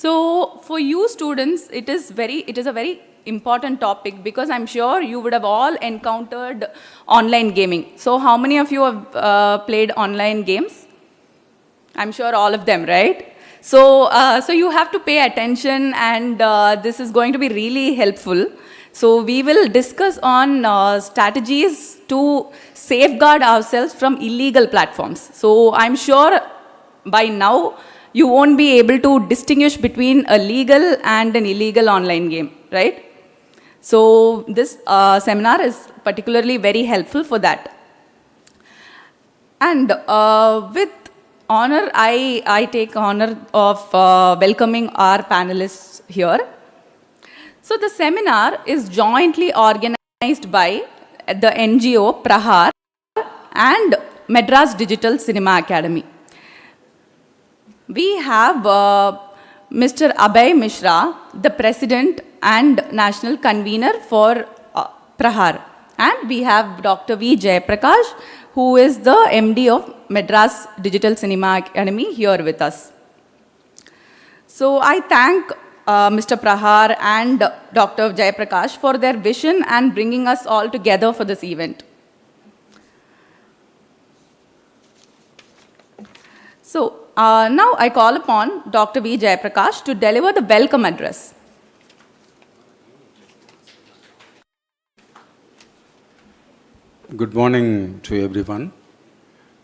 So for you students, it is a very important topic because I'm sure you would have all encountered online gaming. So how many of you have played online games? I'm sure all of them, right? So you have to pay attention, and this is going to be really helpful. So we will discuss on strategies to safeguard ourselves from illegal platforms. So I'm sure by now you won't be able to distinguish between a legal and an illegal online game, right? So this seminar is particularly very helpful for that. And with honor, I take honor of welcoming our panelists here. So the seminar is jointly organized by the NGO Prahar and Madras Digital Cinema Academy. We have Mr. Abhay Mishra, the President and National Convener for Prahar. And we have Dr. V. Jayaprakash, who is the MD of Madras Digital Cinema Academy, here with us. So I thank Mr. Prahar and Dr. Jayaprakash for their vision and bringing us all together for this event. So now I call upon Dr. V. Jayaprakash to deliver the welcome address. Good morning to everyone.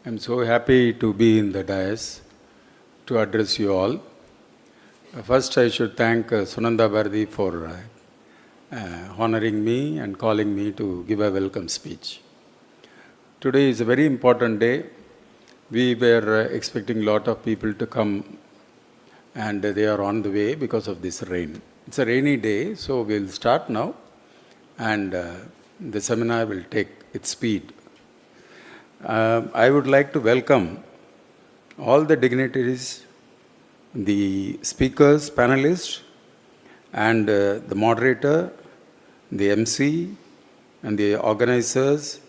I'm so happy to be in the dais to address you all. First, I should thank Sunanda Bharati for honoring me and calling me to give a welcome speech. Today is a very important day. We were expecting a lot of people to come, and they are on the way because of this rain. It's a rainy day, so we'll start now, and the seminar will take its speed. I would like to welcome all the dignitaries, the speakers, panelists, and the moderator, the MC, and the organizers,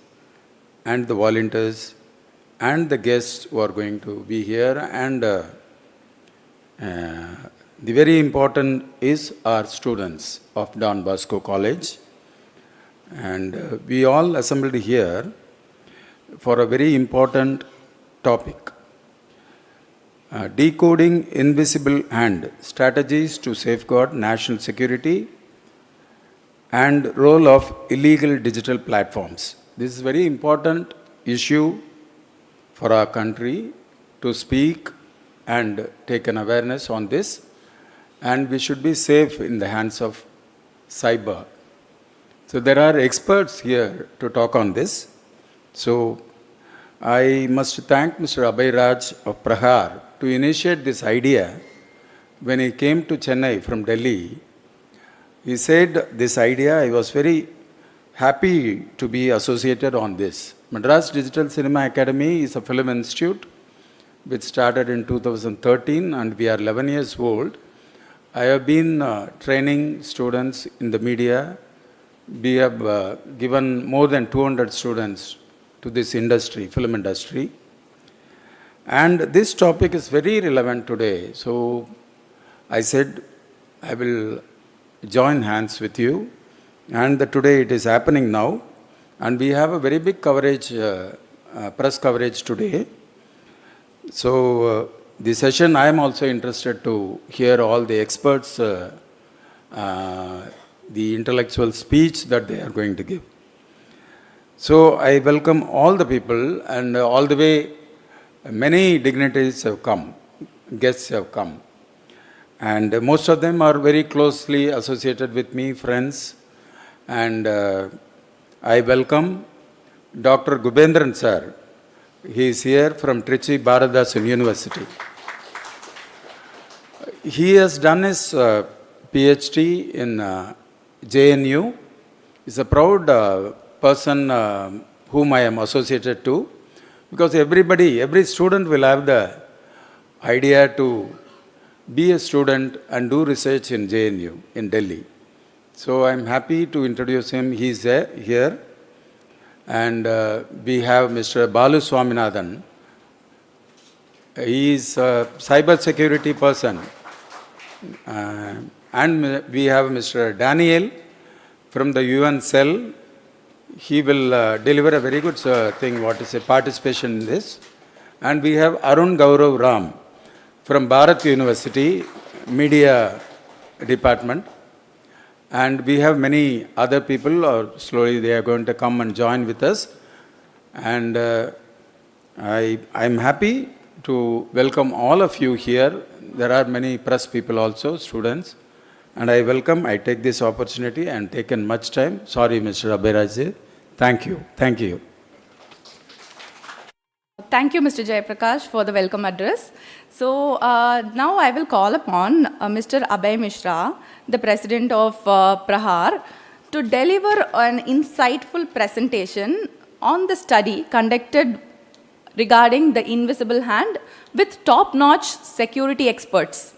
and the volunteers, and the guests who are going to be here. And the very important is our students of Don Bosco College. And we all assembled here for a very important topic. Decoding Invisible Hand, Strategies to Safeguard National Security and Role of Illegal Digital Platforms. This is a very important issue for our country to speak and take an awareness on this, and we should be safe in the hands of cyber. So there are experts here to talk on this. So I must thank Mr. Abhay Raj of Prahar to initiate this idea. When he came to Chennai from Delhi, he said this idea, I was very happy to be associated on this. Madras Digital Cinema Academy is a film institute which started in 2013, and we are 11 years old. I have been training students in the media. We have given more than 200 students to this industry, film industry. And this topic is very relevant today. So I said, I will join hands with you. And today it is happening now. And we have a very big coverage, press coverage today. So the session, I am also interested to hear all the experts, the intellectual speech that they are going to give. So I welcome all the people, and all the way many dignitaries have come, guests have come. And most of them are very closely associated with me, friends. And I welcome Dr. Gubendran sir. He is here from Trichy Bharadasan University. He has done his PhD in JNU. He's a proud person whom I am associated to, because every student will have the idea to be a student and do research in JNU in Delhi. So I'm happy to introduce him. He's here. And we have Mr. Balu Swaminathan. He is a cyber security person. And we have Mr. Daniel from the UN cell. He will deliver a very good thing, what is a participation in this. And we have Arun Gaurav Ram from Bharat University, Media Department. And we have many other people, or slowly they are going to come and join with us. And I'm happy to welcome all of you here. There are many press people also, students. And I take this opportunity and taken much time. Sorry, Mr. Abhiraj. Thank you. Thank you. Thank you, Mr. Jayaprakash, for the welcome address. So now I will call upon Mr. Abhay Mishra, the president of Prahar, to deliver an insightful presentation on the study conducted regarding the invisible hand with top-notch security experts.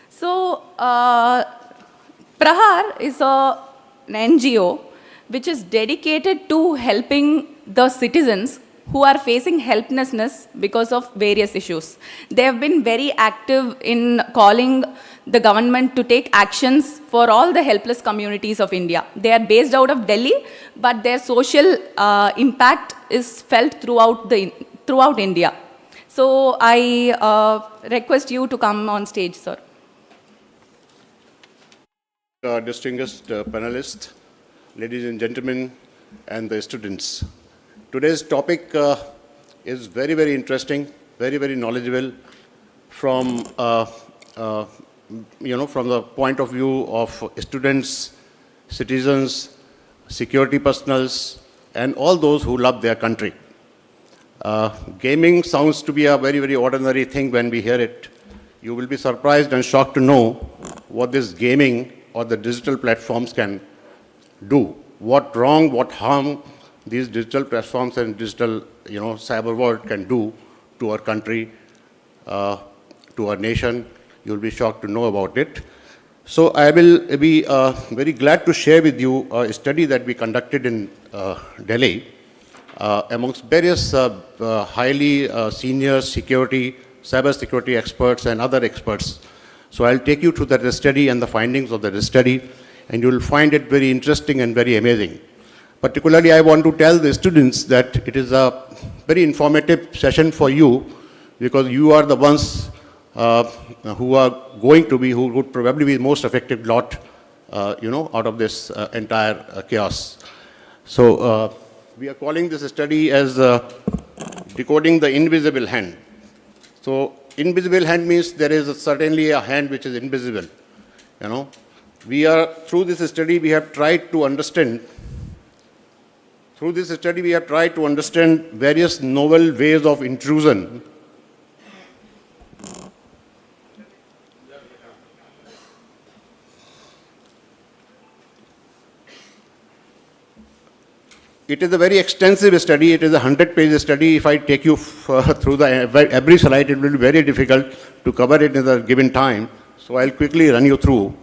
So, Prahar is an NGO which is dedicated to helping the citizens who are facing helplessness because of various issues. They have been very active in calling the government to take actions for all the helpless communities of India. They are based out of Delhi, but their social impact is felt throughout India. So I request you to come on stage, sir. Distinguished panelists, ladies and gentlemen, and the students. Today's topic is very, very interesting, very, very knowledgeable from, from the point of view of students, citizens, security personnels, and all those who love their country. Gaming sounds to be a very, very ordinary thing when we hear it. You will be surprised and shocked to know what this gaming or the digital platforms can do. What wrong, what harm these digital platforms and digital, cyber world can do to our country, to our nation. You'll be shocked to know about it. So I will be very glad to share with you a study that we conducted in Delhi amongst various highly senior security, cyber security experts and other experts. So I'll take you through that study and the findings of that study, and you'll find it very interesting and very amazing. Particularly, I want to tell the students that it is a very informative session for you, because you are the ones who would probably be the most affected lot, out of this entire chaos. So we are calling this study as Decoding the Invisible Hand. So invisible hand means there is certainly a hand which is invisible. Through this study we have tried to understand various novel ways of intrusion. It is a very extensive study. It is a 100-page study. If I take you through every slide, it will be very difficult to cover it in a given time. So I'll quickly run you through.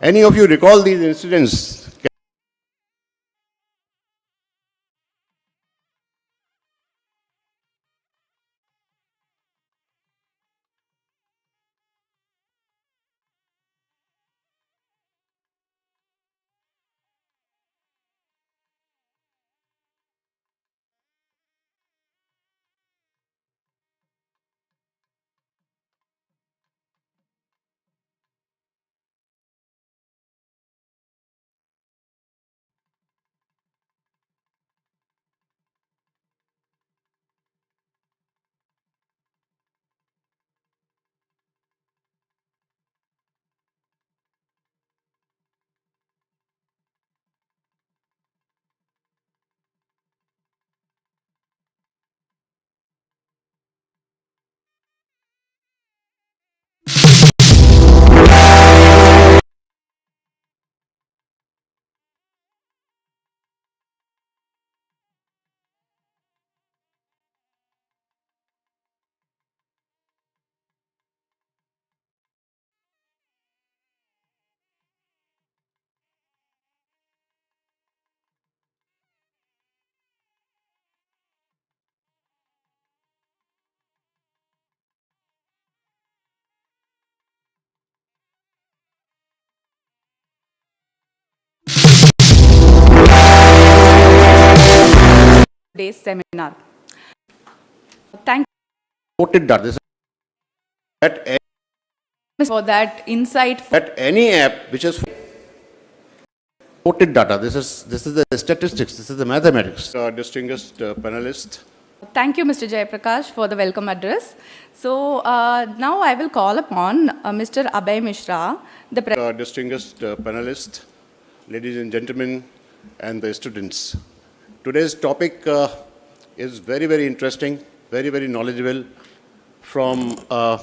Any of you recall these incidents? today's seminar. Thank Quoted that. This you for that insight. at any app which is quoted data. This is the statistics. This is the mathematics. Distinguished panelist. Thank you, Mr. Jayaprakash, for the welcome address. So now I will call upon Mr. Abhay Mishra, the Distinguished panelist, ladies and gentlemen, and the students. Today's topic is very, very interesting, very, very knowledgeable from, from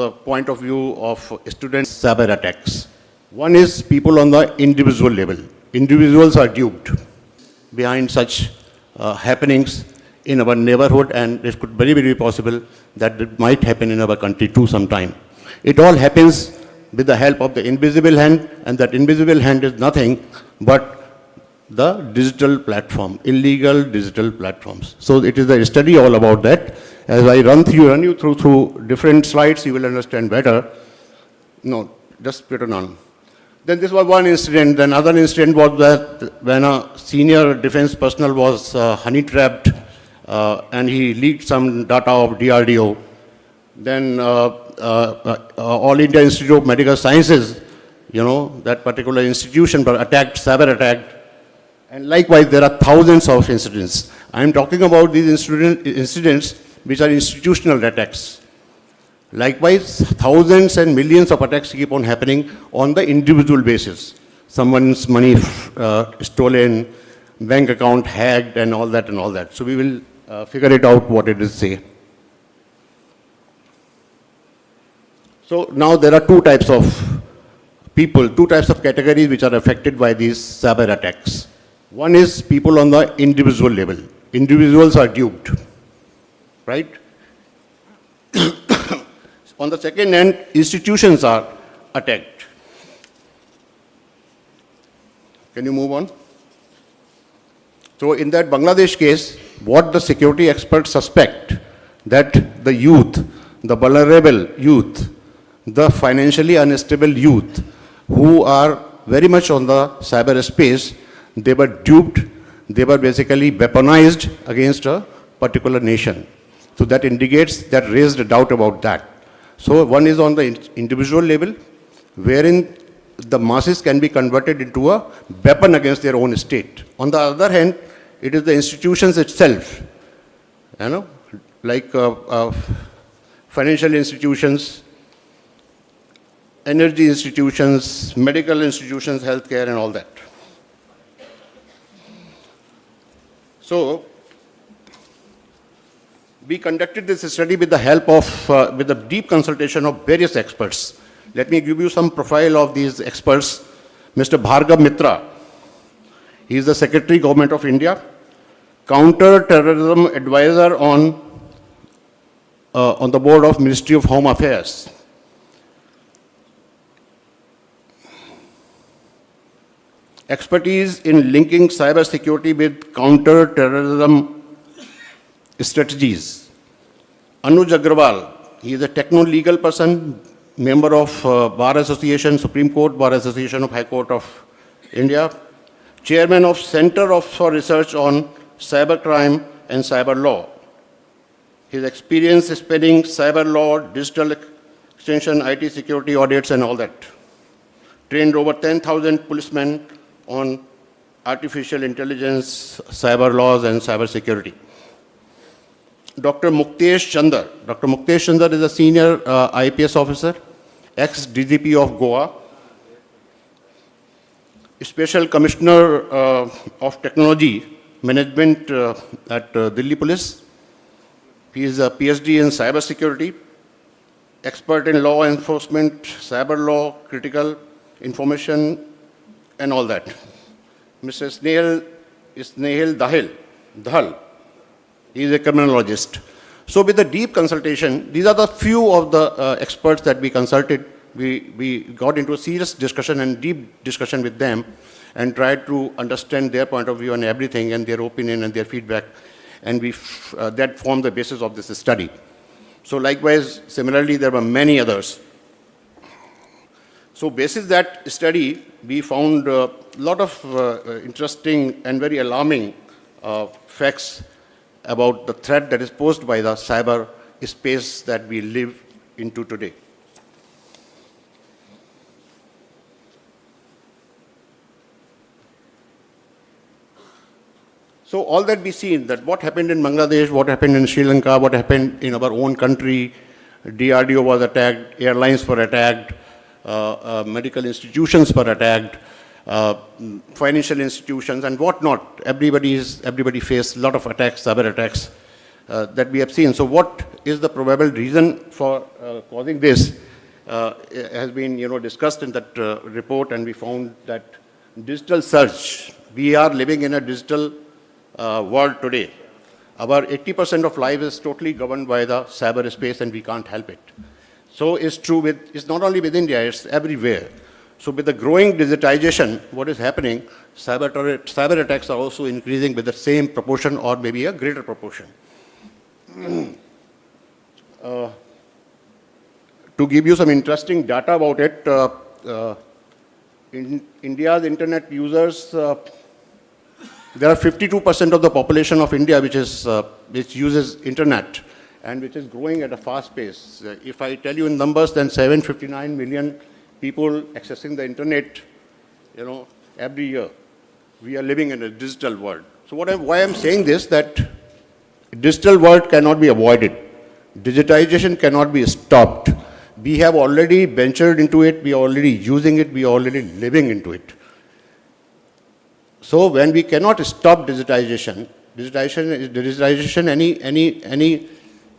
the point of view of students' cyber attacks. One is people on the individual level. Individuals are duped behind such happenings in our neighborhood, and it could very, very possible that it might happen in our country too sometime. It all happens with the help of the invisible hand, and that invisible hand is nothing but the digital platform, illegal digital platforms. So it is a study all about that. As I run you through different slides, you will understand better. No, just put it on. Then this was one incident. Then another incident was that when a senior defense personnel was honey-trapped and he leaked some data of DRDO. Then All India Institute of Medical Sciences, that particular institution was attacked, cyber attacked. And likewise, there are thousands of incidents. I am talking about these incidents which are institutional attacks. Likewise, thousands and millions of attacks keep on happening on the individual basis. Someone's money stolen, bank account hacked, and all that and all that. So we will figure it out what it is say. So now there are two types of people, two types of categories which are affected by these cyber attacks. One is people on the individual level. Individuals are duped, right? On the second hand, institutions are attacked. Can you move on? So in that Bangladesh case, what the security experts suspect, that the youth, the vulnerable youth, the financially unstable youth who are very much on the cyberspace, they were duped, they were basically weaponized against a particular nation. So that indicates, that raised a doubt about that. So one is on the individual level, wherein the masses can be converted into a weapon against their own state. On the other hand, it is the institutions itself, like financial institutions, energy institutions, medical institutions, healthcare, and all that. So we conducted this study with the help of, with the deep consultation of various experts. Let me give you some profile of these experts. Mr. Bhargav Mitra, he is the Secretary, Government of India, Counter-Terrorism Advisor on the board of Ministry of Home Affairs. Expertise in linking cyber security with counter-terrorism strategies. Anuj Agrawal, he is a techno-legal person, member of Bar Association, Supreme Court, Bar Association of High Court of India, chairman of Center for Research on Cybercrime and Cyber Law. His experience is spanning cyber law, digital extension, IT security audits, and all that. Trained over 10,000 policemen on artificial intelligence, cyber laws, and cyber security. Dr. Muktesh Chandar. Dr. Muktesh Chandar is a senior IPS officer, ex-DGP of Goa, Special Commissioner of Technology Management at Delhi Police. He is a PhD in cyber security, expert in law enforcement, cyber law, critical information, and all that. Mr. Snehal Dahal. He is a criminologist. So with the deep consultation, these are the few of the experts that we consulted. We got into a serious discussion and deep discussion with them and tried to understand their point of view on everything and their opinion and their feedback. And that formed the basis of this study. So likewise, similarly, there were many others. So basis that study, we found a lot of interesting and very alarming facts about the threat that is posed by the cyber space that we live into today. So all that we see, that what happened in Bangladesh, what happened in Sri Lanka, what happened in our own country, DRDO was attacked, airlines were attacked, medical institutions were attacked, financial institutions and whatnot. Everybody faced a lot of attacks, cyber attacks that we have seen. So what is the probable reason for causing this has been discussed in that report, and we found that digital surge. We are living in a digital world today. Our 80% of life is totally governed by the cyberspace, and we can't help it. So it's true it's not only with India, it's everywhere. So with the growing digitization, what is happening, cyber attacks are also increasing with the same proportion or maybe a greater proportion. To give you some interesting data about it, in India's internet users, there are 52% of the population of India which uses internet and which is growing at a fast pace. If I tell you in numbers, then 759 million people accessing the internet, every year. We are living in a digital world. So why I'm saying this, that digital world cannot be avoided. Digitization cannot be stopped. We have already ventured into it, we are already using it, we are already living into it. So when we cannot stop digitization,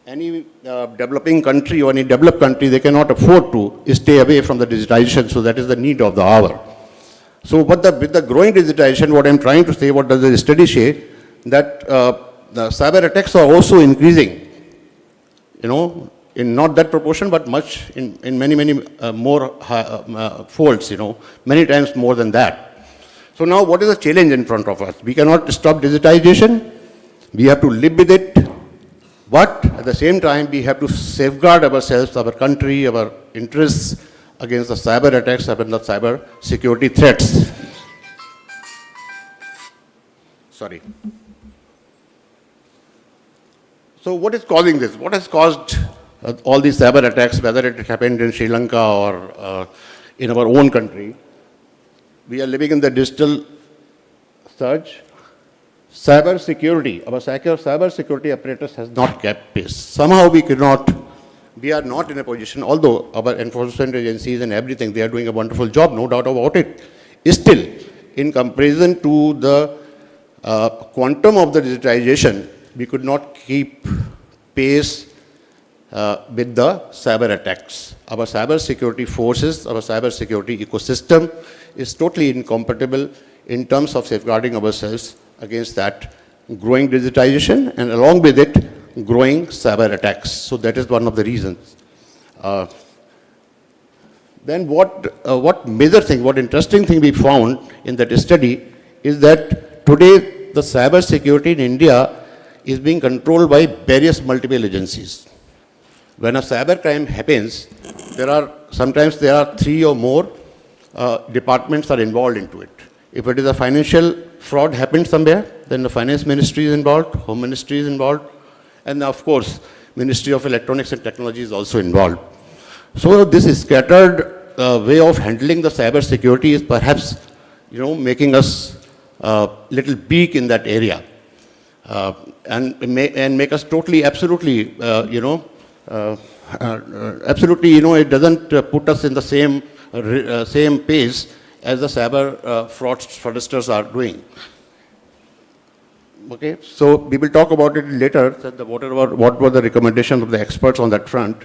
any developing country or any developed country, they cannot afford to stay away from the digitization. So that is the need of the hour. So with the growing digitization, what I'm trying to say, what does the study say, that the cyber attacks are also increasing, in not that proportion, but much in many more folds, many times more than that. So now what is the challenge in front of us? We cannot stop digitization. We have to live with it. But at the same time, we have to safeguard ourselves, our country, our interests against the cyber attacks and the cyber security threats. Sorry. So what is causing this? What has caused all these cyber attacks, whether it happened in Sri Lanka or in our own country? We are living in the digital surge. Cyber security, our cyber security apparatus has not kept pace. Somehow we are not in a position, although our enforcement agencies and everything, they are doing a wonderful job, no doubt about it. Still, in comparison to the quantum of the digitization, we could not keep pace with the cyber attacks. Our cyber security forces, our cyber security ecosystem is totally incompatible in terms of safeguarding ourselves against that growing digitization and along with it growing cyber attacks. So that is one of the reasons. Then what major thing, what interesting thing we found in that study is that today the cyber security in India is being controlled by various multiple agencies. When a cyber crime happens, sometimes there are 3 or more departments are involved into it. If it is a financial fraud happened somewhere, then the finance ministry is involved, home ministry is involved, and of course, Ministry of Electronics and Technology is also involved. So this scattered way of handling the cyber security is perhaps, making us little weak in that area, and make us totally, absolutely, it doesn't put us in the same pace as the cyber fraudsters are doing. Okay, so we will talk about it later, that what were the recommendations of the experts on that front.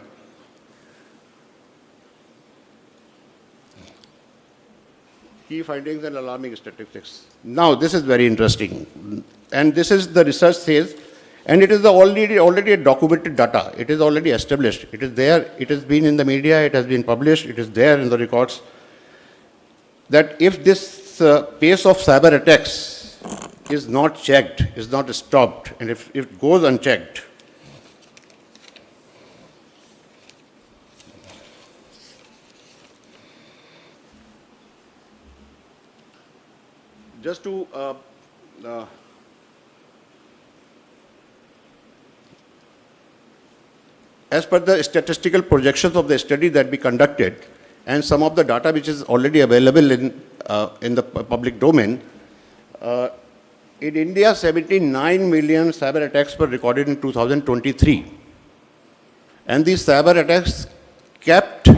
Key findings and alarming statistics. Now, this is very interesting. And this is the research says, and it is already a documented data. It is already established. It is there. It has been in the media. It has been published. It is there in the records. That if this pace of cyber attacks is not checked, is not stopped, and if it goes unchecked, just to as per the statistical projections of the study that we conducted, and some of the data which is already available in the public domain, in India, 79 million cyber attacks were recorded in 2023. And these cyber attacks kept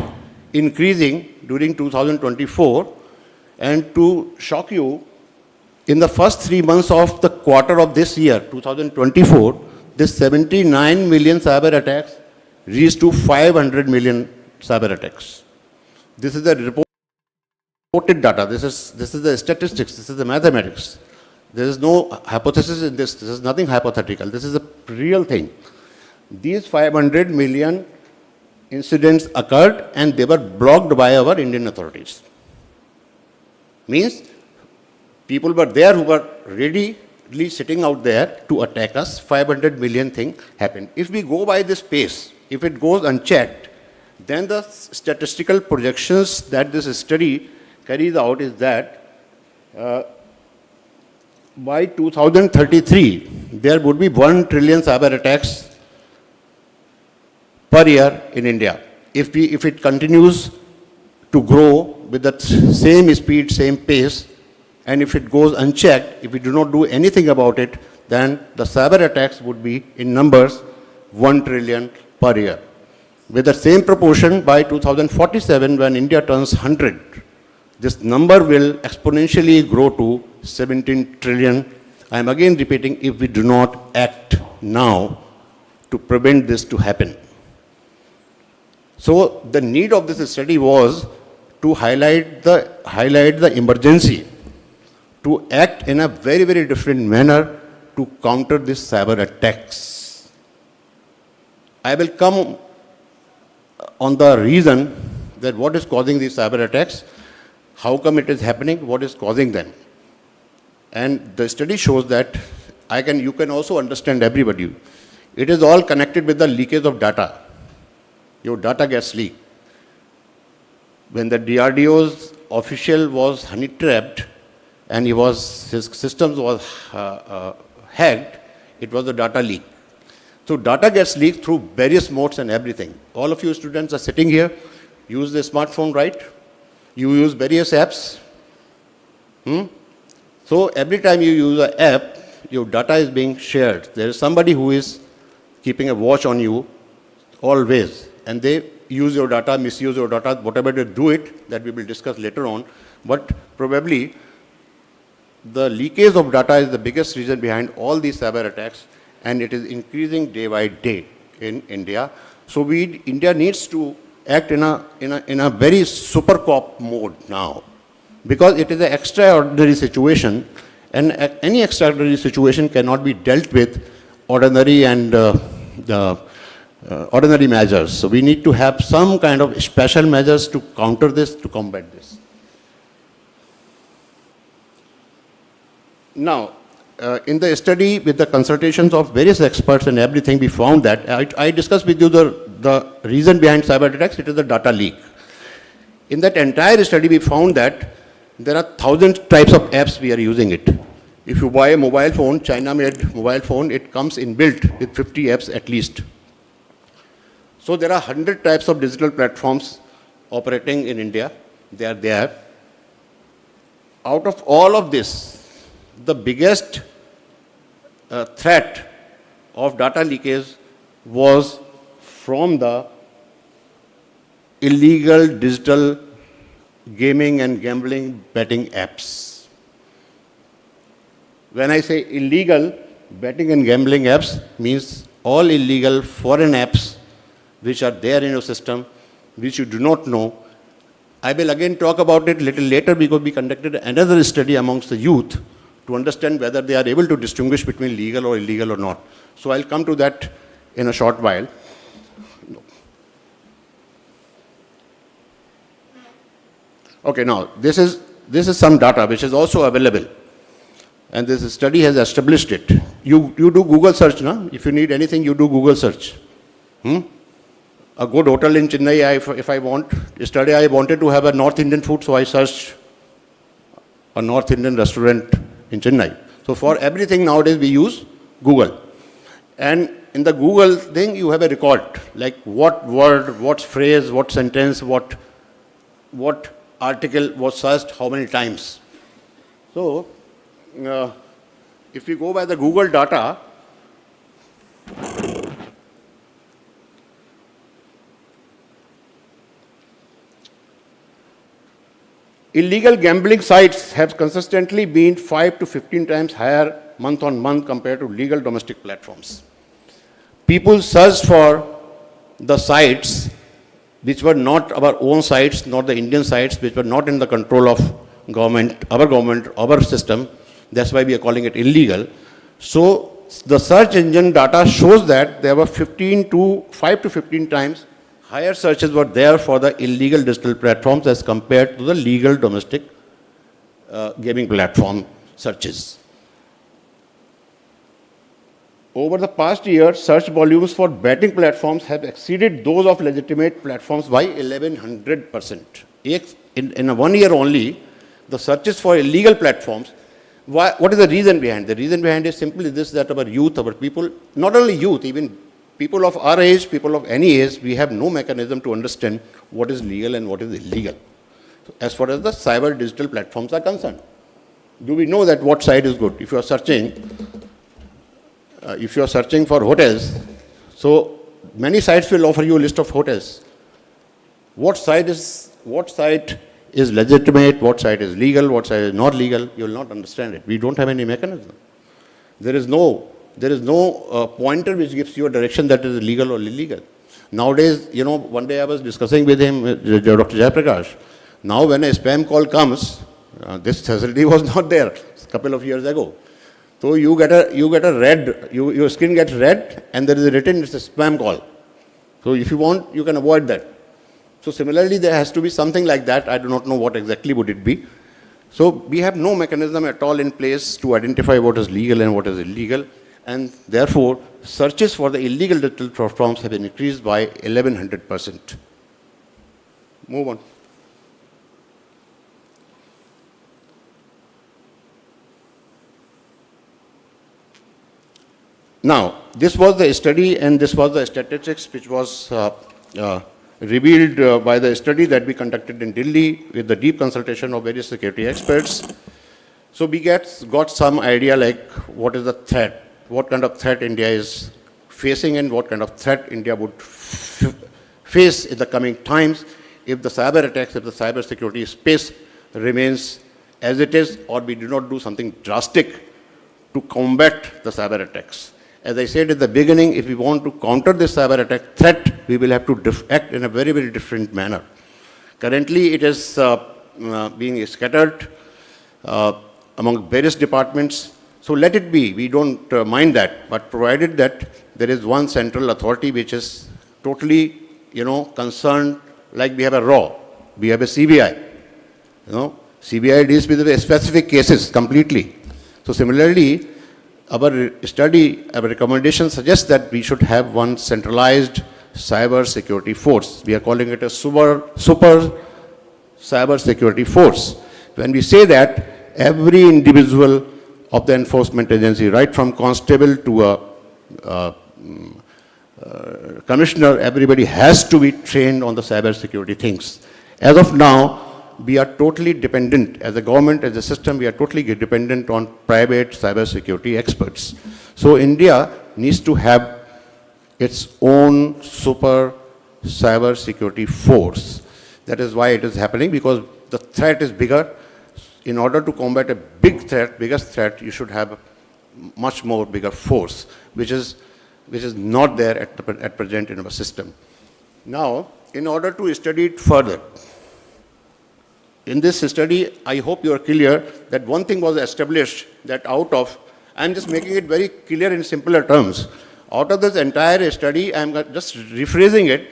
increasing during 2024. And to shock you, in the first 3 months of the quarter of this year, 2024, this 79 million cyber attacks reached to 500 million cyber attacks. This is the reported data. This is the statistics. This is the mathematics. There is no hypothesis in this. This is nothing hypothetical. This is a real thing. These 500 million incidents occurred and they were blocked by our Indian authorities. Means people were there who were readily sitting out there to attack us. 500 million thing happened. If we go by this pace, if it goes unchecked, then the statistical projections that this study carries out is that by 2033, there would be 1 trillion cyber attacks per year in India. If it continues to grow with the same speed, same pace, and if it goes unchecked, if we do not do anything about it, then the cyber attacks would be in numbers 1 trillion per year. With the same proportion, by 2047, when India turns 100, this number will exponentially grow to 17 trillion. I am again repeating, if we do not act now to prevent this to happen. So the need of this study was to highlight the emergency, to act in a very, very different manner to counter these cyber attacks. I will come on the reason that what is causing these cyber attacks, how come it is happening, what is causing them. And the study shows that you can also understand everybody. It is all connected with the leakage of data. Your data gets leaked. When the DRDO's official was honey-trapped and his systems was hacked, it was a data leak. So data gets leaked through various modes and everything. All of you students are sitting here, use the smartphone, right? You use various apps. So every time you use an app, your data is being shared. There is somebody who is keeping a watch on you always. And they use your data, misuse your data, whatever they do it, that we will discuss later on. But probably the leakage of data is the biggest reason behind all these cyber attacks, and it is increasing day by day in India. So India needs to act in a very super cop mode now, because it is an extraordinary situation, and any extraordinary situation cannot be dealt with ordinary and ordinary measures. So we need to have some kind of special measures to counter this, to combat this. Now, in the study, with the consultations of various experts and everything, we found that, I discussed with you the reason behind cyber attacks, it is the data leak. In that entire study, we found that there are 1,000 types of apps we are using it. If you buy a mobile phone, China-made mobile phone, it comes inbuilt with 50 apps at least. So there are 100 types of digital platforms operating in India. They are there. Out of all of this, the biggest threat of data leakage was from the illegal digital gaming and gambling betting apps. When I say illegal betting and gambling apps, means all illegal foreign apps which are there in your system, which you do not know. I will again talk about it a little later, because we conducted another study amongst the youth to understand whether they are able to distinguish between legal or illegal or not. So I'll come to that in a short while. Okay, now this is some data which is also available, and this study has established it. You do Google search, no? If you need anything, you do Google search. A good hotel in Chennai, if I want, yesterday I wanted to have a North Indian food, so I searched a North Indian restaurant in Chennai. So for everything nowadays we use Google. And in the Google thing, you have a record, like what word, what phrase, what sentence, what article was searched, how many times. So, if we go by the Google data, illegal gambling sites have consistently been 5 to 15 times higher month on month compared to legal domestic platforms. People searched for the sites which were not our own sites, not the Indian sites, which were not in the control of government, our system. That's why we are calling it illegal. So the search engine data shows that there were 5 to 15 times higher searches were there for the illegal digital platforms as compared to the legal domestic gaming platform searches. Over the past year, search volumes for betting platforms have exceeded those of legitimate platforms by 1100%. In 1 year only, the searches for illegal platforms, what is the reason behind? The reason behind is simply this, that our youth, our people, not only youth, even people of our age, people of any age, we have no mechanism to understand what is legal and what is illegal, as far as the cyber digital platforms are concerned. Do we know that what site is good? If you are searching for hotels, so many sites will offer you a list of hotels. What site is legitimate, what site is legal, what site is not legal, you will not understand it. We don't have any mechanism. There is no pointer which gives you a direction that is legal or illegal. Nowadays, one day I was discussing with him, Dr. Jayaprakash. Now when a spam call comes, this facility was not there a couple of years ago. So you get a red, your screen gets red, and there is a written, it's a spam call. So if you want, you can avoid that. So similarly, there has to be something like that. I do not know what exactly would it be. So we have no mechanism at all in place to identify what is legal and what is illegal. And therefore, searches for the illegal digital platforms have been increased by 1100%. Move on. Now, this was the study and this was the statistics which was revealed by the study that we conducted in Delhi with the deep consultation of various security experts. So we got some idea like what is the threat, what kind of threat India is facing and what kind of threat India would face in the coming times if the cyber attacks, if the cyber security space remains as it is, or we do not do something drastic to combat the cyber attacks. As I said at the beginning, if we want to counter this cyber attack threat, we will have to act in a very, very different manner. Currently, it is being scattered among various departments. So let it be, we don't mind that, but provided that there is one central authority which is totally, concerned, like we have a RAW, we have a CBI. CBI deals with the specific cases completely. So similarly, our study, our recommendation suggests that we should have one centralized cyber security force. We are calling it a super cyber security force. When we say that, every individual of the enforcement agency, right from constable to a commissioner, everybody has to be trained on the cyber security things. As of now, we are totally dependent, as a government, as a system, we are totally dependent on private cyber security experts. So India needs to have its own super cyber security force. That is why it is happening, because the threat is bigger. In order to combat a biggest threat, you should have much more bigger force, which is not there at present in our system. Now, in order to study it further, in this study, I hope you are clear that one thing was established that I'm just making it very clear in simpler terms. Out of this entire study, I'm just rephrasing it.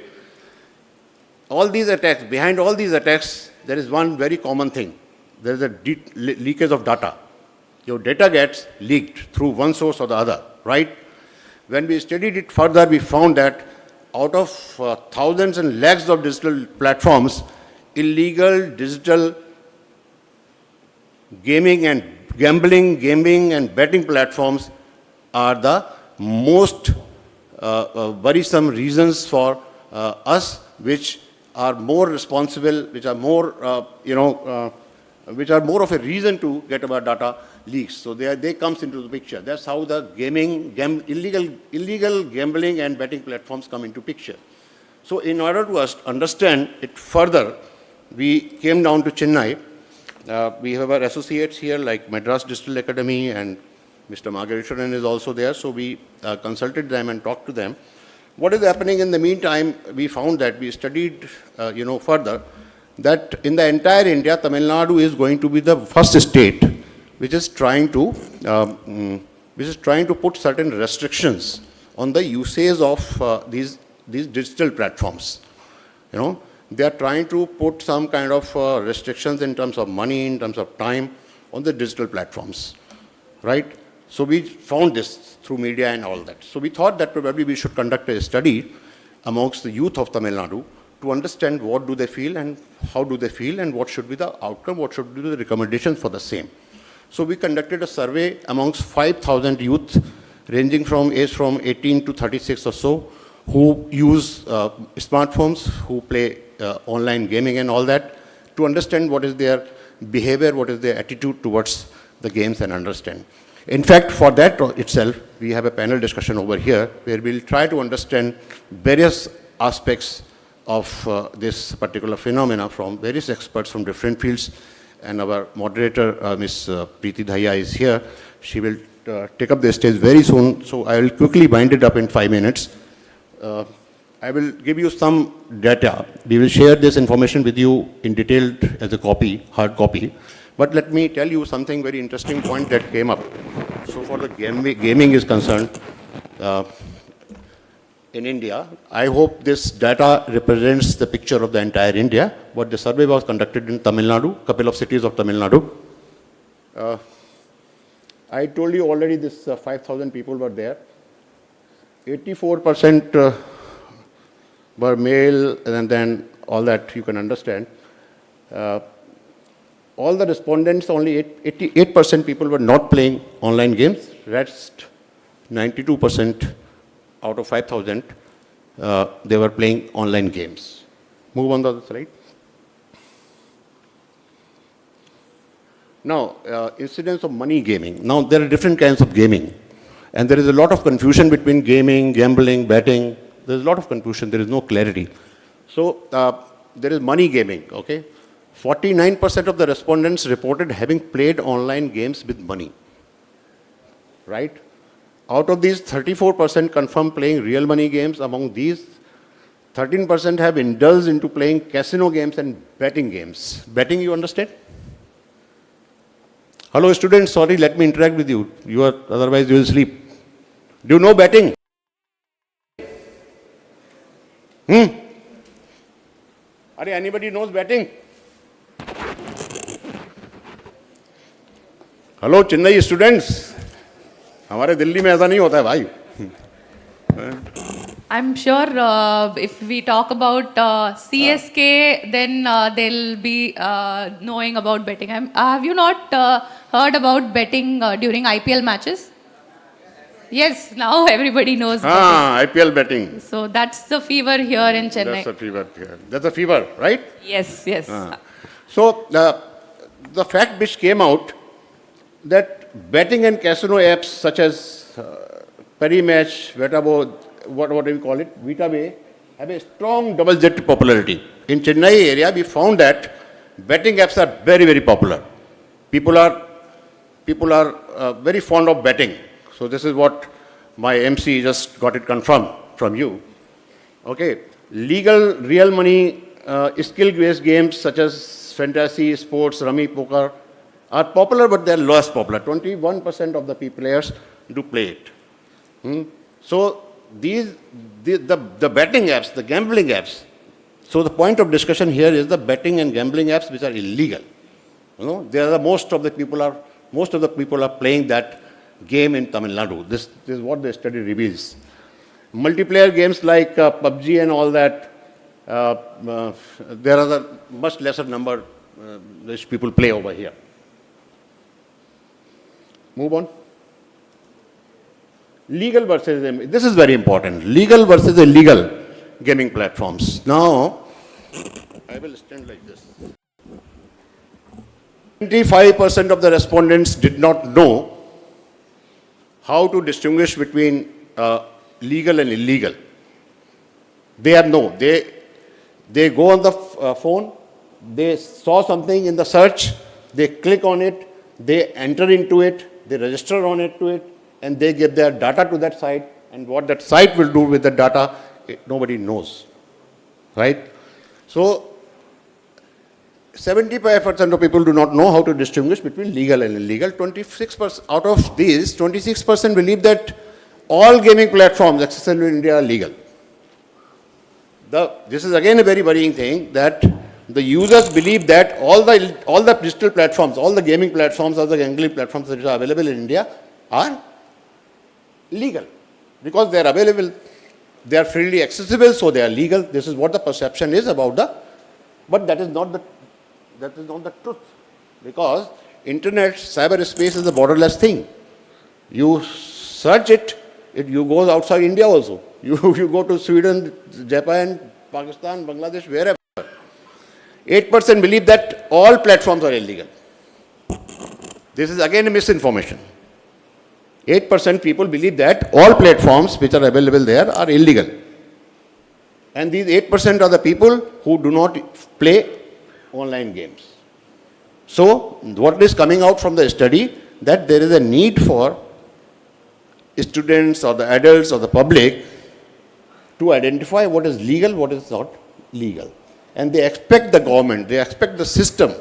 All these attacks, behind all these attacks, there is one very common thing. There is a leakage of data. Your data gets leaked through one source or the other, right? When we studied it further, we found that out of thousands and lakhs of digital platforms, illegal digital gaming and gambling and betting platforms are the most worrisome reasons for us, which are more responsible, which are more, which are more of a reason to get our data leaks. So they comes into the picture. That's how the illegal gambling and betting platforms come into picture. So in order to understand it further, we came down to Chennai. We have our associates here like Madras Digital Academy, and Mr. Margaretharan is also there. So we consulted them and talked to them. What is happening in the meantime, we found that we studied further that in the entire India, Tamil Nadu is going to be the first state which is trying to put certain restrictions on the usage of these digital platforms. They are trying to put some kind of restrictions in terms of money, in terms of time on the digital platforms, right? So we found this through media and all that. So we thought that probably we should conduct a study amongst the youth of Tamil Nadu to understand what do they feel and how do they feel and what should be the outcome, what should be the recommendations for the same. So we conducted a survey amongst 5,000 youth ranging from age from 18 to 36 or so, who use smartphones, who play online gaming and all that, to understand what is their behavior, what is their attitude towards the games and understand. In fact, for that itself, we have a panel discussion over here where we'll try to understand various aspects of this particular phenomena from various experts from different fields. And our moderator, Ms. Preeti Dhaya, is here. She will take up the stage very soon, so I will quickly wind it up in 5 minutes. I will give you some data. We will share this information with you in detail as a copy, hard copy. But let me tell you something very interesting point that came up. So for the gaming is concerned, in India, I hope this data represents the picture of the entire India, but the survey was conducted in Tamil Nadu, couple of cities of Tamil Nadu. I told you already this 5,000 people were there. 84% were male, and then all that you can understand. All the respondents, only 88% people were not playing online games. Rest 92% out of 5,000, they were playing online games. Move on the other slide. Now, incidence of money gaming. Now, there are different kinds of gaming. And there is a lot of confusion between gaming, gambling, betting. There is a lot of confusion. There is no clarity. So, there is money gaming, okay? 49% of the respondents reported having played online games with money, right? Out of these, 34% confirmed playing real money games. Among these, 13% have indulged into playing casino games and betting games. Betting, you understand? Hello students, sorry, let me interact with you. Otherwise you will sleep. Do you know betting? Anybody knows betting? Hello Chennai students. हमारे दिल्ली में ऐसा नहीं होता है भाई. I'm sure if we talk about CSK, then they'll be knowing about betting. Have you not heard about betting during IPL matches? Yes, now everybody knows betting. IPL betting. So that's the fever here in Chennai. That's the fever here. That's the fever, right? Yes, yes. So the fact which came out that betting and casino apps such as Parimatch, Vetabo, what do we call it, Vitabay, have a strong double-digit popularity. In Chennai area, we found that betting apps are very, very popular. People are very fond of betting. So this is what my MC just got it confirmed from you. Okay, legal real money skill-based games such as fantasy, sports, rummy, poker are popular, but they are less popular. 21% of the players do play it. So the betting apps, the gambling apps. So the point of discussion here is the betting and gambling apps which are illegal. They are most of the people are playing that game in Tamil Nadu. This is what the study reveals. Multiplayer games like PUBG and all that, there are a much lesser number which people play over here. Move on. Legal versus, this is very important, legal versus illegal gaming platforms. Now, I will stand like this. 25% of the respondents did not know how to distinguish between legal and illegal. They have no. They go on the phone, they saw something in the search, they click on it, they enter into it, they register on it to it, and they give their data to that site, and what that site will do with the data, nobody knows, right? So, 75% of people do not know how to distinguish between legal and illegal. 26% out of these, 26% believe that all gaming platforms accessible in India are legal. This is again a very worrying thing, that the users believe that all the digital platforms, all the gaming platforms, all the gambling platforms that are available in India are legal. Because they are available, they are freely accessible, so they are legal. This is what the perception is about but that is not the truth. Because internet, cyberspace is a borderless thing. You search it, you go outside India also. You go to Sweden, Japan, Pakistan, Bangladesh, wherever. 8% believe that all platforms are illegal. This is again a misinformation. 8% people believe that all platforms which are available there are illegal. And these 8% are the people who do not play online games. So, what is coming out from the study, that there is a need for students or the adults or the public to identify what is legal, what is not legal. And they expect the government, they expect the system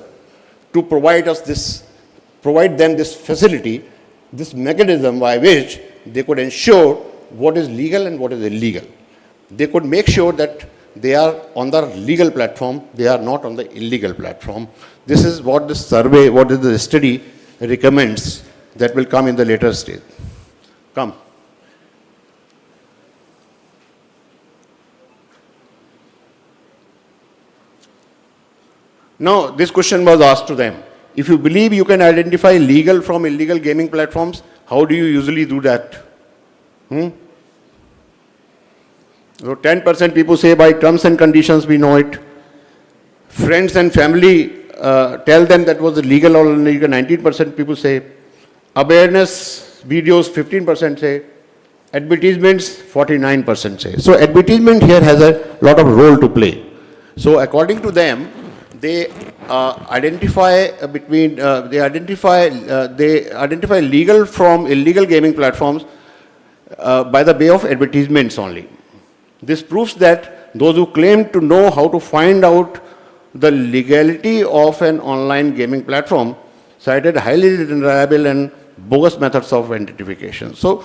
to provide them this facility, this mechanism by which they could ensure what is legal and what is illegal. They could make sure that they are on the legal platform, they are not on the illegal platform. This is what the survey, what is the study recommends, that will come in the later stage. Come. Now, this question was asked to them. If you believe you can identify legal from illegal gaming platforms, how do you usually do that? So 10% people say by terms and conditions we know it. Friends and family tell them that was legal or illegal. 19% people say. Awareness videos, 15% say. Advertisements, 49% say. So advertisement here has a lot of role to play. So according to them, they identify legal from illegal gaming platforms by the way of advertisements only. This proves that those who claim to know how to find out the legality of an online gaming platform cited highly unreliable and bogus methods of identification. So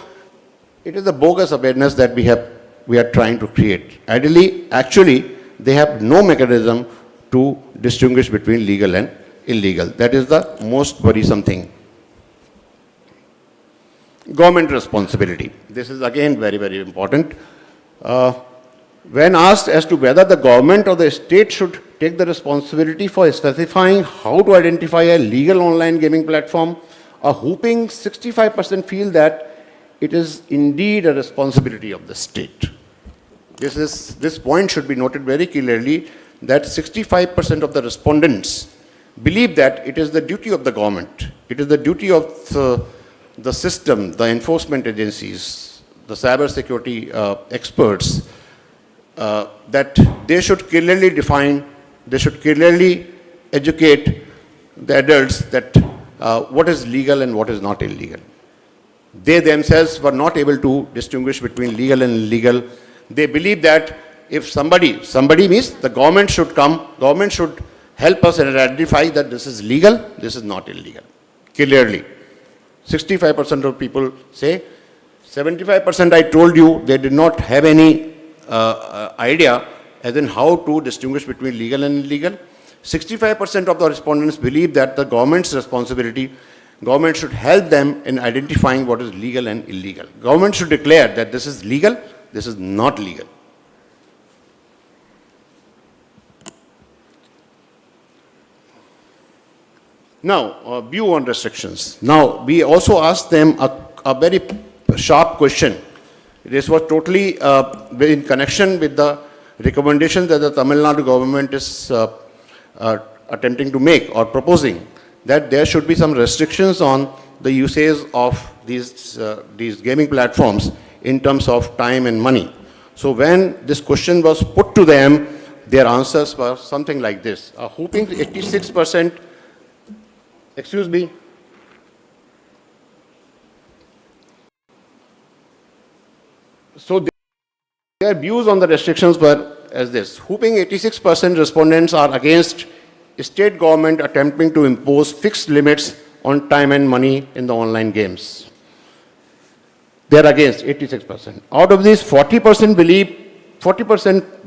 it is a bogus awareness that we are trying to create. Actually, they have no mechanism to distinguish between legal and illegal. That is the most worrisome thing. Government responsibility. This is again very, very important. When asked as to whether the government or the state should take the responsibility for specifying how to identify a legal online gaming platform, a whopping 65% feel that it is indeed a responsibility of the state. This point should be noted very clearly, that 65% of the respondents believe that it is the duty of the government, it is the duty of the system, the enforcement agencies, the cyber security experts, that they should clearly define, they should clearly educate the adults that what is legal and what is not illegal. They themselves were not able to distinguish between legal and illegal. They believe that if somebody means the government should come, government should help us and identify that this is legal, this is not illegal. Clearly. 65% of people say. 75% I told you, they did not have any idea as in how to distinguish between legal and illegal. 65% of the respondents believe that the government's responsibility, government should help them in identifying what is legal and illegal. Government should declare that this is legal, this is not legal. Now, view on restrictions. Now, we also asked them a very sharp question. This was totally in connection with the recommendation that the Tamil Nadu government is attempting to make or proposing, that there should be some restrictions on the usage of these gaming platforms in terms of time and money. So when this question was put to them, their answers were something like this. A whooping 86%, excuse me, so their views on the restrictions were as this. Whooping 86% respondents are against state government attempting to impose fixed limits on time and money in the online games. They are against 86%. Out of these, 40%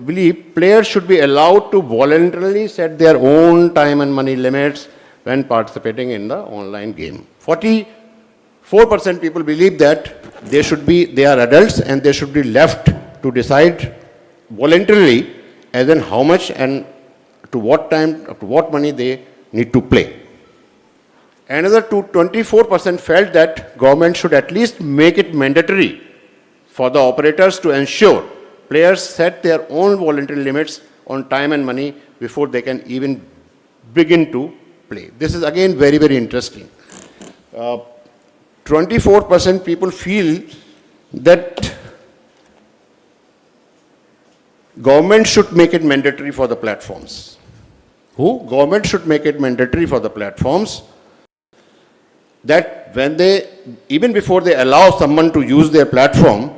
believe players should be allowed to voluntarily set their own time and money limits when participating in the online game. 44% people believe that they are adults and they should be left to decide voluntarily as in how much and to what time, to what money they need to play. Another 24% felt that government should at least make it mandatory for the operators to ensure players set their own voluntary limits on time and money before they can even begin to play. This is again very, very interesting. 24% people feel that government should make it mandatory for the platforms. Who? Government should make it mandatory for the platforms that when they, even before they allow someone to use their platform,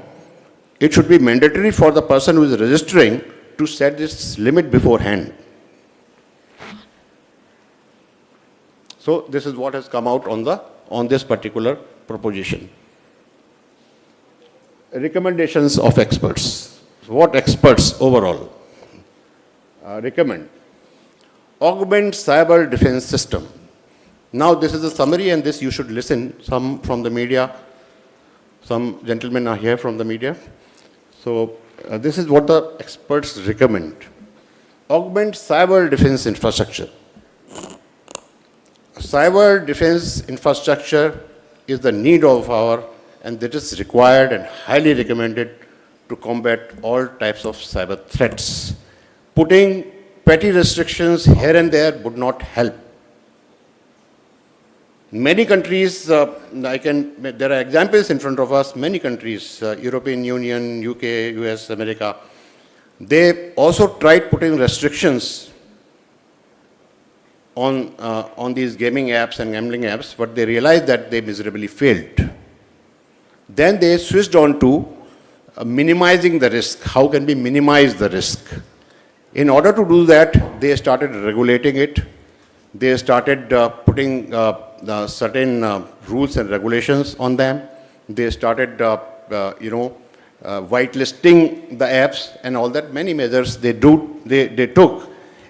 it should be mandatory for the person who is registering to set this limit beforehand. So this is what has come out on this particular proposition. Recommendations of experts. What experts overall recommend? Augment cyber defense system. Now this is a summary and this you should listen. Some from the media, some gentlemen are here from the media. So this is what the experts recommend. Augment cyber defense infrastructure. Cyber defense infrastructure is the need of our, and that is required and highly recommended to combat all types of cyber threats. Putting petty restrictions here and there would not help. Many countries, there are examples in front of us, many countries, European Union, UK, US, America, they also tried putting restrictions on these gaming apps and gambling apps, but they realized that they miserably failed. Then they switched on to minimizing the risk. How can we minimize the risk? In order to do that, they started regulating it. They started putting certain rules and regulations on them. They started, whitelisting the apps and all that. Many measures they took,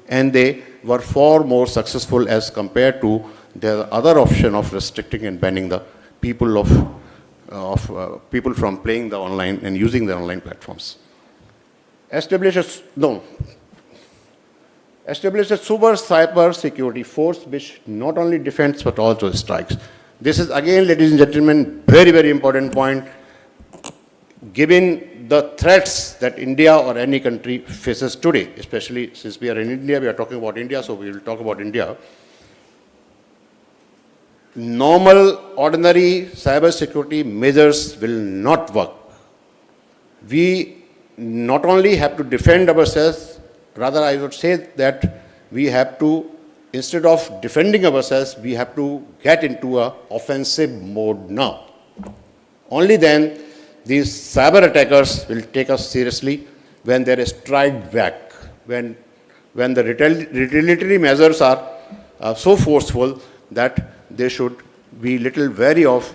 and they were far more successful as compared to the other option of restricting and banning the people people from playing the online and using the online platforms. Establish a super cyber security force which not only defends but also strikes. This is again, ladies and gentlemen, very, very important point. Given the threats that India or any country faces today, especially since we are in India, we are talking about India, so we will talk about India. Normal, ordinary cyber security measures will not work. We not only have to defend ourselves, rather I would say that we have to, instead of defending ourselves, we have to get into an offensive mode now. Only then these cyber attackers will take us seriously when there is strike back, when the retaliatory measures are so forceful that they should be little wary of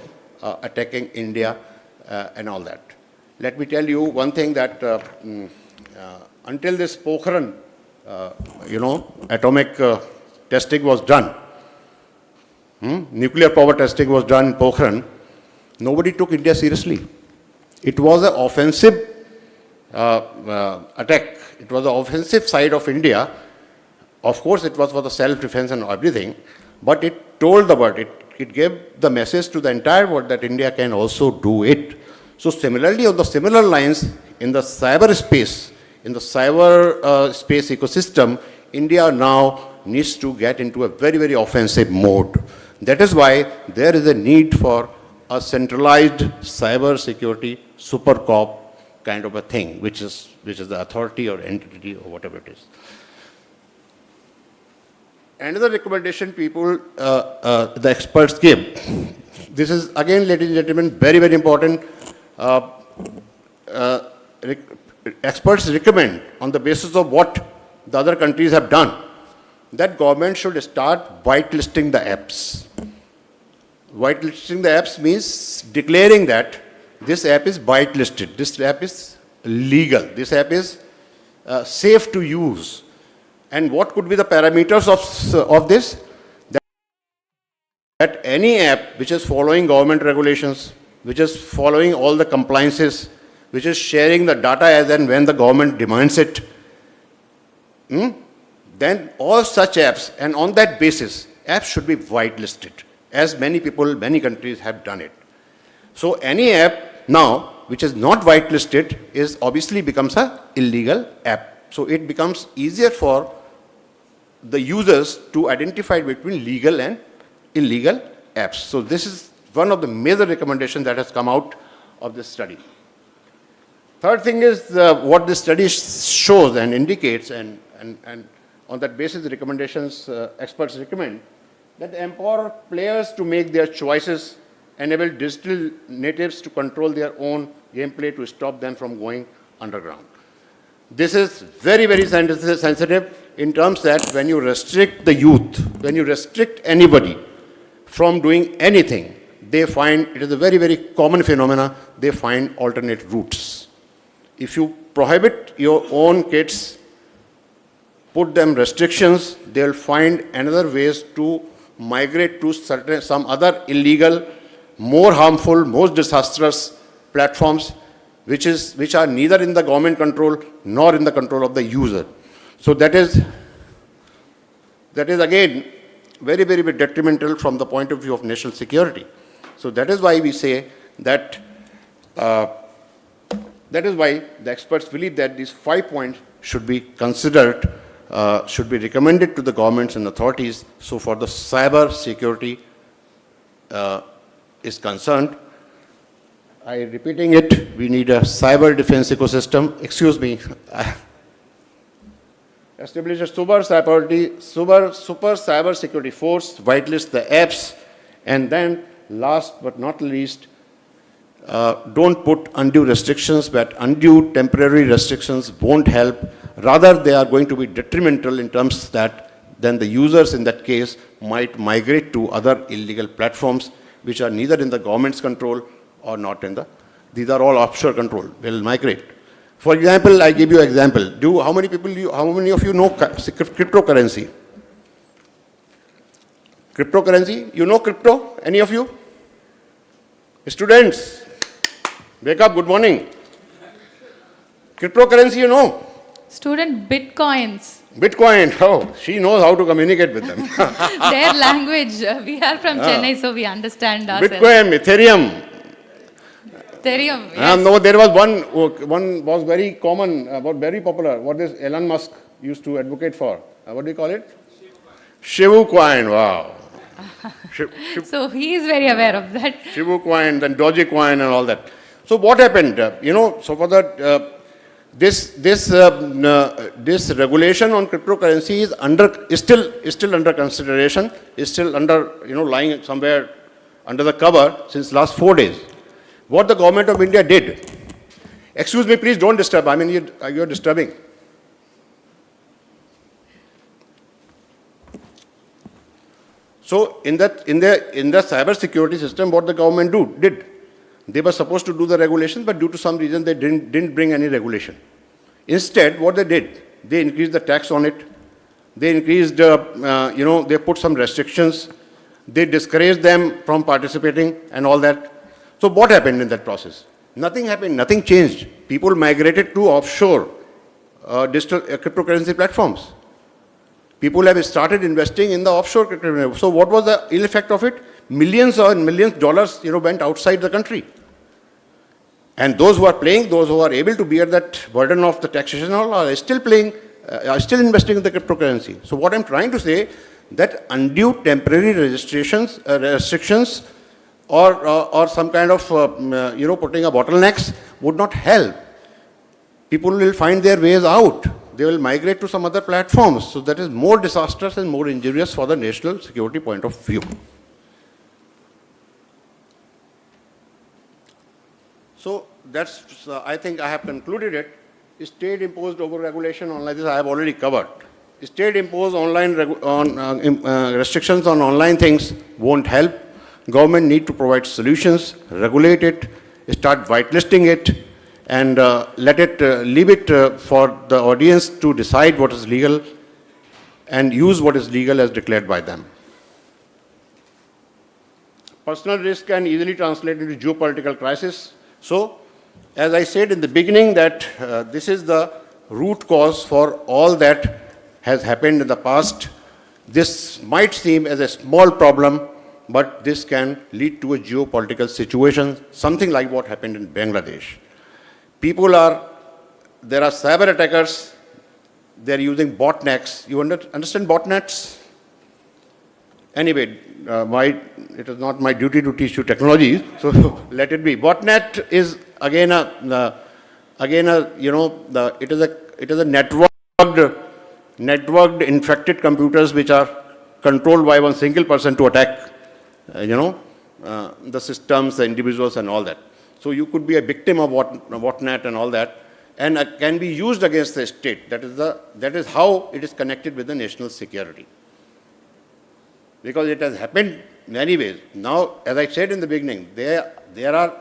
attacking India and all that. Let me tell you one thing that until this Prahar, atomic testing was done, nuclear power testing was done in Prahar, nobody took India seriously. It was an offensive attack. It was the offensive side of India. Of course, it was for the self-defense and everything, but it told the world, it gave the message to the entire world that India can also do it. So similarly, on the similar lines, in the cyberspace, in the cyber space ecosystem, India now needs to get into a very, very offensive mode. That is why there is a need for a centralized cyber security super cop kind of a thing, which is the authority or entity or whatever it is. Another recommendation people, the experts give. This is again, ladies and gentlemen, very, very important. Experts recommend, on the basis of what the other countries have done, that government should start whitelisting the apps. Whitelisting the apps means declaring that this app is whitelisted, this app is legal, this app is safe to use. And what could be the parameters of this? That any app which is following government regulations, which is following all the compliances, which is sharing the data as and when the government demands it, then all such apps, and on that basis, apps should be whitelisted, as many people, many countries have done it. So any app now which is not whitelisted is obviously becomes an illegal app. So it becomes easier for the users to identify between legal and illegal apps. So this is one of the major recommendations that has come out of this study. Third thing is what this study shows and indicates, and on that basis, the recommendations experts recommend that empower players to make their choices, enable digital natives to control their own gameplay to stop them from going underground. This is very, very sensitive in terms that when you restrict the youth, when you restrict anybody from doing anything, they find, it is a very, very common phenomena, they find alternate routes. If you prohibit your own kids, put them restrictions, they'll find another ways to migrate to some other illegal, more harmful, more disastrous platforms, which are neither in the government control nor in the control of the user. So that is again very, very detrimental from the point of view of national security. So that is why we say that, that is why the experts believe that these 5 points should be considered, should be recommended to the governments and authorities. So for the cyber security is concerned, I repeating it, we need a cyber defense ecosystem. Excuse me. Establish a super cyber security force, whitelist the apps, and then last but not least, don't put undue restrictions, but undue temporary restrictions won't help. Rather, they are going to be detrimental in terms that then the users in that case might migrate to other illegal platforms which are neither in the government's control or not in the, these are all offshore control, will migrate. For example, I give you an example. How many of you know cryptocurrency? Cryptocurrency, you know crypto? Any of you? Students, wake up, good morning. Cryptocurrency, you know? Student, bitcoins. Bitcoin, oh, she knows how to communicate with them. Their language, we are from Chennai, so we understand ourselves. Bitcoin, Ethereum. Ethereum, yes. No, there was one was very common, very popular. What is Elon Musk used to advocate for? What do you call it? Shibu coin, wow. So he is very aware of that. Shibu coin, then Doji coin and all that. So what happened? So for that, this regulation on cryptocurrency is still under consideration, is still under, lying somewhere under the cover since last 4 days. What the government of India did, excuse me, please don't disturb, I mean, you're disturbing. So in the cyber security system, what the government did, they were supposed to do the regulation, but due to some reason they didn't bring any regulation. Instead, what they did, they increased the tax on it. They increased, they put some restrictions. They discouraged them from participating and all that. So what happened in that process? Nothing happened, nothing changed. People migrated to offshore digital cryptocurrency platforms. People have started investing in the offshore cryptocurrency. So what was the ill effect of it? Millions and millions of dollars, went outside the country. And those who are playing, those who are able to bear that burden of the taxation are still playing, are still investing in the cryptocurrency. So what I'm trying to say, that undue temporary restrictions or some kind of, putting a bottlenecks would not help. People will find their ways out. They will migrate to some other platforms. So that is more disastrous and more injurious for the national security point of view. So that's, I think I have concluded it. State-imposed over-regulation online, this I have already covered. State-imposed online restrictions on online things won't help. Government need to provide solutions, regulate it, start whitelisting it, and leave it for the audience to decide what is legal and use what is legal as declared by them. Personal risk can easily translate into geopolitical crisis. So, as I said in the beginning, that this is the root cause for all that has happened in the past. This might seem as a small problem, but this can lead to a geopolitical situation, something like what happened in Bangladesh. There are cyber attackers, they're using botnets. You understand botnets? Anyway, it is not my duty to teach you technology, so let it be. Botnet is again it is a networked infected computers which are controlled by one single person to attack, the systems, the individuals, and all that. So you could be a victim of botnet and all that, and can be used against the state. That is how it is connected with the national security. Because it has happened many ways. Now, as I said in the beginning, there are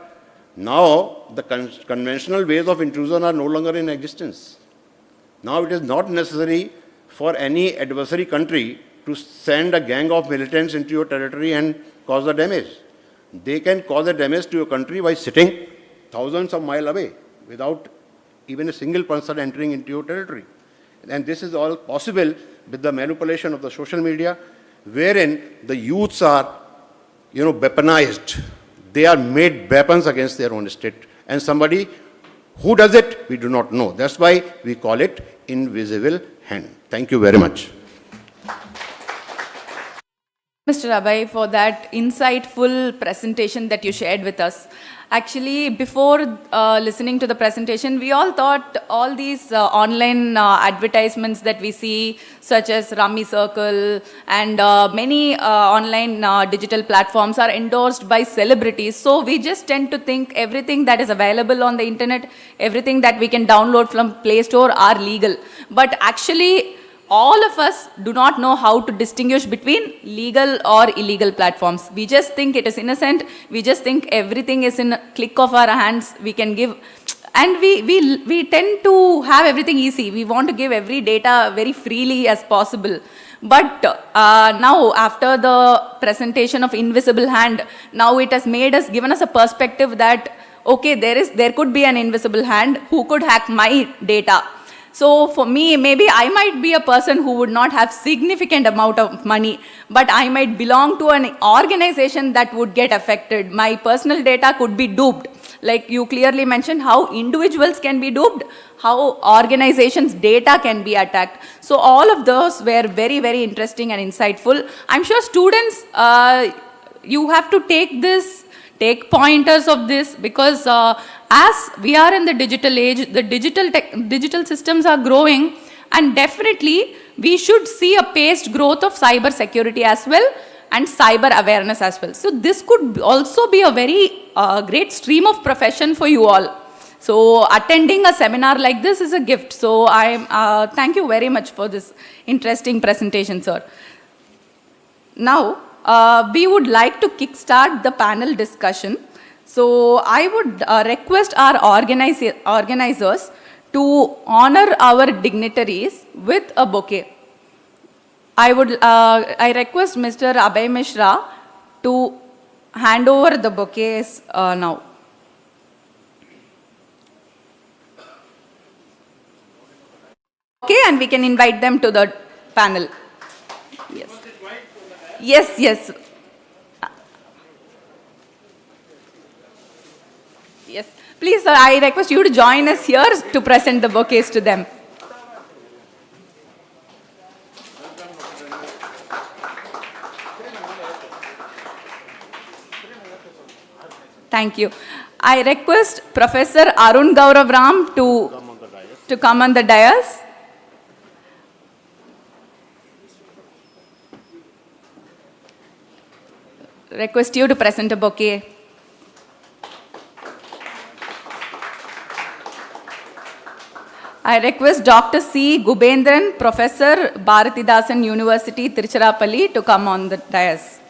now the conventional ways of intrusion are no longer in existence. Now it is not necessary for any adversary country to send a gang of militants into your territory and cause the damage. They can cause the damage to your country by sitting thousands of miles away without even a single person entering into your territory. And this is all possible with the manipulation of the social media, wherein the youths are, weaponized. They are made weapons against their own state. And somebody who does it, we do not know. That's why we call it invisible hand. Thank you very much. Mr. Abhay, for that insightful presentation that you shared with us. Actually, before listening to the presentation, we all thought all these online advertisements that we see, such as Rummy Circle and many online digital platforms are endorsed by celebrities. So we just tend to think everything that is available on the internet, everything that we can download from Play Store are legal. But actually, all of us do not know how to distinguish between legal or illegal platforms. We just think it is innocent. We just think everything is in a click of our hands. We can give, and we tend to have everything easy. We want to give every data very freely as possible. But now, after the presentation of invisible hand, now it has given us a perspective that, okay, there could be an invisible hand who could hack my data. So for me, maybe I might be a person who would not have significant amount of money, but I might belong to an organization that would get affected. My personal data could be duped. Like you clearly mentioned how individuals can be duped, how organizations' data can be attacked. So all of those were very, very interesting and insightful. I'm sure students, you have to take pointers of this, because as we are in the digital age, the digital systems are growing, and definitely we should see a paced growth of cyber security as well and cyber awareness as well. So this could also be a very great stream of profession for you all. So attending a seminar like this is a gift. So thank you very much for this interesting presentation, sir. Now, we would like to kickstart the panel discussion. So I would request our organizers to honor our dignitaries with a bouquet. I request Mr. Abhay Mishra to hand over the bouquets now. Okay, and we can invite them to the panel. Yes. Yes. Yes. Please, sir, I request you to join us here to present the bouquets to them. Thank you. I request Professor Arun Gaurav Ram to come on the dais. Request you to present a bouquet. I request Dr. C. Gubendran, Professor, Bharatidasan University, Tiruchirappalli, to come on the dais.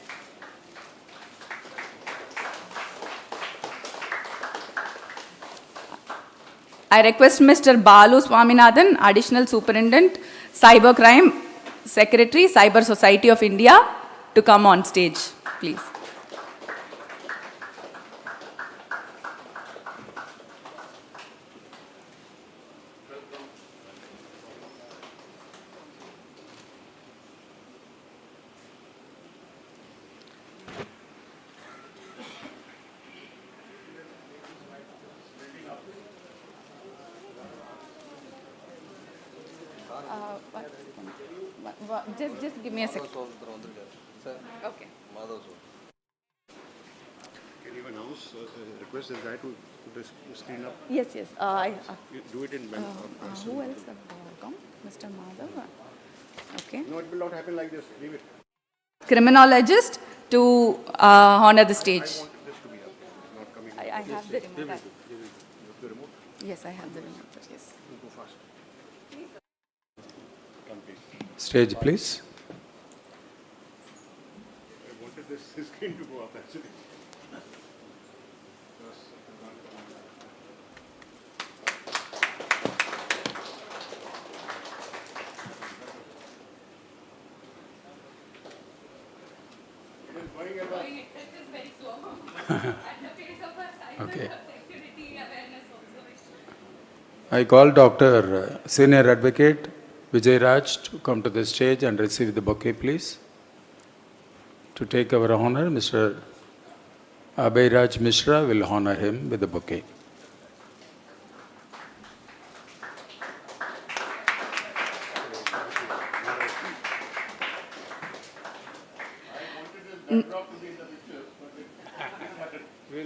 I request Mr. Balu Swaminathan, Additional Superintendent, Cybercrime Secretary, Cyber Society of India, to come on stage, please. Just give me a second. Okay. Can you announce, request this guy to put the screen up? Yes, yes. You do it in Who else have come? Mr. Madhav? Okay. No, it will not happen like this. Leave it. Criminologist to honor the stage. This to be up. It's not coming. I have the remote. The remote. Yes, I have the remote. Yes. Go fast. Come, please. Stage, please. I wanted this screen to go up actually. Okay. I call Dr. Senior Advocate Vijay Raj to come to the stage and receive the bouquet, please. To take our honor, Mr. Abhay Raj Mishra will honor him with the bouquet.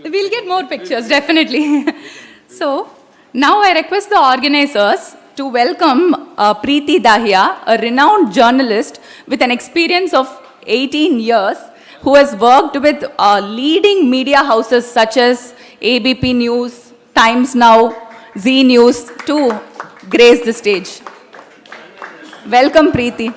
We'll get more pictures, definitely. So, now I request the organizers to welcome Preeti Dahiya, a renowned journalist with an experience of 18 years, who has worked with leading media houses such as ABP News, Times Now, Z News, to grace the stage. Welcome, Preeti.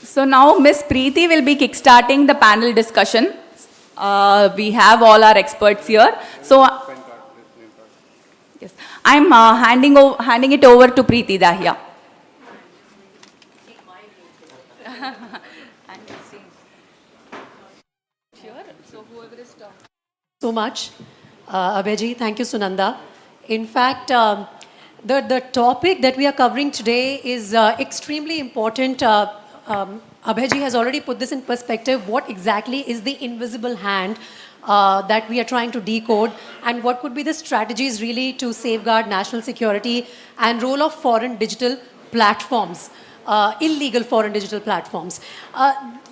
So now Ms. Preeti will be kickstarting the panel discussion. We have all our experts here. So yes, I'm handing it over to Preeti Dahiya. So much, Abhayji. Thank you, Sunanda. In fact, the topic that we are covering today is extremely important. Abhayji has already put this in perspective. What exactly is the invisible hand that we are trying to decode, and what could be the strategies really to safeguard national security and role of foreign digital platforms, illegal foreign digital platforms.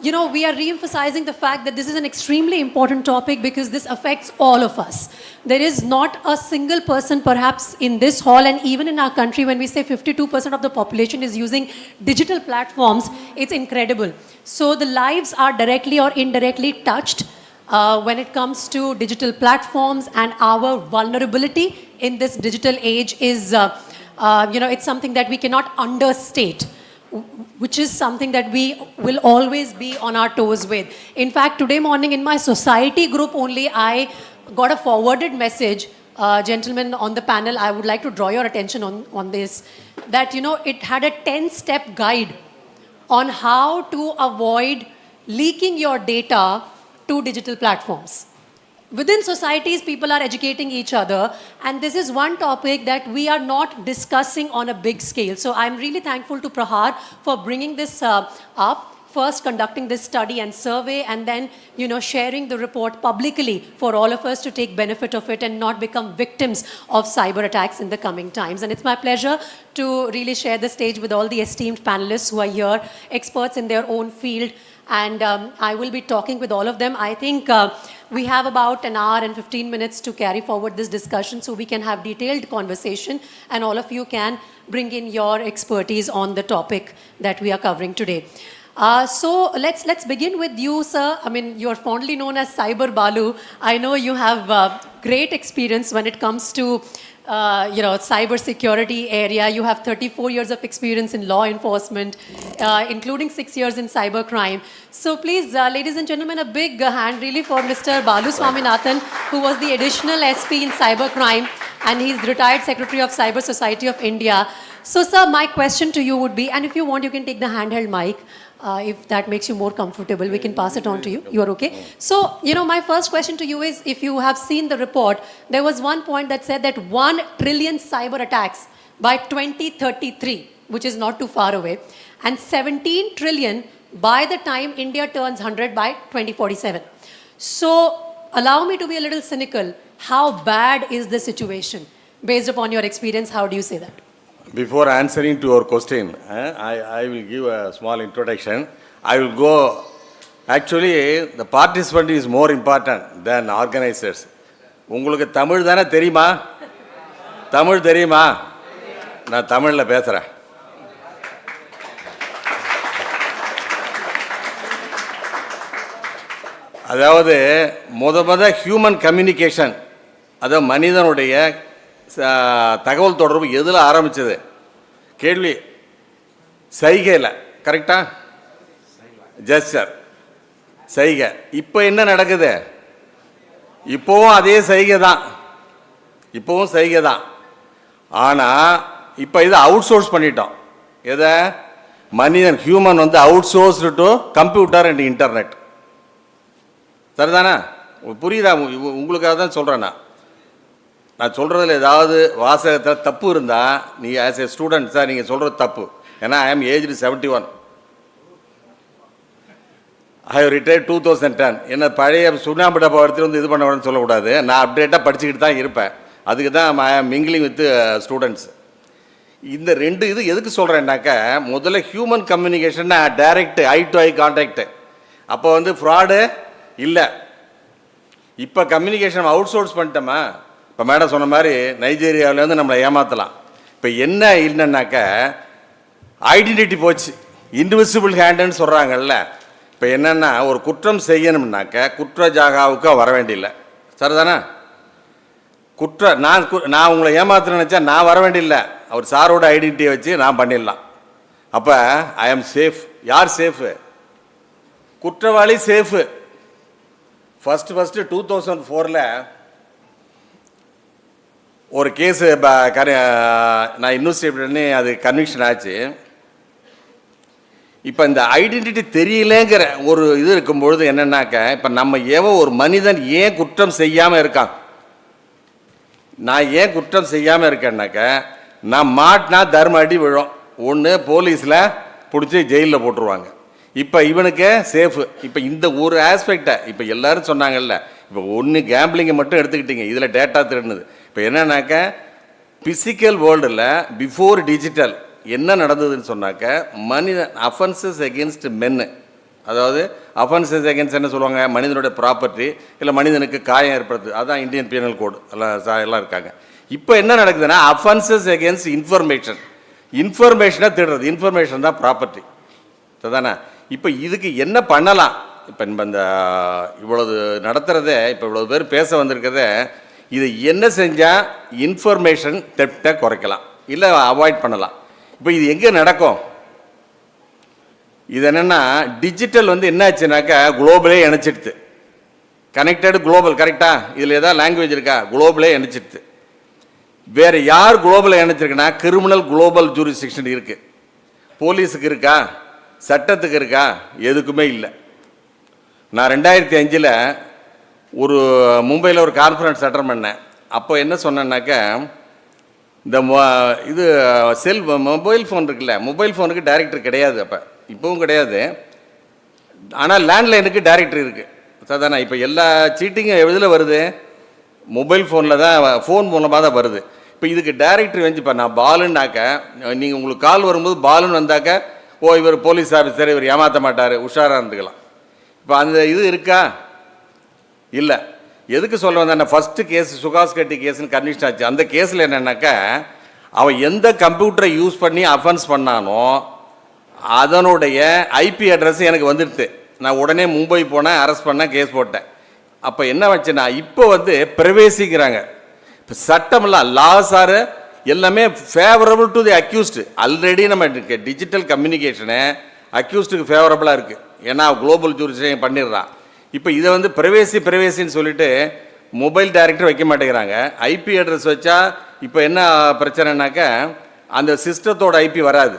We are re-emphasizing the fact that this is an extremely important topic because this affects all of us. There is not a single person perhaps in this hall, and even in our country, when we say 52% of the population is using digital platforms, it's incredible. So the lives are directly or indirectly touched when it comes to digital platforms, and our vulnerability in this digital age is, it's something that we cannot understate, which is something that we will always be on our toes with. In fact, today morning in my society group only, I got a forwarded message. Gentlemen on the panel, I would like to draw your attention on this, that, it had a 10-step guide on how to avoid leaking your data to digital platforms. Within societies, people are educating each other, and this is one topic that we are not discussing on a big scale. So I'm really thankful to Prahar for bringing this up. First conducting this study and survey, and then sharing the report publicly for all of us to take benefit of it and not become victims of cyber attacks in the coming times. And it's my pleasure to really share the stage with all the esteemed panelists who are here, experts in their own field, and I will be talking with all of them. I think we have about an hour and 15 minutes to carry forward this discussion so we can have detailed conversation and all of you can bring in your expertise on the topic that we are covering today. So let's begin with you, sir. I mean, you're fondly known as Cyber Balu. I know you have great experience when it comes to cyber security area. You have 34 years of experience in law enforcement, including 6 years in cyber crime. So please, ladies and gentlemen, a big hand really for Mr. Balu Swaminathan, who was the additional SP in cyber crime, and he's retired Secretary of Cyber Society of India. So, sir, my question to you would be, and if you want, you can take the handheld mic. If that makes you more comfortable, we can pass it on to you. You are okay? So, my first question to you is, if you have seen the report, there was one point that said that 1 trillion cyber attacks by 2033, which is not too far away, and 17 trillion by the time India turns 100 by 2047. So, allow me to be a little cynical. How bad is the situation? Based upon your experience, how do you say that? Before answering to your question, I will give a small introduction. I will go, actually, the participant is more important than organizers. உங்களுக்கு தமிழ் தானே தெரியுமா? தமிழ் தெரியுமா? நான் தமிழில் பேசுகிறேன். அதாவது human communication, அதாவது மனிதனுடைய தகவல் தொடர்பு எதில் ஆரம்பித்தது? கேள்வி சைகையில், கரெக்டா? ஜெஸ்டர், சைகை. இப்போ என்ன நடக்குது? இப்போவும் அதே சைகை தான், இப்போவும் சைகை தான். ஆனால் இப்போ இதை அவுட் சோர்ஸ் பண்ணிட்டோம். எதை? மனிதன், human out sourced to computer and internet. சரிதானே? புரியுதா? உங்களுக்காக தான் சொல்கிறேன். நான் சொல்கிறதுல ஏதாவது வாசகத்தில் தப்பு இருந்தால் நீங்கள் ஆஸ் ஏ ஸ்டூடெண்ட் சார் நீங்கள் சொல்கிறது தப்பு. ஏன்னா ஐ ஆம் ஏஜ்டு 71. I have retired 2010. என்ன பழைய சுண்ணாம்பு டப்பா எடுத்துகிட்டு இது பண்ண வேணும்னு சொல்லக்கூடாது. நான் அப்டேட்டாக படிச்சுக்கிட்டு தான் இருப்பேன். அதுக்கு தான் ஐ ஆம் மிங்கிலிங் வித் ஸ்டூடெண்ட்ஸ். இந்த ரெண்டு இது எதுக்கு சொல்கிறேன்னாக்கா, முதல்ல human communication direct I to I contact. அப்போ ஃப்ராடு இல்லை. இப்போ கம்யூனிகேஷன் அவுட் சோர்ஸ் பண்ணிட்டோமா? இப்போ மேடம் சொன்ன மாதிரி நைஜீரியாவிலேருந்து நம்மளை ஏமாற்றலாம். இப்போ என்ன இல்லைன்னாக்கா ஐடென்டிட்டி போச்சு, இன்விசிபிள் ஹேண்டுன்னு சொல்கிறாங்கல்ல. இப்போ என்னென்னா ஒரு குற்றம் செய்யணும்னாக்க குற்ற ஜாகாவுக்கு வர வேண்டியில்லை. சரிதானே? நான் உங்களை ஏமாற்ற நினச்சா நான் வர வேண்டியில்லை, அவர் சாரோட ஐடென்டிட்டியை வச்சு நான் பண்ணிடலாம். அப்போ ஐ ஆம் சேஃப். யார் சேஃபு? குற்றவாளி சேஃபு. ஃபஸ்ட்டு 2004 ஒரு கேஸு நான் இன்வெஸ்டிகேட் பண்ணி அது கன்விக்ஷன் ஆச்சு. இப்போ இந்த ஐடென்டிட்டி தெரியலேங்கிற ஒரு இது இருக்கும்பொழுது என்னென்னாக்க, இப்போ நம்ம ஒரு மனிதன் ஏன் குற்றம் செய்யாமல் இருக்கான்? நான் ஏன் குற்றம் செய்யாமல் இருக்கேன்னாக்க, நான் மாட்டினா தர்ம அடி விழும். ஒன்று போலீஸில் பிடிச்சி ஜெயிலில் போட்டுருவாங்க. இப்போ இவனுக்கு சேஃபு. இப்போ இந்த ஒரு ஆஸ்பெக்டை இப்போ எல்லோரும் சொன்னாங்கல்ல, இப்போ ஒன்று கேம்பிளிங்கை மட்டும் எடுத்துக்கிட்டீங்க, இதில் டேட்டா திருடுனது. இப்போ என்னன்னாக்க ஃபிசிக்கல் வேர்ல்டில் பிஃபோர் டிஜிட்டல் என்ன நடந்ததுன்னு சொன்னாக்க, மனிதன் அஃபென்சஸ் எகென்ஸ்ட் மென்னு, அதாவது அஃபென்சஸ் எகென்ஸ்ட் என்ன சொல்லுவாங்க, மனிதனுடைய ப்ராப்பர்ட்டி இல்லை மனிதனுக்கு காயம் ஏற்படுது, அதுதான் இந்தியன் பீனல் கோடு எல்லாம் இருக்காங்க. இப்போ என்ன நடக்குதுன்னா அஃபென்சஸ் எகென்ஸ்ட் இன்ஃபர்மேஷன், இன்ஃபர்மேஷனை தேடுறது. இன்ஃபர்மேஷன் தான் ப்ராப்பர்ட்டி. சரிதானே? இப்போ இதுக்கு என்ன பண்ணலாம்? இப்போ இந்த இவ்வளவு நடத்துகிறதே, இப்போ இவ்வளோ பேர் பேச வந்திருக்கிறதே, இது என்ன செஞ்சால் இன்ஃபர்மேஷன் தெப்டை குறைக்கலாம் இல்லை அவாய்ட் பண்ணலாம். இப்போ இது எங்கே நடக்கும்? இது என்னென்னா டிஜிட்டல் என்ன ஆச்சுனாக்கா குளோபலே இணைச்சிடுது. கனெக்டடு குளோபல், கரெக்டாக? இதில் ஏதாவது லாங்குவேஜ் இருக்கா? குளோபலே இணைச்சிடுது. வேறு யார் குளோபலை இணைச்சிருக்குன்னா கிரிமினல் குளோபல் ஜூரிஸ்டிக்ஷன் இருக்குது. போலீஸுக்கு இருக்கா? சட்டத்துக்கு இருக்கா? எதுக்குமே இல்லை. நான் 2005 ஒரு மும்பையில் ஒரு கான்ஃபரன்ஸ் அட்டன் பண்ணேன். அப்போ என்ன சொன்னேன்னாக்க, இந்த இது மொபைல் ஃபோன் இருக்குல்ல, மொபைல் ஃபோனுக்கு டைரக்டர் கிடையாது, அப்போ இப்போவும் கிடையாது. ஆனால் லேண்ட்லைனுக்கு டைரக்டர் இருக்குது. சாதாரண இப்போ எல்லா சீட்டிங்கும் எதில் வருது? மொபைல் ஃபோனில் தான், ஃபோன் மூலமாக தான் வருது. இப்போ இதுக்கு டைரக்டர் வந்து, இப்போ நான் பாலுன்னாக்க, நீங்கள் உங்களுக்கு கால் வரும்போது பாலுன்னு வந்தாக்க, ஓ இவர் போலீஸ் ஆஃபீஸர், இவர் ஏமாற்ற மாட்டார், உஷாராக இருந்துக்கலாம். இப்போ அந்த இது இருக்கா? இல்லை. எதுக்கு சொல்ல வந்தேன், ஃபஸ்ட்டு கேஸ் சுகாஸ் கட்டி கேஸ்ன்னு கன்விக்ஷன் ஆச்சு. அந்த கேஸில் என்னென்னாக்கா, அவன் எந்த கம்ப்யூட்டரை யூஸ் பண்ணி அஃபென்ஸ் பண்ணானோ அதனுடைய ஐபி அட்ரஸ் எனக்கு வந்துடுது. நான் உடனே மும்பை போனேன், அரெஸ்ட் பண்ணேன், கேஸ் போட்டேன். அப்போ என்ன வச்சுன்னா, இப்போ வந்து ப்ரைவேசிங்கிறாங்க. இப்போ சட்டமெல்லாம் லாஸ் ஆர் எல்லாமே favourable to the accused. Already நம்ம டிஜிட்டல் கம்யூனிகேஷனு அக்யூஸ்டுக்கு ஃபேவரபுளாக இருக்குது. ஏன்னா குளோபல் ஜூரிஸ்டிக்ஷன் பண்ணிடுறான். இப்போ இதை வந்து ப்ரைவேசின்னு சொல்லிட்டு மொபைல் டைரக்டர் வைக்க மாட்டேங்கிறாங்க. ஐபி அட்ரஸ் வச்சா இப்போ என்ன பிரச்சனைனாக்கா, அந்த சிஸ்டத்தோட ஐபி வராது.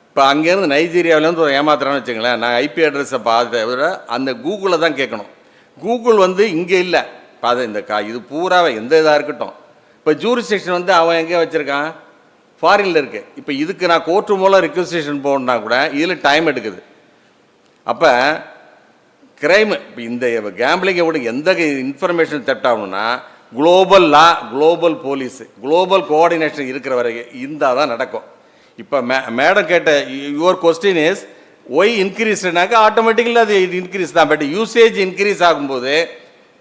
இப்போ அங்கேருந்து நைஜீரியாவிலேருந்து ஒரு ஏமாத்துறான்னு வச்சுங்களேன், நான் ஐபி அட்ரஸை பார்த்த விட அந்த கூகுளில் தான் கேட்கணும். கூகுள் வந்து இங்கே இல்லை. இப்போ அது இந்த இது பூராவை எந்த இதாக இருக்கட்டும். இப்போ ஜூரிஸ்டிக்ஷன் வந்து அவன் எங்கே வச்சுருக்கான், ஃபாரினில் இருக்குது. இப்போ இதுக்கு நான் கோர்ட்டு மூலம் ரிக்வஸ்டேஷன் போகணுன்னா கூட இதில் டைம் எடுக்குது. அப்போ கிரைம், இப்போ இந்த கேம்பிளிங்கை விட எந்த இன்ஃபர்மேஷன் தெப்ட் ஆகணும்னா global law, global police, global coordination இருக்கிற வரைக்கும் இருந்தால் தான் நடக்கும். இப்போ மேடம் கேட்ட யுவர் கொஸ்டின் இஸ் ஒய் இன்க்ரீஸ்னாக்கா ஆட்டோமேட்டிக்கலி அது இன்க்ரீஸ் தான். பட் யூசேஜ் இன்க்ரீஸ் ஆகும்போது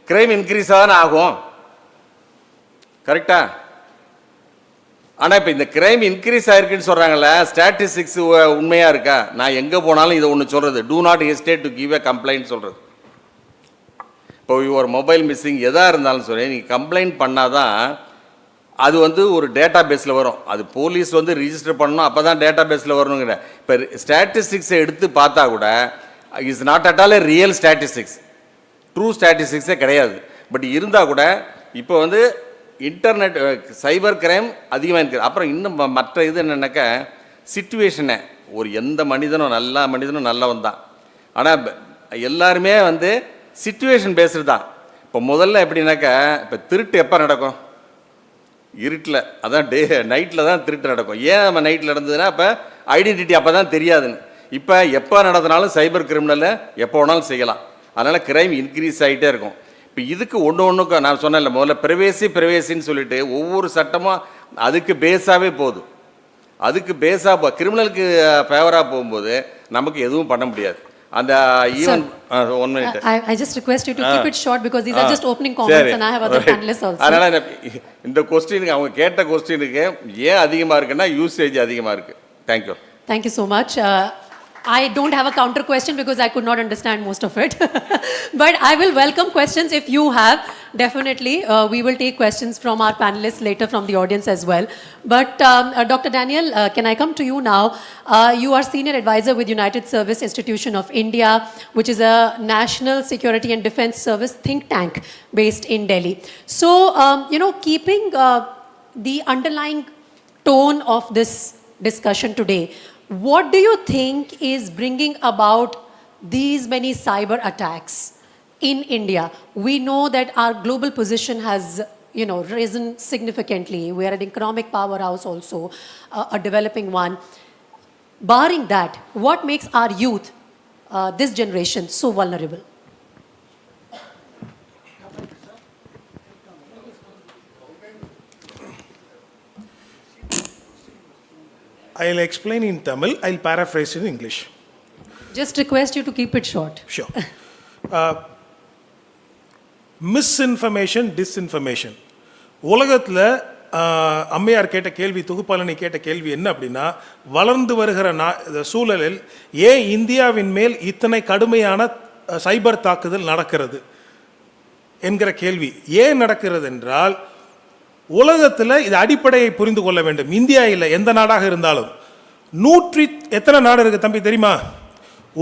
கிரைம் இன்க்ரீஸாக தானே ஆகும், கரெக்டா? ஆனால் இப்போ இந்த கிரைம் இன்க்ரீஸ் ஆகிருக்குன்னு சொல்கிறாங்களே, ஸ்டாட்டிஸ்டிக்ஸ் உண்மையாக இருக்கா? நான் எங்கே போனாலும் இதை ஒன்று சொல்கிறது, do not hesitate to give a complaint சொல்கிறது. இப்போ யுவர் மொபைல் மிஸ்ஸிங் எதாக இருந்தாலும் சொல்லி நீங்கள் கம்ப்ளைண்ட் பண்ணால் தான் அது வந்து ஒரு டேட்டா பேஸில் வரும். அது போலீஸ் வந்து ரிஜிஸ்டர் பண்ணணும், அப்போ தான் டேட்டா பேஸில் வரணுங்கிற. இப்போ ஸ்டாட்டிஸ்டிக்ஸை எடுத்து பார்த்தா கூட is not at all a real statistics, true ஸ்டாட்டிஸ்டிக்ஸே கிடையாது. பட் இருந்தால் கூட இப்போ வந்து இன்டர்நெட் சைபர் கிரைம் அதிகமாக இருக்குது. அப்புறம் இன்னும் மற்ற இது என்னென்னாக்கா, சிச்சுவேஷனை ஒரு எந்த மனிதனும் நல்லவன் தான். ஆனால் எல்லாருமே வந்து சிச்சுவேஷன் பேஸ்டு தான். இப்போ முதல்ல எப்படின்னாக்கா, இப்போ திருட்டு எப்போ நடக்கும்? இருட்டில், அதான் நைட்டில் தான் திருட்டு நடக்கும். ஏன் நம்ம நைட்டில் நடந்ததுன்னா, இப்போ ஐடென்டிட்டி அப்போ தான் தெரியாதுன்னு. இப்போ எப்போ நடந்தனாலும் சைபர் கிரிமினலை எப்போ வேணாலும் செய்யலாம். அதனால் கிரைம் இன்க்ரீஸ் ஆகிட்டே இருக்கும். இப்போ இதுக்கு ஒன்றுக்கும் நான் சொன்னேன்ல, முதல்ல ப்ரைவேசின்னு சொல்லிட்டு ஒவ்வொரு சட்டமும் அதுக்கு பேஸாகவே போகுது. அதுக்கு பேஸாக கிரிமினலுக்கு ஃபேவராக போகும்போது நமக்கு எதுவும் பண்ண முடியாது. அந்த even 1 minute. I just request you to keep it short because these are just opening comments and I have other panelists also. அதனால இந்த क्वेश्चन அவங்க கேட்ட क्वेश्चनக்கு ஏன் அதிகமா இருக்குன்னா யூசேஜ் அதிகமா இருக்கு. Thank you. Thank you so much. I don't have a counter question because I could not understand most of it. But I will welcome questions if you have. Definitely, we will take questions from our panelists later from the audience as well. But Dr. Daniel, can I come to you now? You are Senior Advisor with United Service Institution of India, which is a national security and defense service think tank based in Delhi. So, keeping the underlying tone of this discussion today, what do you think is bringing about these many cyber attacks in India? We know that our global position has, risen significantly. We are an economic powerhouse also, a developing one. Barring that, what makes our youth, this generation, so vulnerable? I'll explain in Tamil, I'll paraphrase in English. Just request you to keep it short. Sure. Misinformation, disinformation. உலகத்தில் அம்மையார் கேட்ட கேள்வி, தொகுப்பாளனை கேட்ட கேள்வி என்ன அப்படின்னா, வளர்ந்து வருகிற சூழலில் ஏன் இந்தியாவின் மேல் இத்தனை கடுமையான சைபர் தாக்குதல் நடக்கிறது என்கிற கேள்வி. ஏன் நடக்கிறது என்றால், உலகத்தில் இது அடிப்படையை புரிந்து கொள்ள வேண்டும். இந்தியா இல்லை, எந்த நாடாக இருந்தாலும் எத்தனை நாடு இருக்கு தம்பி தெரியுமா?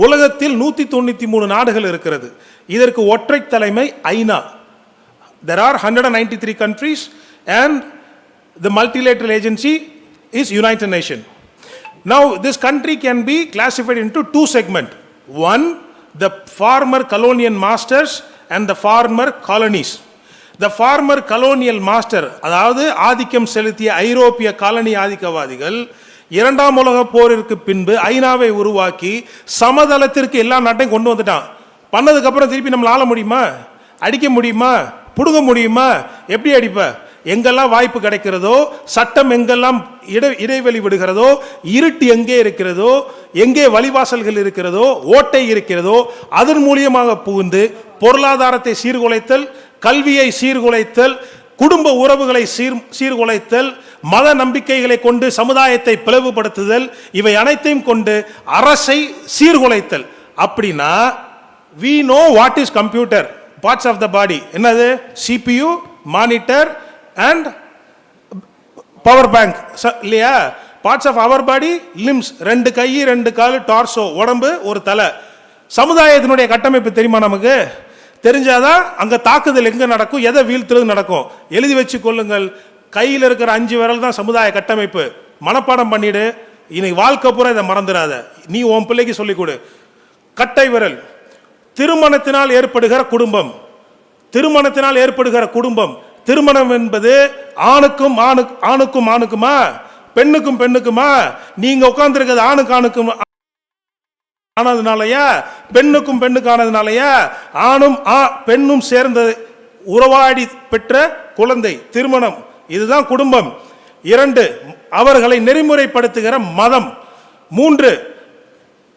உலகத்தில் 193 நாடுகள் இருக்கிறது. இதற்கு ஒற்றை தலைமை ஐநா. There are 193 countries and the multilateral agency is United Nations. Now this country can be classified into 2 segments. One, the former colonial masters and the former colonies. The former colonial master, அதாவது ஆதிக்கம் செலுத்திய ஐரோப்பிய colony ஆதிக்கவாதிகள் இரண்டாம் உலக போரிற்கு பின்பு ஐநாவை உருவாக்கி சமதளத்திற்கு எல்லா நாட்டையும் கொண்டு வந்துட்டான். பண்ணதுக்கு அப்புறம் திருப்பி நம்மள ஆள முடியுமா? அடிக்க முடியுமா? புடுங்க முடியுமா? எப்படி அடிப்ப? எங்கெல்லாம் வாய்ப்பு கிடைக்கிறதோ, சட்டம் எங்கெல்லாம் இடைவெளி விடுகிறதோ, இருட்டு எங்கே இருக்கிறதோ, எங்கே வழிவாசல்கள் இருக்கிறதோ, ஓட்டை இருக்கிறதோ, அதன் மூலியமாக புகுந்து பொருளாதாரத்தை சீர்குலைத்தல், கல்வியை சீர்குலைத்தல், குடும்ப உறவுகளை சீர்குலைத்தல், மத நம்பிக்கைகளை கொண்டு சமுதாயத்தை பிளவுபடுத்துதல், இவை அனைத்தையும் கொண்டு அரசை சீர்குலைத்தல். அப்படின்னா we know what is computer, parts of the body. என்னது? CPU, monitor and power bank இல்லையா? Parts of our body, limbs, 2 கை 2 கால், டார்சோ, உடம்பு, ஒரு தலை. சமுதாயத்தினுடைய கட்டமைப்பு தெரியுமா நமக்கு? தெரிஞ்சாதான் அங்க தாக்குதல் எங்க நடக்கும், எதை வீழ்த்துறது நடக்கும். எழுதி வச்சு கொள்ளுங்கள். கையில் இருக்கிற 5 விரல் தான் சமுதாய கட்டமைப்பு. மனப்பாடம் பண்ணிடு. இன்னைக்கு வாழ்க்கை பூரா இதை மறந்துடாத. நீ உன் பிள்ளைக்கு சொல்லிக் கொடு. கட்டை விரல் திருமணத்தினால் ஏற்படுகிற குடும்பம். திருமணத்தினால் ஏற்படுகிற குடும்பம். திருமணம் என்பது ஆணுக்கும் ஆணுக்குமா, பெண்ணுக்கும் பெண்ணுக்குமா? நீங்க உட்கார்ந்து இருக்கிறது ஆணுக்கும் ஆனதுனாலயா, பெண்ணுக்கும் பெண்ணுக்கு ஆனதுனாலயா? ஆணும் பெண்ணும் சேர்ந்த உறவாடி பெற்ற குழந்தை திருமணம். இதுதான் குடும்பம். 2, அவர்களை நெறிமுறைப்படுத்துகிற மதம். 3,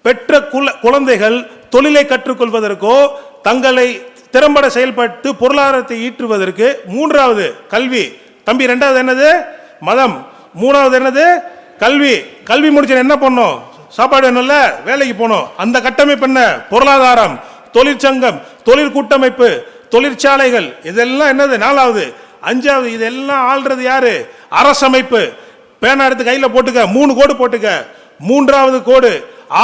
பெற்ற குழந்தைகள் தொழிலை கற்றுக்கொள்வதற்கோ தங்களை திறம்பட செயல்பட்டு பொருளாதாரத்தை ஈற்றுவதற்கு. 3வது கல்வி. தம்பி 2வது என்னது? மதம். 3வது என்னது? கல்வி. கல்வி முடிச்சு என்ன பண்ணும்? சாப்பாடு வேணும்ல, வேலைக்கு போகணும். அந்த கட்டமைப்பு என்ன? பொருளாதாரம், தொழிற்சங்கம், தொழில் கூட்டமைப்பு, தொழிற்சாலைகள். இதெல்லாம் என்னது? 4வது. 5வது இதெல்லாம் ஆள்றது யாரு? அரசமைப்பு. பேனா எடுத்து கையில் போட்டுக்க, 3 கோடு போட்டுக்க. 3வது கோடு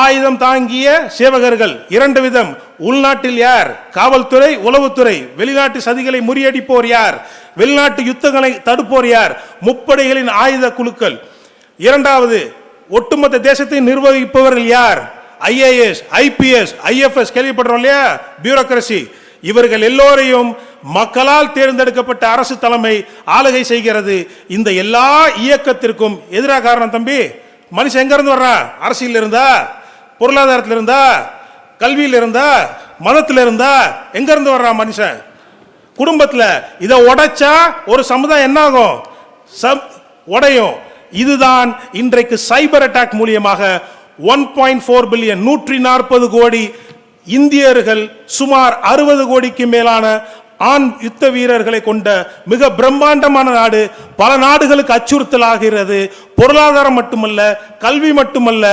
ஆயுதம் தாங்கிய சேவகர்கள். 2 விதம். உள்நாட்டில் யார்? காவல்துறை, உளவுத்துறை. வெளிநாட்டு சதிகளை முறியடிப்போர் யார்? வெளிநாட்டு யுத்தங்களை தடுப்போர் யார்? முப்படைகளின் ஆயுத குழுக்கள். 2வது ஒட்டுமொத்த தேசத்தை நிர்வகிப்பவர்கள் யார்? IAS, IPS, IFS. கேள்விப்படுறோம் இல்லையா? பியூரோக்ரசி. இவர்கள் எல்லோரையும் மக்களால் தேர்ந்தெடுக்கப்பட்ட அரசு தலைமை ஆளுகை செய்கிறது. இந்த எல்லா இயக்கத்திற்கும் எதிராக காரணம் தம்பி மனுஷன் எங்க இருந்து வர்றான்? அரசியல் இருந்தா, பொருளாதாரத்தில் இருந்தா, கல்வியில் இருந்தா, மதத்தில் இருந்தா, எங்க இருந்து வர்றான் மனுஷன்? குடும்பத்தில். இதை உடைச்சா ஒரு சமுதாயம் என்ன ஆகும்? உடையும். இதுதான் இன்றைக்கு சைபர் அட்டாக் மூலியமாக 1.4 பில்லியன் 140 கோடி இந்தியர்கள், சுமார் 60 கோடிக்கு மேலான ஆண் யுத்த வீரர்களை கொண்ட மிக பிரம்மாண்டமான நாடு பல நாடுகளுக்கு அச்சுறுத்தல் ஆகிறது. பொருளாதாரம் மட்டுமல்ல, கல்வி மட்டுமல்ல,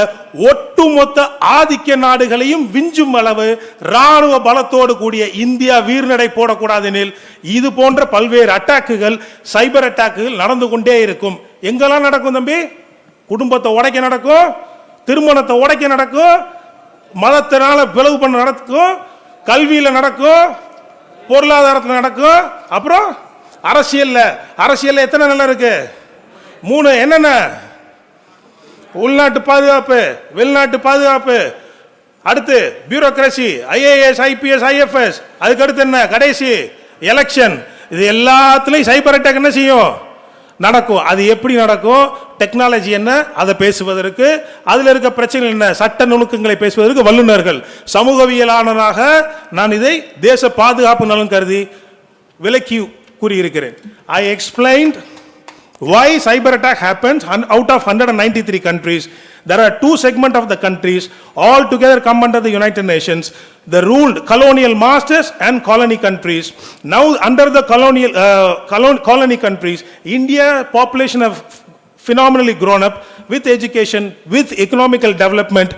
ஒட்டுமொத்த ஆதிக்க நாடுகளையும் விஞ்சும் அளவு ராணுவ பலத்தோடு கூடிய இந்தியா வீர்நடை போடக்கூடாது எனில் இது போன்ற பல்வேறு அட்டாக்குகள், சைபர் அட்டாக்குகள் நடந்து கொண்டே இருக்கும். எங்கெல்லாம் நடக்கும் தம்பி? குடும்பத்தை உடைக்க நடக்கும், திருமணத்தை உடைக்க நடக்கும், மதத்தினால பிளவு பண்ண நடக்கும், கல்வியில் நடக்கும், பொருளாதாரத்தில் நடக்கும். அப்புறம் அரசியல்ல எத்தனை நிலை இருக்கு? 3. என்னென்ன? உள்நாட்டு பாதுகாப்பு, வெளிநாட்டு பாதுகாப்பு, அடுத்து பியூரோக்ரசி, IAS, IPS, IFS. அதுக்கு அடுத்து என்ன? கடைசி எலெக்ஷன். இது எல்லாத்துலயும் சைபர் அட்டாக் என்ன செய்யும்? நடக்கும். அது எப்படி நடக்கும்? டெக்னாலஜி என்ன அதை பேசுவதற்கு, அதில் இருக்க பிரச்சனை என்ன, சட்ட நுணுக்கங்களை பேசுவதற்கு வல்லுநர்கள். சமூகவியலாளராக நான் இதை தேச பாதுகாப்பு நலன் கருதி விலக்கி கூறியிருக்கிறேன். I explained why cyber attack happens out of 193 countries. There are 2 segments of the countries all together come under the United Nations, the ruled colonial masters and colony countries. Now under the colony countries, India population have phenomenally grown up with education, with economical development.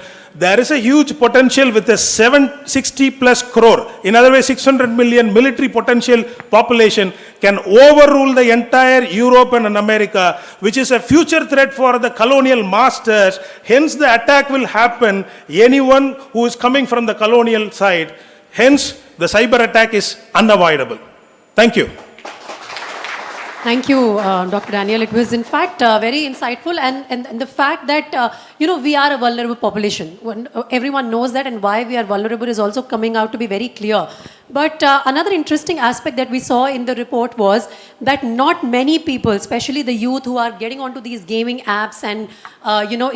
There is a huge potential with a 760 plus crore, in other words 600 million military potential population can overrule the entire Europe and America, which is a future threat for the colonial masters. Hence the attack will happen anyone who is coming from the colonial side. Hence the cyber attack is unavoidable. Thank you. Thank you, Dr. Daniel. It was, in fact, very insightful, and the fact that we are a vulnerable population. Everyone knows that, and why we are vulnerable is also coming out to be very clear. But another interesting aspect that we saw in the report was that not many people, especially the youth who are getting onto these gaming apps and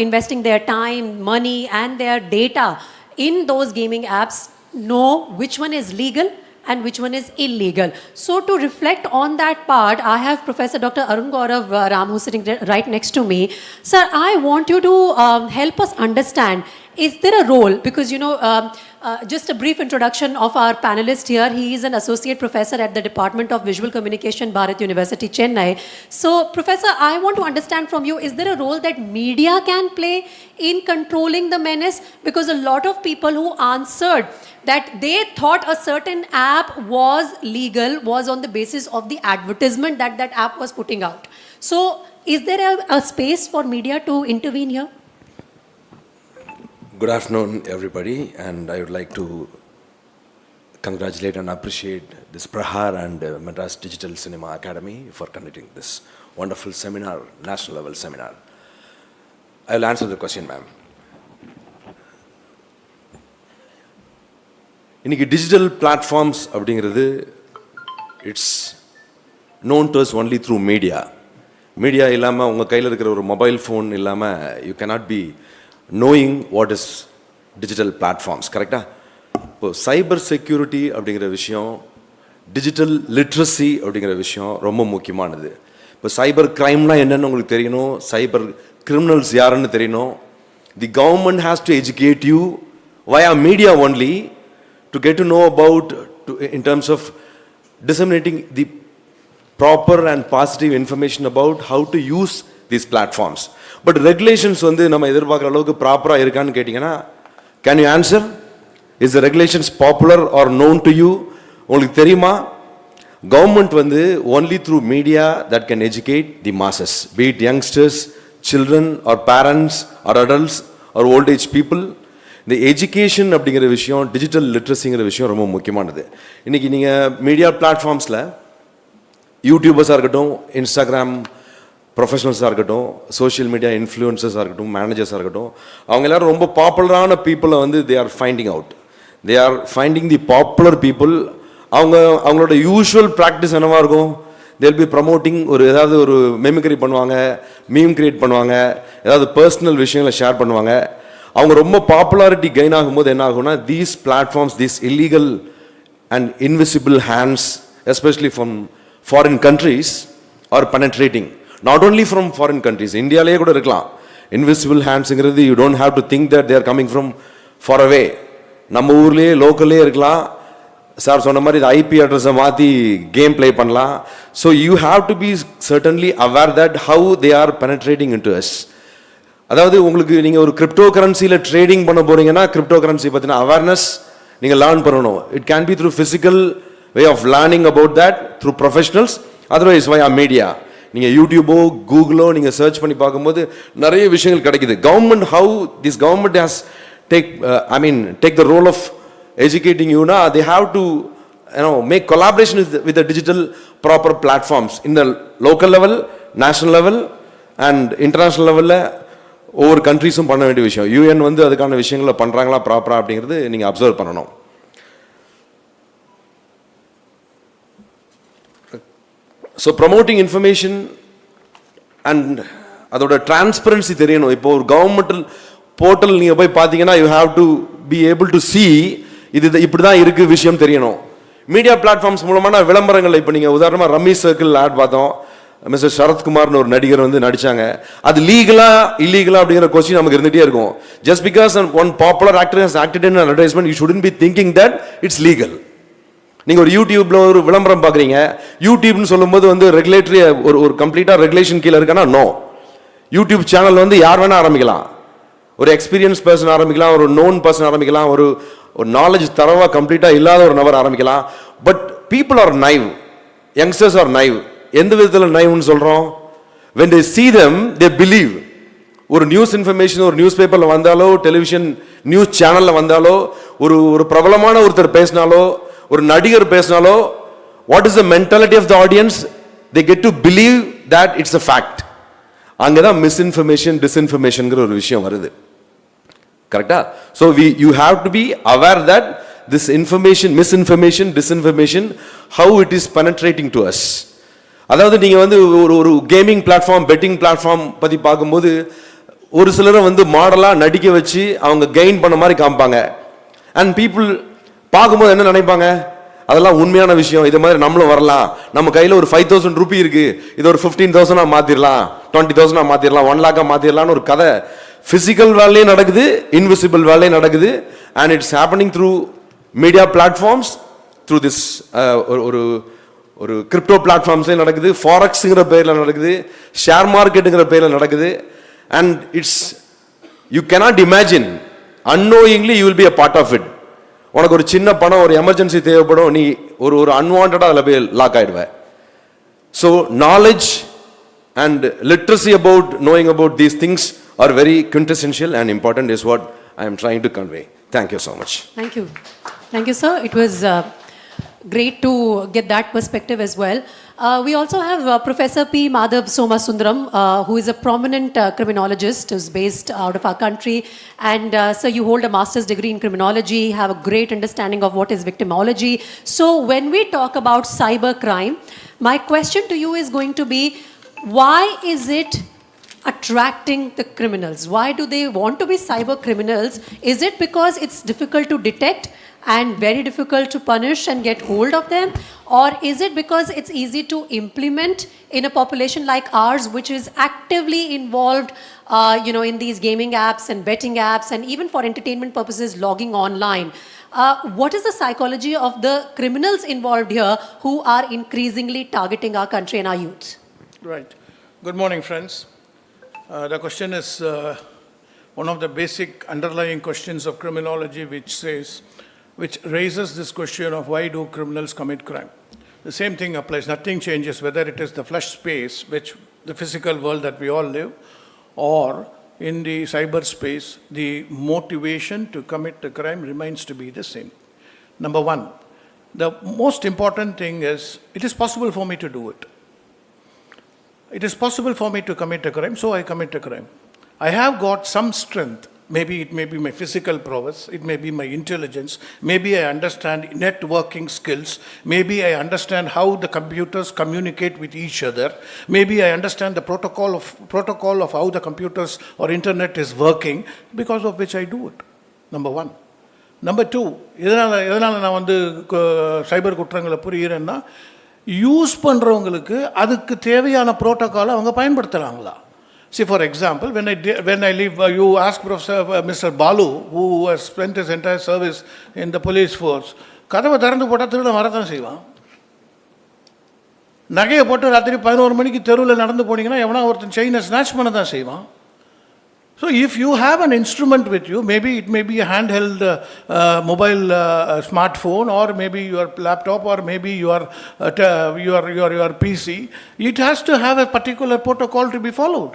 investing their time, money, and their data in those gaming apps, know which one is legal and which one is illegal. So to reflect on that part, I have Professor Dr. Arun Gaurav Ram, who's sitting right next to me. Sir, I want you to help us understand, is there a role, because just a brief introduction of our panelist here. He is an associate professor at the Department of Visual Communication, Bharat University, Chennai. So, Professor, I want to understand from you, is there a role that media can play in controlling the menace? Because a lot of people who answered that they thought a certain app was legal was on the basis of the advertisement that that app was putting out. So, is there a space for media to intervene here? Good afternoon, everybody, and I would like to congratulate and appreciate this Prahar and Madras Digital Cinema Academy for conducting this wonderful seminar, national level seminar. I will answer the question, ma'am. இன்னைக்கு digital platforms அப்படிங்கிறது it's known to us only through media. Media இல்லாமல் உங்கள் கையில் இருக்கிற ஒரு mobile phone இல்லாமல் you cannot be knowing what is digital platforms, கரெக்டாக? இப்போ சைபர் செக்யூரிட்டி அப்படிங்கிற விஷயம், டிஜிட்டல் லிட்ரஸி அப்படிங்கிற விஷயம் ரொம்ப முக்கியமானது. இப்போ சைபர் கிரைம்னா என்னென்னு உங்களுக்கு தெரியணும், சைபர் கிரிமினல்ஸ் யாருன்னு தெரியணும். The government has to educate you via media only to get to know about, in terms of disseminating the proper and positive information about how to use these platforms. But regulations வந்து நம்ம எதிர்பார்க்குற அளவுக்கு ப்ராப்பராக இருக்கான்னு கேட்டிங்கன்னா, can you answer? Is the regulations popular are known to you? உங்களுக்கு தெரியுமா? Government வந்து only through media that can educate the masses, be it youngsters, children or parents or adults or old age people. இந்த education அப்படிங்கிற விஷயம், digital லிட்ரஸிங்கிற விஷயம் ரொம்ப முக்கியமானது. இன்றைக்கி நீங்கள் மீடியா பிளாட்ஃபார்ம்ஸில் யூடியூபர்ஸாக இருக்கட்டும், இன்ஸ்டாகிராம் ப்ரொஃபஷனல்ஸாக இருக்கட்டும், சோஷியல் மீடியா இன்ஃப்ளூயன்சர்ஸாக இருக்கட்டும், மேனேஜர்ஸாக இருக்கட்டும், அவங்க எல்லோரும் ரொம்ப பாப்புலரான பீப்புளை வந்து they are finding out. They are finding the popular people. அவங்களோட யூஷுவல் ப்ராக்டிஸ் என்னவாக இருக்கும்? தேல் பி ப்ரமோட்டிங், ஏதாவது ஒரு மெமிக்ரி பண்ணுவாங்க, மீம் கிரியேட் பண்ணுவாங்க, ஏதாவது பர்சனல் விஷயங்களை ஷேர் பண்ணுவாங்க. அவங்க ரொம்ப பாப்புலாரிட்டி கெயின் ஆகும்போது என்ன ஆகும்னா, these platforms, these illegal and invisible hands, especially from foreign countries, are penetrating. Not only from foreign countries, இந்தியாவிலேயே கூட இருக்கலாம். இன்விசிபிள் ஹேண்ட்ஸுங்கிறது you don't have to think that they are coming from far away. நம்ம ஊர்லேயே லோக்கல்லே இருக்கலாம். Sir சொன்ன மாதிரி இந்த ஐபி அட்ரஸை மாற்றி கேம் ப்ளே பண்ணலாம். So you have to be certainly aware that how they are penetrating into us. அதாவது உங்களுக்கு நீங்கள் ஒரு கிரிப்டோ கரன்சியில் ட்ரேடிங் பண்ண போகிறீங்கன்னா, கிரிப்டோ கரன்சி பற்றின அவேர்னஸ் நீங்கள் லேர்ன் பண்ணணும். It can be through physical way of learning about that through professionals, otherwise via media. நீங்கள் யூடியூபோ கூகுளோ நீங்கள் சர்ச் பண்ணி பார்க்கும்போது நிறைய விஷயங்கள் கிடைக்குது. Government, how this government has take the role of educating you na, they have to make collaboration with the digital proper platforms in the local level, national level and international level la over countries um panna vendiya vishayam. UN வந்து அதுக்கான விஷயங்களை பண்றாங்களா ப்ராப்பரா அப்படிங்கிறது நீங்க observe பண்ணணும். So promoting information and அதோட transparency தெரியணும். இப்போ ஒரு கவர்மெண்டல் போர்ட்டல் நீங்க போய் பார்த்தீங்கன்னா, you have to be able to see இது இப்படி தான் இருக்குது விஷயம் தெரியணும். மீடியா பிளாட்ஃபார்ம்ஸ் மூலமான விளம்பரங்கள், இப்போ நீங்கள் உதாரணமாக ரம்மி சர்க்கிள் ஆட் பார்த்தோம், மிஸ்டர் சரத்குமார்னு ஒரு நடிகர் வந்து நடித்தாங்க. அது லீகலா இல்லீகலா அப்படிங்கிற கொஸ்டின் நமக்கு இருந்துகிட்டே இருக்கும். Just because one popular actor has acted in advertisement, you shouldn't be thinking that it's legal. நீங்கள் ஒரு யூடியூப்ல ஒரு விளம்பரம் பார்க்குறீங்க, யூடியூப்னு சொல்லும்போது வந்து ரெகுலேட்டரி ஒரு கம்ப்ளீட்டாக ரெகுலேஷன் கீழே இருக்கானா? நோ. யூடியூப் சேனல் வந்து யார் வேணால் ஆரம்பிக்கலாம். ஒரு எக்ஸ்பீரியன்ஸ் பர்சன் ஆரம்பிக்கலாம், ஒரு நோன் பர்சன் ஆரம்பிக்கலாம், ஒரு நாலேஜ் தரவா கம்ப்ளீட்டாக இல்லாத ஒரு நபர் ஆரம்பிக்கலாம். But people are naive, youngsters are naive. எந்த விதத்தில் நைவ்னு சொல்கிறோம்? when they see them they believe. ஒரு நியூஸ் இன்ஃபர்மேஷன் ஒரு நியூஸ் பேப்பரில் வந்தாலோ, டெலிவிஷன் நியூஸ் சேனலில் வந்தாலோ, ஒரு பிரபலமான ஒருத்தர் பேசினாலோ, ஒரு நடிகர் பேசினாலோ, what is the mentality of the audience? they get to believe that it's a fact. அங்கே தான் மிஸ்இன்ஃபர்மேஷன் டிஸ்இன்ஃபர்மேஷன்ங்கிற ஒரு விஷயம் வருது. கரெக்டா? So you have to be aware that this information, misinformation, disinformation, how it is penetrating to us. அதாவது நீங்கள் வந்து ஒரு கேமிங் பிளாட்ஃபார்ம், பெட்டிங் பிளாட்ஃபார்ம் பற்றி பார்க்கும்போது ஒரு சிலரை வந்து மாடலாக நடிக்க வச்சு அவங்க கெயின் பண்ண மாதிரி காமிப்பாங்க. அண்ட் பீப்புள் பார்க்கும்போது என்ன நினைப்பாங்க, அதெல்லாம் உண்மையான விஷயம், இது மாதிரி நம்மளும் வரலாம், நம்ம கையில் ஒரு 5,000 ரூபி இருக்கு, இது ஒரு 15,000 மாத்திரலாம், 20,000 மாத்திரலாம், 1 lakh மாத்திரலாம்னு ஒரு கதை பிசிக்கல் வேலையே நடக்குது, இன்விசிபிள் வேலையே நடக்குது. And it's happening through media platforms, through this ஒரு கிரிப்டோ பிளாட்ஃபார்ம்ஸ்லேயே நடக்குது, ஃபாரெக்ஸுங்கிற பேரில் நடக்குது, ஷேர் மார்க்கெட்டுங்கிற பேரில் நடக்குது. And it's you cannot imagine, unknowingly you will be a part of it. உனக்கு ஒரு சின்ன பணம், ஒரு எமர்ஜென்சி தேவைப்படும், நீ ஒரு அன்வான்டா அதில் போய் லாக் ஆயிடுவ. So knowledge and literacy about knowing about these things are very quintessential and important is what I am trying to convey. Thank you so much. Thank you. Thank you, sir. It was great to get that perspective as well. We also have Professor P. Madhav Somasundaram, who is a prominent criminologist who's based out of our country. And sir, you hold a master's degree in criminology, have a great understanding of what is victimology. So when we talk about cyber crime, my question to you is going to be, why is it attracting the criminals? Why do they want to be cyber criminals? Is it because it's difficult to detect and very difficult to punish and get hold of them? Or is it because it's easy to implement in a population like ours, which is actively involved in these gaming apps and betting apps, and even for entertainment purposes logging online? What is the psychology of the criminals involved here who are increasingly targeting our country and our youth? Right. Good morning, friends. The question is one of the basic underlying questions of criminology, which raises this question of why do criminals commit crime. The same thing applies. Nothing changes, whether it is the flesh space, which the physical world that we all live, or in the cyberspace, the motivation to commit the crime remains to be the same. Number one, the most important thing is it is possible for me to do it. It is possible for me to commit a crime, so I commit a crime. I have got some strength. Maybe it may be my physical prowess, it may be my intelligence, maybe I understand networking skills, maybe I understand how the computers communicate with each other, maybe I understand the protocol of how the computers or internet is working, because of which I do it. Number one. Number two, எதனால் நான் வந்து சைபர் குற்றங்களை புரிகிறேன்னா, use பண்ணுறவங்களுக்கு அதுக்கு தேவையான ப்ரோட்டோக்காலை அவங்க பயன்படுத்துகிறாங்களா? See, for example, when I leave, you ask Mr. Balu, who has spent his entire service in the police force, கதவை திறந்து போட்டால் திருட வரதான் செய்வான். நகையை போட்டு ராத்திரி 11 மணிக்கு தெருவில் நடந்து போனீங்கன்னா எவனா ஒருத்தன் செயினை ஸ்நாச் பண்ண தான் செய்வான். So if you have an instrument with you, maybe it may be a handheld mobile smartphone, or maybe your laptop, or maybe your PC, it has to have a particular protocol to be followed.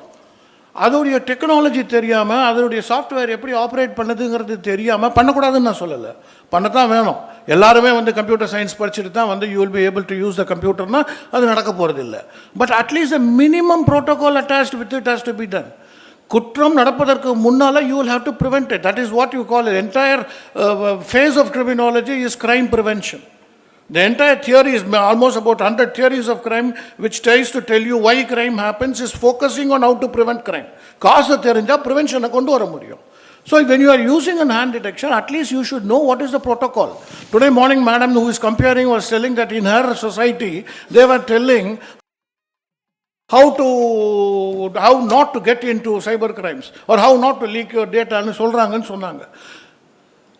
அதோடைய technology தெரியாமல், அதோடைய software எப்படி operate பண்ணுதுங்கிறது தெரியாமல் பண்ணக்கூடாதுன்னு நான் சொல்லலை, பண்ணத்தான் வேணும். எல்லாருமே வந்து கம்ப்யூட்டர் சயின்ஸ் படிச்சுட்டு தான் வந்து you will be able to use the கம்ப்யூட்டர்னா அது நடக்க போகிறது இல்லை. But at least a minimum protocol attached with it has to be done. குற்றம் நடப்பதற்கு முன்னால் you will have to prevent it. That is what you call it. Entire phase of criminology is crime prevention. The entire theory is almost about 100 theories of crime, which tries to tell you why crime happens, is focusing on how to prevent crime. காசு தெரிஞ்சால் ப்ரிவென்ஷனை கொண்டு வர முடியும். So when you are using a hand detection, at least you should know what is the protocol. Today morning, madam who is comparing was telling that in her society, they were telling how not to get into cyber crimes, or how not to leak your data anu solrangan sonnanga.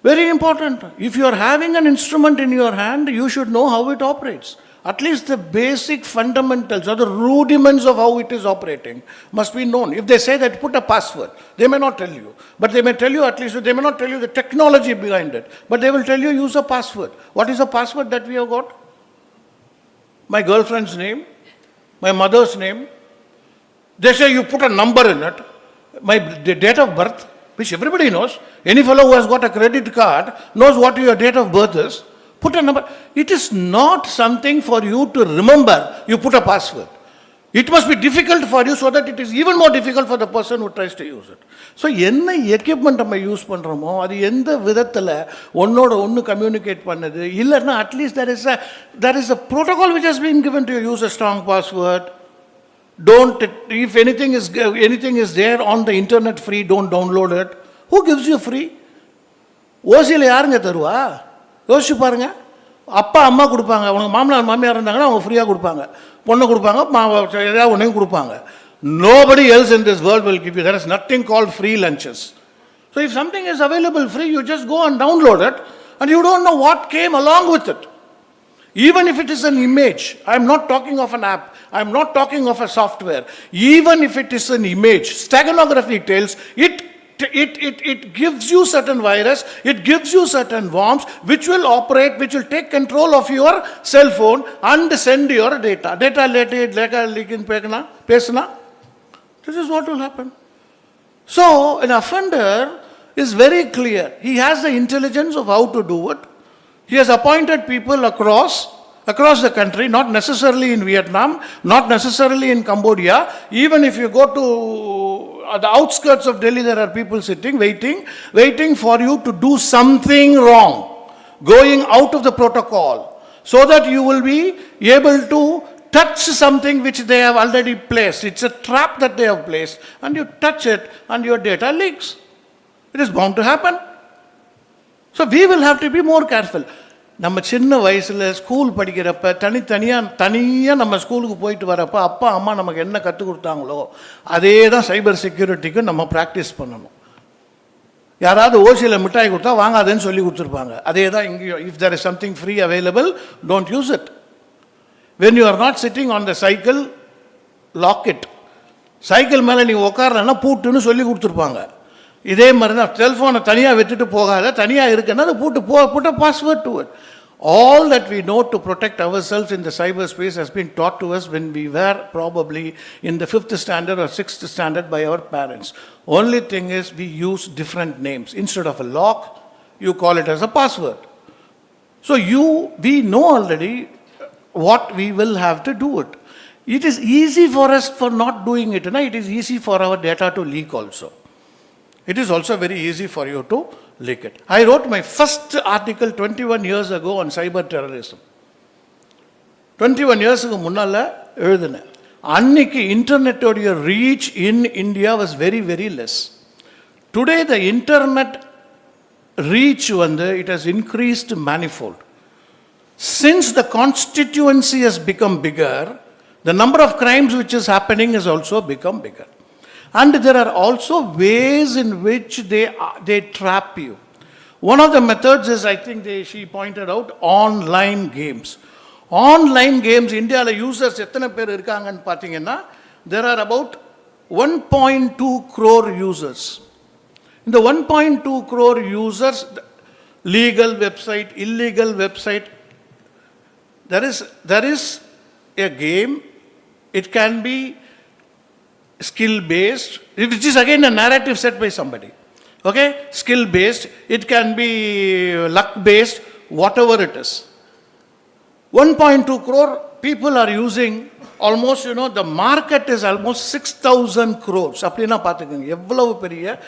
Very important. If you are having an instrument in your hand, you should know how it operates. At least the basic fundamentals or the rudiments of how it is operating must be known. If they say that put a password, they may not tell you, but they may tell you, at least they may not tell you the technology behind it, but they will tell you use a password. What is the password that we have got? My girlfriend's name, my mother's name. They say you put a number in it, my date of birth, which everybody knows. Any fellow who has got a credit card knows what your date of birth is. Put a number. It is not something for you to remember. You put a password. It must be difficult for you so that it is even more difficult for the person who tries to use it. So, என்ன equipment நம்ம use பண்ணுறோமோ அது எந்த விதத்தில் ஒன்னோட ஒன்று communicate பண்ணுது இல்லைன்னா at least there is a protocol which has been given to you. Use a strong password. Don't, if anything is there on the internet free, don't download it. Who gives you free? ஓசியில் யாருங்க தருவா? யோசிச்சு பாருங்க. அப்பா அம்மா கொடுப்பாங்க, அவங்க மாமனார் மாமியார் இருந்தாங்கன்னா அவங்க ஃப்ரீயாக கொடுப்பாங்க, பொண்ணை கொடுப்பாங்க, ஏதாவது ஒன்றையும் கொடுப்பாங்க. Nobody else in this world will give you. There is nothing called free lunches. So if something is available free, you just go and download it and you don't know what came along with it. Even if it is an image, I am not talking of an app, I am not talking of a software. Even if it is an image, steganography tells it gives you certain virus, it gives you certain worms which will operate, which will take control of your cell phone and send your data. Data leak in pesna. This is what will happen. So an offender is very clear. He has the intelligence of how to do it. He has appointed people across the country, not necessarily in Vietnam, not necessarily in Cambodia. Even if you go to the outskirts of Delhi, there are people sitting, waiting for you to do something wrong, going out of the protocol, so that you will be able to touch something which they have already placed. It's a trap that they have placed, and you touch it and your data leaks. It is bound to happen. So we will have to be more careful. நம்ம சின்ன வயசில் school படிக்கிறப்ப தனியாக நம்ம ஸ்கூலுக்கு போயிட்டு வரப்போ அப்பா அம்மா நமக்கு என்ன கற்றுக் கொடுத்தாங்களோ அதே தான் சைபர் செக்யூரிட்டிக்கும் நம்ம ப்ராக்டிஸ் பண்ணணும். யாராவது ஓசியில் மிட்டாய் கொடுத்தா வாங்காதேன்னு சொல்லி கொடுத்துருப்பாங்க. அதே தான் இங்கேயும். If there is something free available, don't use it. When you are not sitting on the cycle, lock it. Cycle மேலே நீங்கள் உட்காரலன்னா பூட்டுன்னு சொல்லி கொடுத்துருப்பாங்க. இதே மாதிரி தான் செல்ஃபோனை தனியாக விட்டுட்டு போகாத, தனியாக இருக்குன்னா அதை put a password to it. All that we know to protect ourselves in the cyberspace has been taught to us when we were probably in the 5th standard or 6th standard by our parents. Only thing is we use different names. Instead of a lock, you call it as a password. So we know already what we will have to do it. It is easy for us for not doing it. It is easy for our data to leak also. It is also very easy for you to leak it. I wrote my first article 21 years ago on cyber terrorism. 21 years ago முன்னால எழுதினேன். அன்னைக்கு இன்டர்நெட்டோடைய reach in India was very, very less. Today the internet reach it has increased manifold. Since the constituency has become bigger, the number of crimes which is happening has also become bigger. And there are also ways in which they trap you. One of the methods is, I think she pointed out, online games. Online games, India users எத்தனை பேர் இருக்காங்கன்னு பார்த்தீங்கன்னா there are about 1.2 crore users. In the 1.2 crore users, legal website, illegal website, there is a game. It can be skill based, which is again a narrative set by somebody. Okay, skill based, it can be luck based, whatever it is. 1.2 crore people are using almost, the market is almost 6,000 crores. அப்படினா பாத்துக்கங்க எவ்வளவு பெரிய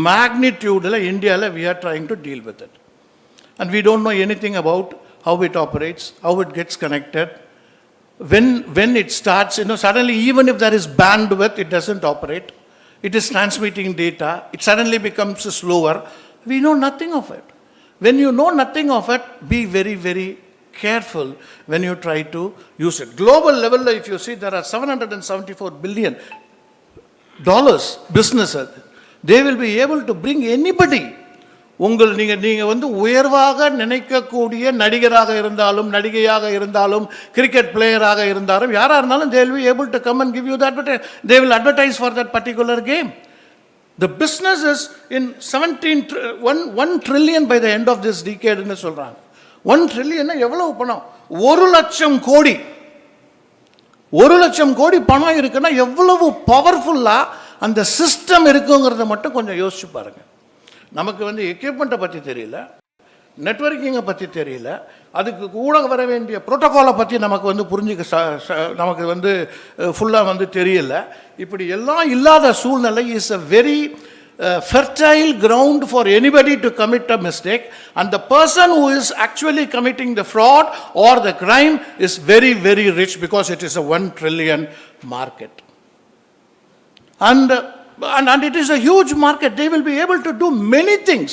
magnitude India we are trying to deal with it. And we don't know anything about how it operates, how it gets connected. When it starts, suddenly even if there is bandwidth, it doesn't operate. It is transmitting data. It suddenly becomes slower. We know nothing of it. When you know nothing of it, be very, very careful when you try to use it. Global level, if you see, there are $774 billion businesses. They will be able to bring anybody. நீங்கள் உயர்வாக நினைக்கக்கூடிய நடிகராக இருந்தாலும் நடிகையாக இருந்தாலும் cricket பிளேயராக இருந்தாலும் யாராக இருந்தாலும் they will be able to come and give you that, they will advertise for that particular game. The business is in 1 trillion by the end of this decade ன்னு சொல்றாங்க. 1 trillion எவ்வளவு பணம்? 1 லட்சம் கோடி. 1 லட்சம் கோடி பணம் இருக்குன்னா எவ்வளவு பவர்ஃபுல்லா அந்த சிஸ்டம் இருக்குங்கிறத மட்டும் கொஞ்சம் யோசிச்சு பாருங்க. நமக்கு எக்யூப்மெண்ட்டை பற்றி தெரியல, நெட்வொர்க்கிங்கை பற்றி தெரியல, அதுக்கு கூட வர வேண்டிய புரோட்டோகாலை பற்றி நமக்கு வந்து புரிஞ்சுக்க நமக்கு வந்து ஃபுல்லாக வந்து தெரியல. இப்படி எல்லாம் இல்லாத சூழ்நிலை is a very fertile ground for anybody to commit a mistake, and the person who is actually committing the fraud or the crime is very, very rich because it is a 1 trillion market. And it is a huge market. They will be able to do many things.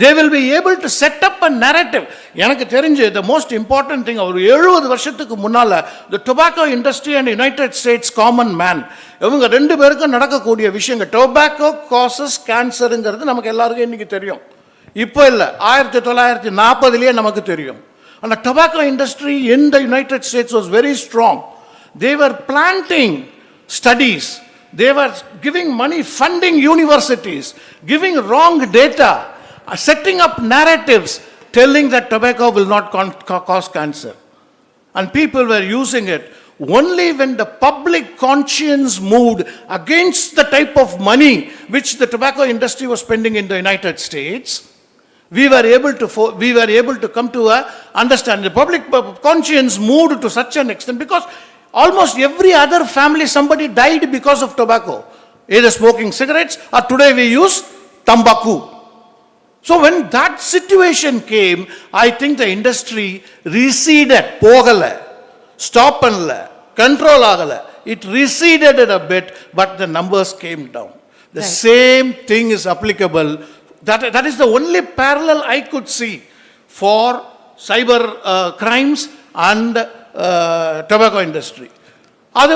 They will be able to set up a narrative. எனக்கு தெரிஞ்சு the most important thing, ஒரு 70 வருஷத்துக்கு முன்னால் the tobacco industry and United States common man, இவங்க ரெண்டு பேருக்கும் நடக்கக்கூடிய விஷயங்கள், tobacco causes cancerங்கிறது நமக்கு எல்லாருக்கும் இன்னைக்கு தெரியும். இப்போ இல்லை, 1940 நமக்கு தெரியும். And the tobacco industry in the United States was very strong. They were planting studies. They were giving money, funding universities, giving wrong data, setting up narratives telling that tobacco will not cause cancer. And people were using it. Only when the public conscience moved against the type of money which the tobacco industry was spending in the United States, we were able to come to a understanding. The public conscience moved to such an extent because almost every other family somebody died because of tobacco, either smoking cigarettes or today we use tambaku. So when that situation came, I think the industry receded, pogala, stop panla, control agala. It receded a bit, but the numbers came down. The same thing is applicable. That is the only parallel I could see for cyber crimes and tobacco industry. அது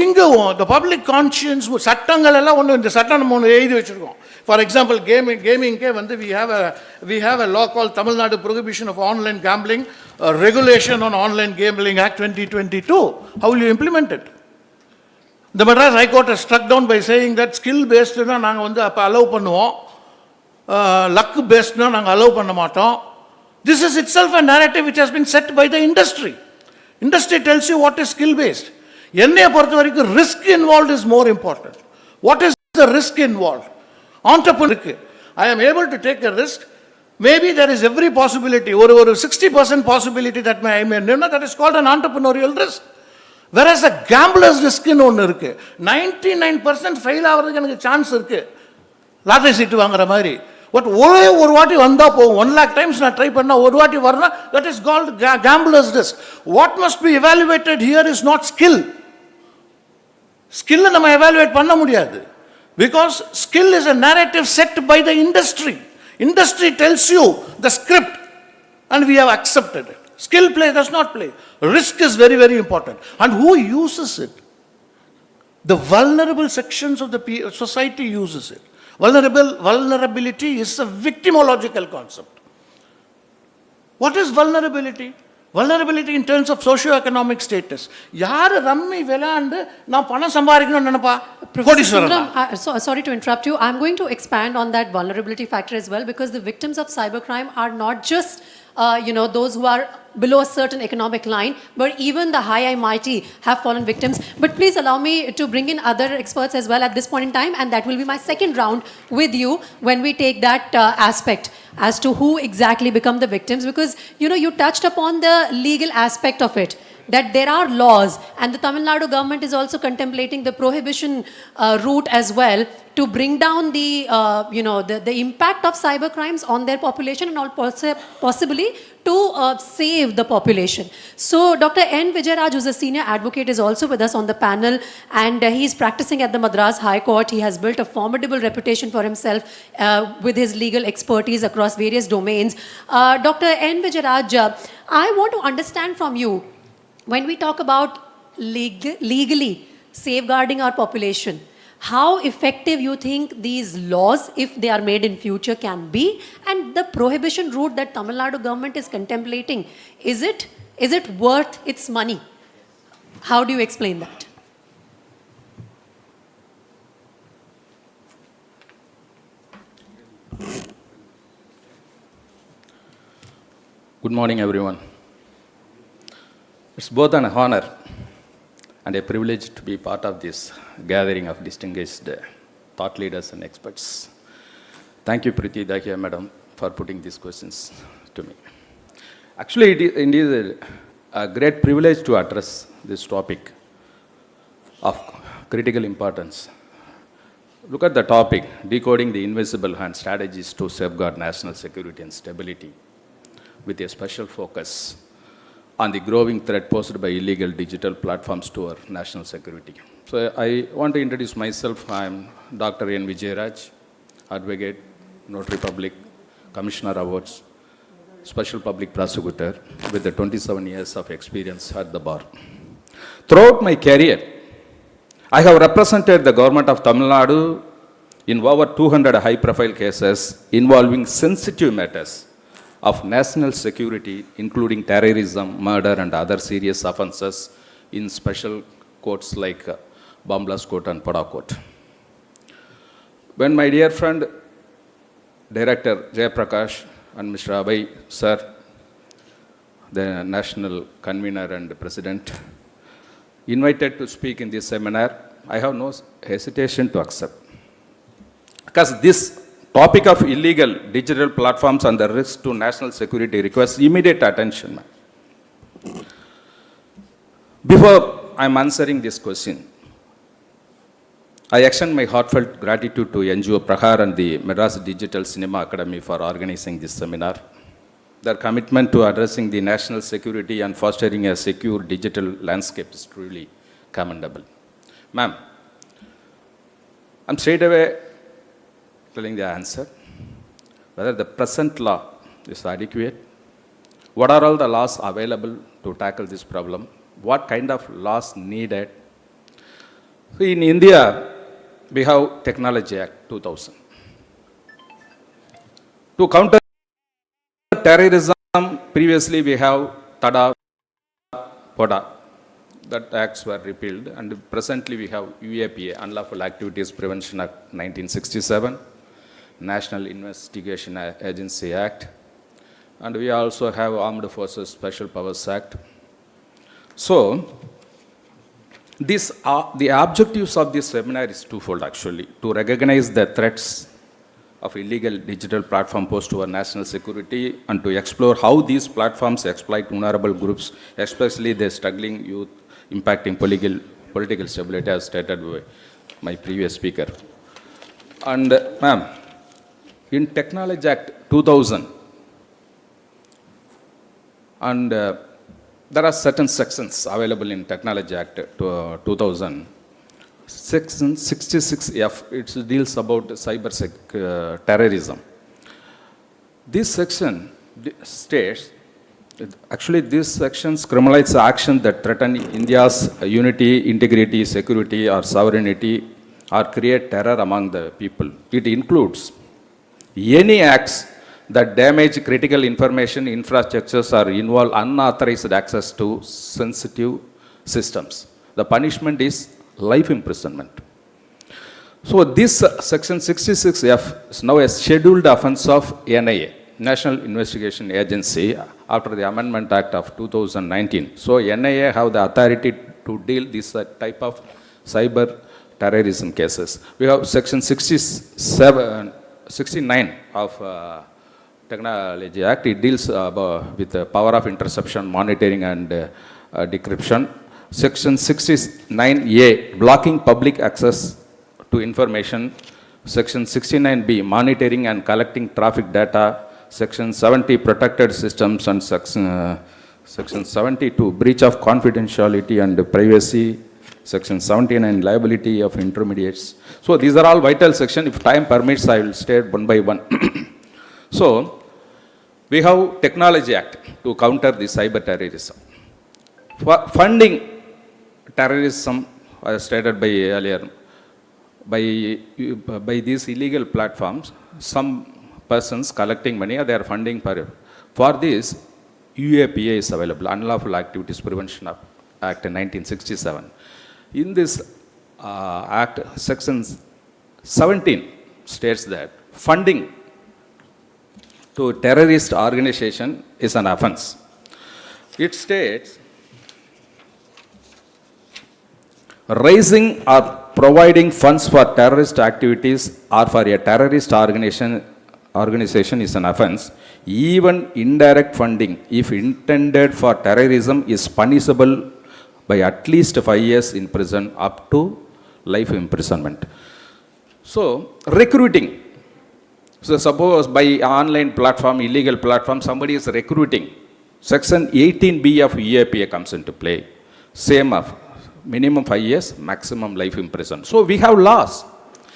இங்கும் the public conscience, சட்டங்கள் எல்லாம் ஒன்று, இந்த சட்டம் நம்ம ஒன்று எழுதி வச்சுருக்கோம். ஃபார் எக்ஸாம்பிள் கேமிங்கே வந்து we have a law called Tamil Nadu Prohibition of Online Gambling, Regulation on Online Gambling Act 2022. How will you implement it? The Madras High Court has struck down by saying that skill based-னா நாங்கள் வந்து அப்போ allow பண்ணுவோம், luck based-னா நாங்கள் allow பண்ண மாட்டோம். This is itself a narrative which has been set by the industry. Industry tells you what is skill based. என்னைய பொறுத்த வரைக்கும் risk involved is more important. What is the risk involved? Entrepreneur, I am able to take a risk. Maybe there is every possibility, or 60% possibility that I may, that is called an entrepreneurial risk. Whereas a gambler's risk in ஒன்று இருக்கு, 99% fail ஆகிறதுக்கு எனக்கு chance இருக்கு, lottery சீட்டு வாங்குற மாதிரி. But ஒரே ஒரு வாட்டி வந்தால் போகும், 1 lakh டைம்ஸ் நான் ட்ரை பண்ணால் ஒரு வாட்டி வரணும், that is called gambler's risk. What must be evaluated here is not skill. ஸ்கில்லை நம்ம எவாலுவேட் பண்ண முடியாது, because skill is a narrative set by the industry. Industry tells you the script and we have accepted it. Skill play does not play. Risk is very, very important. And who uses it? The vulnerable sections of the society uses it. Vulnerability is a victimological concept. What is vulnerability? Vulnerability in terms of socio-economic status. யார் rummy விளையாண்டு நான் பணம் சம்பாதிக்கணும்னு நினைப்பா? Sorry to interrupt you. I'm going to expand on that vulnerability factor as well, because the victims of cybercrime are not just those who are below a certain economic line, but even the high and mighty have fallen victims. But please allow me to bring in other experts as well at this point in time, and that will be my second round with you when we take that aspect as to who exactly become the victims, because you touched upon the legal aspect of it, that there are laws, and the Tamil Nadu government is also contemplating the prohibition route as well, to bring down the impact of cyber crimes on their population, and all possibly to save the population. So Dr. N. Vijayaraj, who's a senior advocate, is also with us on the panel, and he's practicing at the Madras High Court. He has built a formidable reputation for himself with his legal expertise across various domains. Dr. N. Vijayaraj, I want to understand from you, when we talk about legally safeguarding our population, how effective you think these laws, if they are made in future, can be, and the prohibition route that Tamil Nadu government is contemplating, is it worth its money? How do you explain that? Good morning, everyone. It's both an honor and a privilege to be part of this gathering of distinguished thought leaders and experts. Thank you, Priti Dakia, Madam, for putting these questions to me. Actually, it is a great privilege to address this topic of critical importance. Look at the topic, decoding the invisible hand strategies to safeguard national security and stability, with a special focus on the growing threat posed by illegal digital platforms to our national security. So I want to introduce myself. I am Dr. N. Vijayaraj, Advocate, Notary Public, Commissioner Awards, Special Public Prosecutor with the 27 years of experience at the bar. Throughout my career, I have represented the government of Tamil Nadu in over 200 high-profile cases involving sensitive matters of national security, including terrorism, murder, and other serious offenses in special courts like Bamlas Court and Pada Court. When my dear friend, Director Jayaprakash and Mr. Abhay, sir, the national convener and president, invited to speak in this seminar, I have no hesitation to accept. Because this topic of illegal digital platforms and the risk to national security requires immediate attention. Before I am answering this question, I extend my heartfelt gratitude to NGO Prahar and the Madras Digital Cinema Academy for organizing this seminar. Their commitment to addressing the national security and fostering a secure digital landscape is truly commendable. Ma'am, I'm straight away telling the answer. Whether the present law is adequate, what are all the laws available to tackle this problem, what kind of laws needed. In India, we have Technology Act 2000. To counter terrorism, previously we have TADA, PODA. That acts were repealed, and presently we have UAPA, Unlawful Activities Prevention Act 1967, National Investigation Agency Act, and we also have Armed Forces Special Powers Act. So, the objectives of this seminar is twofold actually, to recognize the threats of illegal digital platform posed to our national security and to explore how these platforms exploit vulnerable groups, especially the struggling youth, impacting political stability as stated by my previous speaker. And ma'am, in Technology Act 2000, and there are certain sections available in Technology Act 2000. Section 66F, it deals about cyber terrorism. This section states, actually these sections criminalize action that threaten India's unity, integrity, security, or sovereignty, or create terror among the people. It includes any acts that damage critical information infrastructures or involve unauthorized access to sensitive systems. The punishment is life imprisonment. So this section 66F is now a scheduled offense of NIA, National Investigation Agency, after the Amendment Act of 2019. So NIA have the authority to deal this type of cyber terrorism cases. We have section 69 of Technology Act. It deals with the power of interception, monitoring, and decryption. Section 69A, blocking public access to information. Section 69B, monitoring and collecting traffic data. Section 70, protected systems, and Section 72, breach of confidentiality and privacy. Section 79, liability of intermediates. So these are all vital sections. If time permits, I will state one by one. So we have Technology Act to counter the cyber terrorism. Funding terrorism, as stated by earlier, by these illegal platforms, some persons collecting money, they are funding for this. UAPA is available, Unlawful Activities Prevention Act 1967. In this act, section 17 states that funding to terrorist organization is an offense. It states raising or providing funds for terrorist activities or for a terrorist organization organization is an offense. Even indirect funding, if intended for terrorism, is punishable by at least 5 years in prison up to life imprisonment. So, recruiting. So, suppose by online platform, illegal platform, somebody is recruiting. Section 18B of EAPA comes into play. Same of minimum 5 years, maximum life imprisonment. So, we have laws.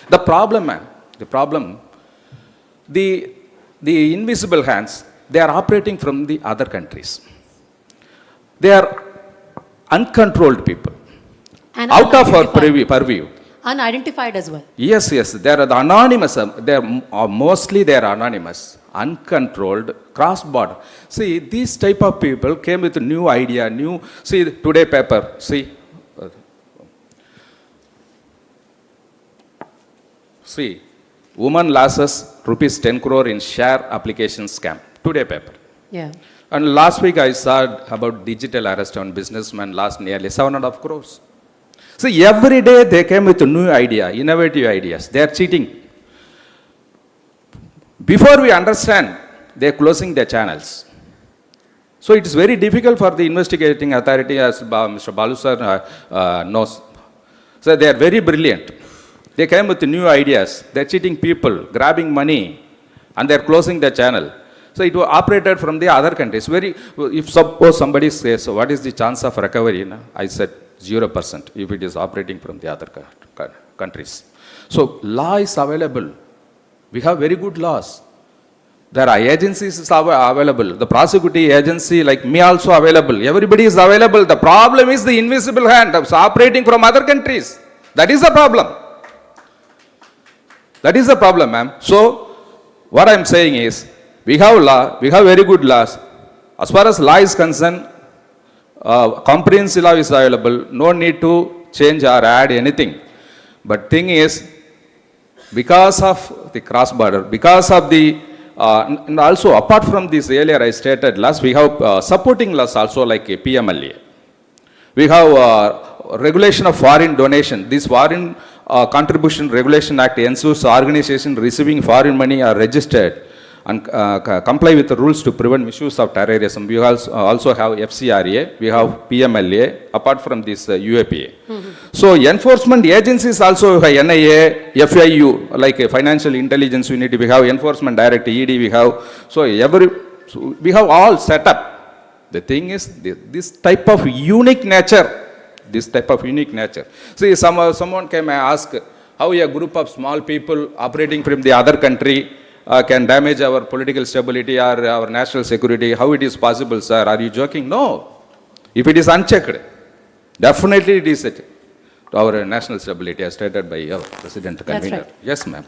The problem, the invisible hands, they are operating from the other countries. They are uncontrolled people, And out of our unidentified. purview. Unidentified as well. Yes, they are the anonymous, mostly they are anonymous, uncontrolled, cross-border. See, these type of people came with a new idea, see, today paper, see, woman losses rupees 10 crore in share application scam, today paper. Yeah. And last week I saw about digital arrest on businessman lost nearly 7.5 crores. So every day they came with a new idea, innovative ideas. They are cheating. Before we understand, they are closing their channels. So it is very difficult for the investigating authority, as Mr. Balu sir knows. So they are very brilliant. They came with new ideas. They are cheating people, grabbing money, and they are closing their channel. So it was operated from the other countries. If suppose somebody says, so what is the chance of recovery? I said 0% if it is operating from the other countries. So law is available. We have very good laws. There are agencies available. The prosecuting agency like me also available. Everybody is available. The problem is the invisible hand that's operating from other countries. That is the problem. That is the problem, ma'am. So what I am saying is, we have law, we have very good laws. As far as law is concerned, comprehensive law is available. No need to change or add anything. But thing is, because of the cross-border, because of the, and also apart from this, earlier I stated laws, we have supporting laws also like a PMLA. We have regulation of foreign donation. This foreign contribution regulation act ensures organizations receiving foreign money are registered and comply with the rules to prevent misuse of terrorism. We also have FCRA, we have PMLA, apart from this UAPA. So enforcement agencies also have NIA, FIU, like a financial intelligence unit, we have enforcement director, ED, we have, so we have all set up. The thing is, this type of unique nature, See, someone came and asked how a group of small people operating from the other country can damage our political stability or our national security. How it is possible, sir? Are you joking? No. If it is unchecked, definitely it is to our national stability, as stated by our President Convener. Right. Yes, ma'am.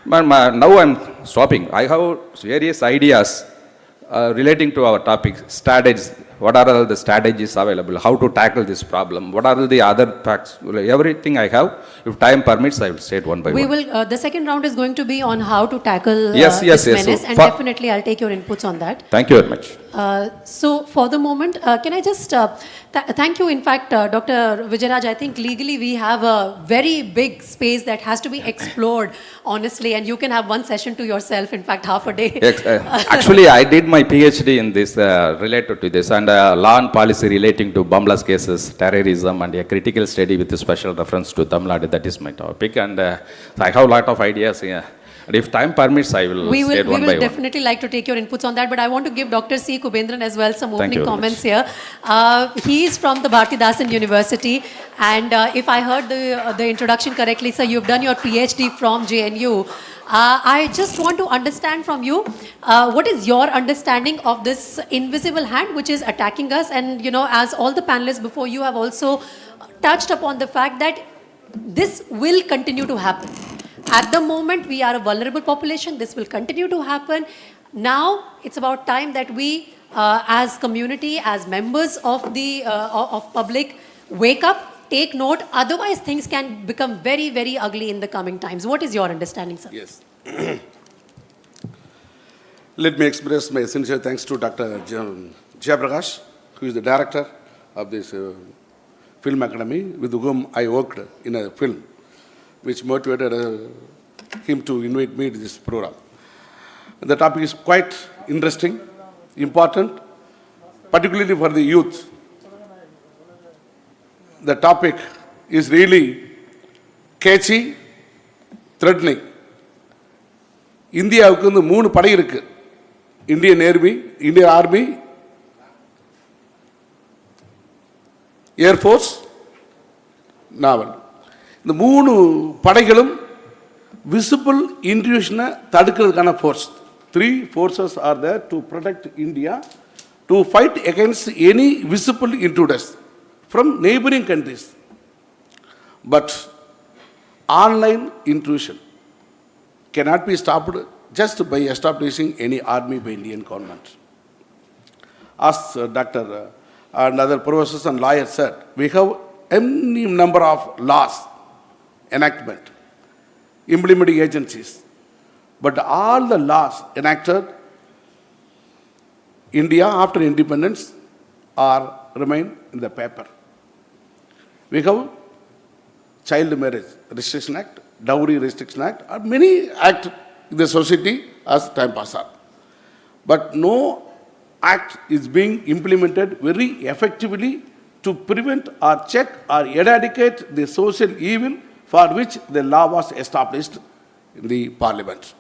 Now I'm stopping. I have various ideas relating to our topic, strategies. What are all the strategies available? How to tackle this problem? What are the other facts? Everything I have. If time permits, I will state one by one. We will. The second round is going to be on how to tackle yes. this menace, So and definitely I'll take your inputs on that. Thank you very much. So for the moment, can I just thank you? In fact, Dr. Vijayaraj, I think legally we have a very big space that has to be explored, honestly, and you can have one session to yourself. In fact, half a day. Actually, I did my PhD in this related to this, and law and policy relating to bomb blast cases, terrorism, and a critical study with a special reference to Tamil Nadu. That is my topic, and I have a lot of ideas here. And if time permits, I will state one by one. We will definitely like to take your inputs on that, but I want to give Dr. C. Kubendran as well some opening comments here. He is from the Bharatidasan University, and if I heard the introduction correctly, sir, you've done your PhD from JNU. I just want to understand from you, what is your understanding of this invisible hand which is attacking us? And, you know, as all the panelists before you have also touched upon the fact that this will continue to happen. At the moment, we are a vulnerable population. This will continue to happen. Now, it's about time that we, as community, as members of the of public, wake up, take note. Otherwise, things can become very, very ugly in the coming times. What is your understanding, sir? Yes. Let me express my sincere thanks to Dr. Jayaprakash, who is the director of this film academy, with whom I worked in a film, which motivated him to invite me to this program. The topic is quite interesting, important, particularly for the youth. The topic is really catchy, threatening. இந்தியாவுக்கு வந்து 3 படை இருக்கு. Indian நேர்மி, Indian army, air force, நாவல். இந்த 3 படைகளும் visible இன்ட்ரூஷனை தடுக்கிறதுக்கான force. 3 forces are there to protect India, to fight against any visible intruders from neighboring countries. But online intrusion cannot be stopped just by establishing any army by Indian government. As Dr. and other professors and lawyers said, we have any number of laws, enactment, implementing agencies. But all the laws enacted India after independence are remain in the paper. We have Child Marriage Restriction Act, Dowry Restriction Act, or many acts in the society as time passes. But no act is being implemented very effectively to prevent or check or eradicate the social evil for which the law was established in the parliament.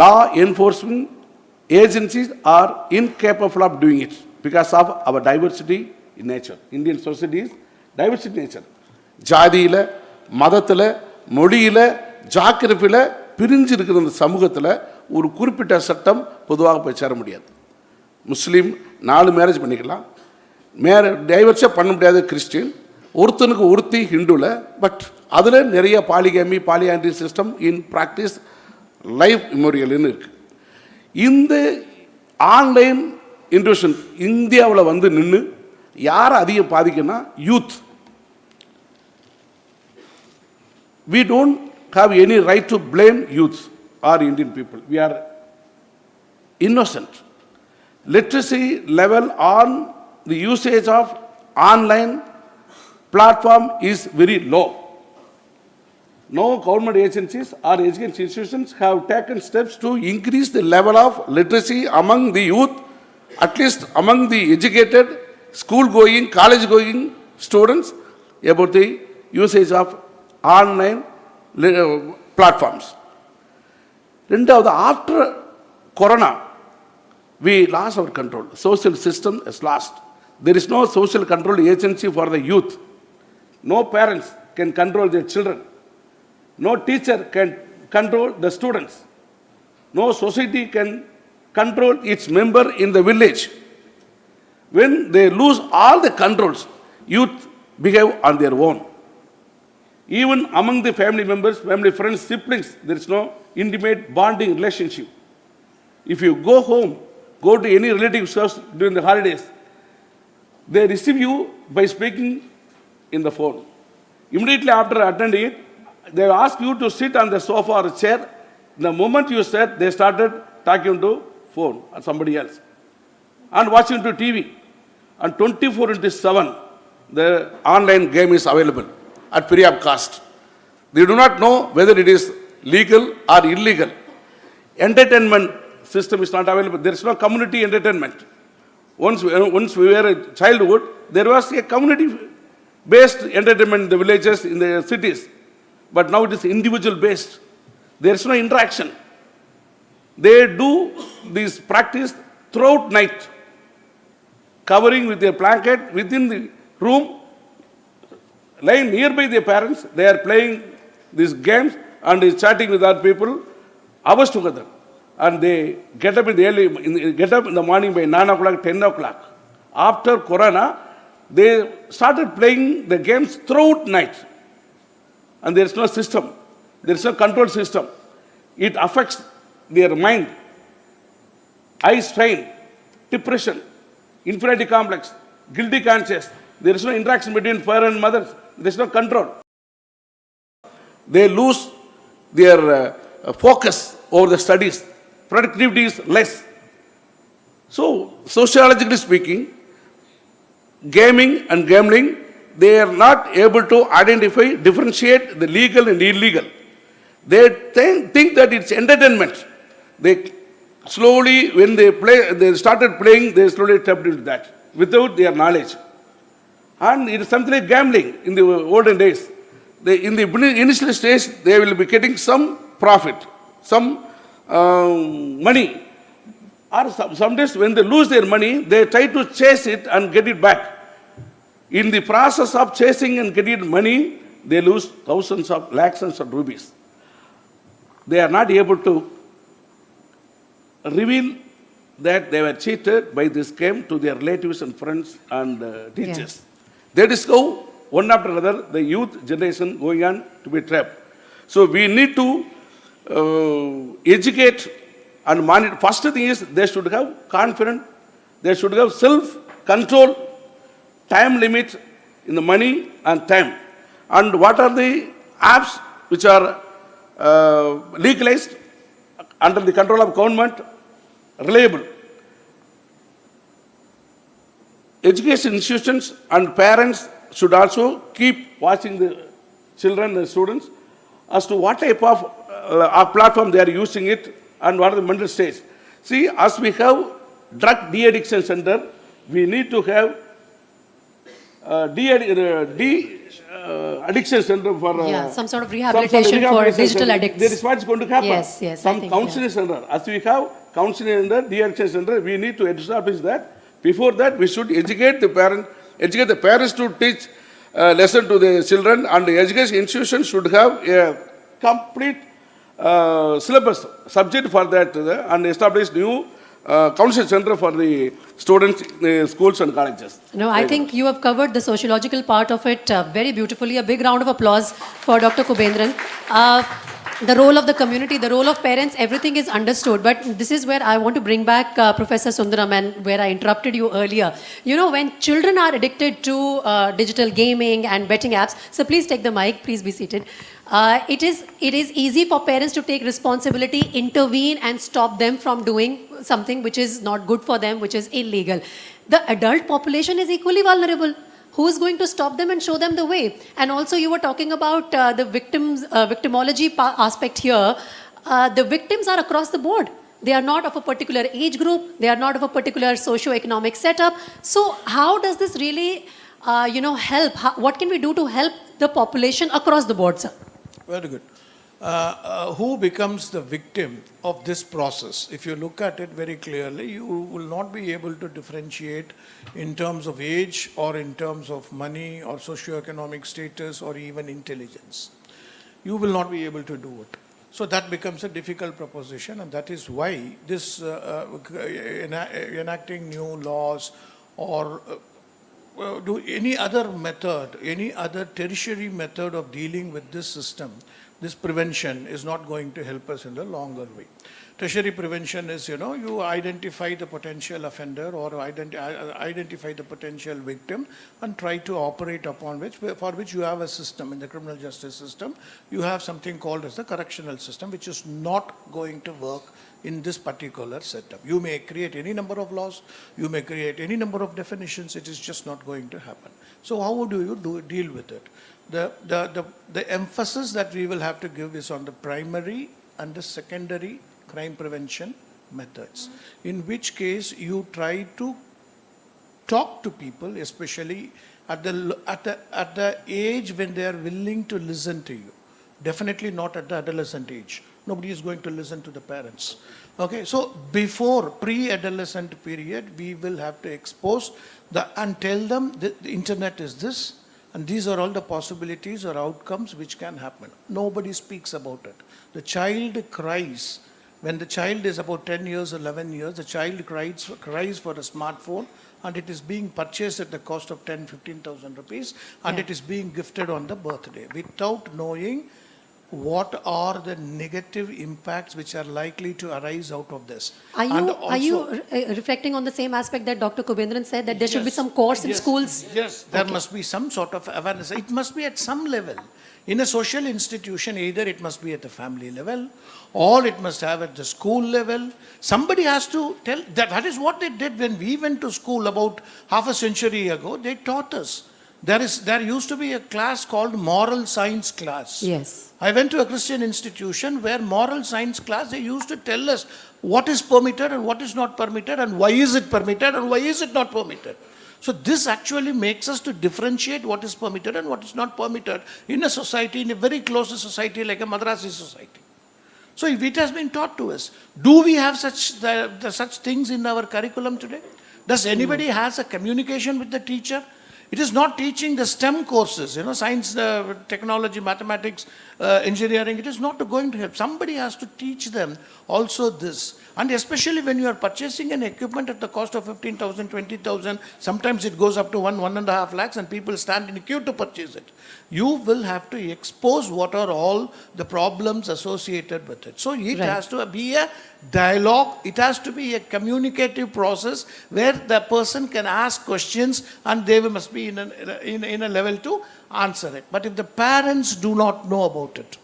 Law enforcement agencies are incapable of doing it because of our diversity in nature. Indian society is diversity in nature. ஜாதியில், மதத்தில், மொழியில், ஜாக்கிரபியில் பிரிஞ்சு இருக்கிற இந்த சமூகத்தில் ஒரு குறிப்பிட்ட சட்டம் பொதுவாக போய் சேர முடியாது. முஸ்லீம் 4 மேரேஜ் பண்ணிக்கலாம், டைவர்ஸே பண்ண முடியாது கிறிஸ்டின், ஒருத்தனுக்கு ஒருத்தி ஹிந்துவில். பட் அதில் நிறைய பாலிகேமி, பாலியாண்ட்ரி சிஸ்டம் இன் ப்ராக்டிஸ் லைஃப் மெமோரியல்னு இருக்குது. இந்த ஆன்லைன் இன்ட்ரூஷன் இந்தியாவில் வந்து நின்று யாரை அதிகம் பாதிக்குன்னா youth. We don't have any right to blame youth or Indian people. We are innocent. Literacy level on the usage of online platform is very low. No government agencies or education institutions have taken steps to increase the level of literacy among the youth, at least among the educated, school-going, college-going students, about the usage of online platforms. Rendavathu, after Corona, we lost our control. Social system is lost. There is no social control agency for the youth. No parents can control their children. No teacher can control the students. No society can control its member in the village. When they lose all the controls, youth behave on their own. Even among the family members, family friends, siblings, there is no intimate bonding relationship. If you go home, go to any relative's house during the holidays, they receive you by speaking in the phone. Immediately after attending it, they ask you to sit on the sofa or chair. The moment you sat, they started talking to phone or somebody else and watching to TV. And 24/7, the online game is available at free of cost. They do not know whether it is legal or illegal. Entertainment system is not available. There is no community entertainment. Once we were a childhood, there was a community-based entertainment in the villages, in the cities. But now it is individual-based. There is no interaction. They do this practice throughout night, covering with their blanket within the room, lying nearby their parents. They are playing these games and is chatting with other people hours together. And they get up in the morning by 9 o'clock, 10 o'clock. After Corona, they started playing the games throughout night. And there is no system. There is no control system. It affects their mind. Eye strain, depression, inferiority complex, guilty conscience. There is no interaction between father and mother. There is no control. They lose their focus over the studies. Productivity is less. So, sociologically speaking, gaming and gambling, they are not able to identify, differentiate the legal and illegal. They think that it's entertainment. They slowly, when they started playing, they slowly tapped into that without their knowledge. And it is something like gambling in the olden days. In the initial stage, they will be getting some profit, some money. Or sometimes when they lose their money, they try to chase it and get it back. In the process of chasing and getting money, they lose thousands of lakhs of rupees. They are not able to reveal that they were cheated by this game to their relatives and friends and teachers. That is how, one after another, the youth generation going on to be trapped. So we need to educate and monitor. First thing is they should have confidence, they should have self-control, time limit in the money and time. And what are the apps which are legalized under the control of government, reliable. Education institutions and parents should also keep watching the children and students as to what type of platform they are using it and what are the mental states. See, as we have drug de-addiction center, we need to have addiction center for some sort of rehabilitation for digital addicts. That is what's going to happen. Yes, Some counseling center. As we have counseling center, de-addiction center, we need to establish that. Before that, we should educate the parents to teach lesson to the children, and the education institution should have a complete syllabus subject for that and establish new counseling center for the students in schools and colleges. No, I think you have covered the sociological part of it very beautifully. A big round of applause for Dr. Kubendran. The role of the community, the role of parents, everything is understood. But this is where I want to bring back Professor Sundaram, and where I interrupted you earlier. You know, when children are addicted to digital gaming and betting apps, so please take the mic, please be seated. It is easy for parents to take responsibility, intervene and stop them from doing something which is not good for them, which is illegal. The adult population is equally vulnerable. Who is going to stop them and show them the way? And also you were talking about the victimology aspect here. The victims are across the board. They are not of a particular age group. They are not of a particular socio-economic setup. So how does this really, help? What can we do to help the population across the board, sir? Very good. Who becomes the victim of this process? If you look at it very clearly, you will not be able to differentiate in terms of age or in terms of money or socioeconomic status or even intelligence. You will not be able to do it. So that becomes a difficult proposition, and that is why this enacting new laws or do any other method, any other tertiary method of dealing with this system, this prevention is not going to help us in the longer way. Tertiary prevention is, you identify the potential offender or identify the potential victim and try to operate upon which, for which you have a system in the criminal justice system. You have something called as the correctional system, which is not going to work in this particular setup. You may create any number of laws, you may create any number of definitions, it is just not going to happen. So how do you deal with it? The emphasis that we will have to give is on the primary and the secondary crime prevention methods, in which case you try to talk to people, especially at the age when they are willing to listen to you. Definitely not at the adolescent age. Nobody is going to listen to the parents. Okay, so before pre-adolescent period, we will have to expose and tell them the internet is this, and these are all the possibilities or outcomes which can happen. Nobody speaks about it. The child cries. When the child is about 10 years, 11 years, the child cries for a smartphone, and it is being purchased at the cost of 10,000-15,000 rupees, and it is being gifted on the birthday without knowing what are the negative impacts which are likely to arise out of this. Are you reflecting on the same aspect that Dr. Kubendran said, that there should be some course in schools? Yes, there must be some sort of awareness. It must be at some level. In a social institution, either it must be at the family level or it must have at the school level. Somebody has to tell. That is what they did when we went to school about half a century ago. They taught us There used to be a class called moral science class. Yes. I went to a Christian institution where moral science class, they used to tell us what is permitted and what is not permitted and why is it permitted and why is it not permitted. So this actually makes us to differentiate what is permitted and what is not permitted in a society, in a very close society like a Madras society. So if it has been taught to us, do we have such things in our curriculum today? Does anybody has a communication with the teacher? It is not teaching the STEM courses, science, technology, mathematics, engineering. It is not going to help. Somebody has to teach them also this. And especially when you are purchasing an equipment at the cost of 15,000, 20,000, sometimes it goes up to 1.5 lakhs and people stand in a queue to purchase it. You will have to expose what are all the problems associated with it. So it has to be a dialogue, it has to be a communicative process where the person can ask questions and they must be in a level to answer it. But if the parents do not know about it,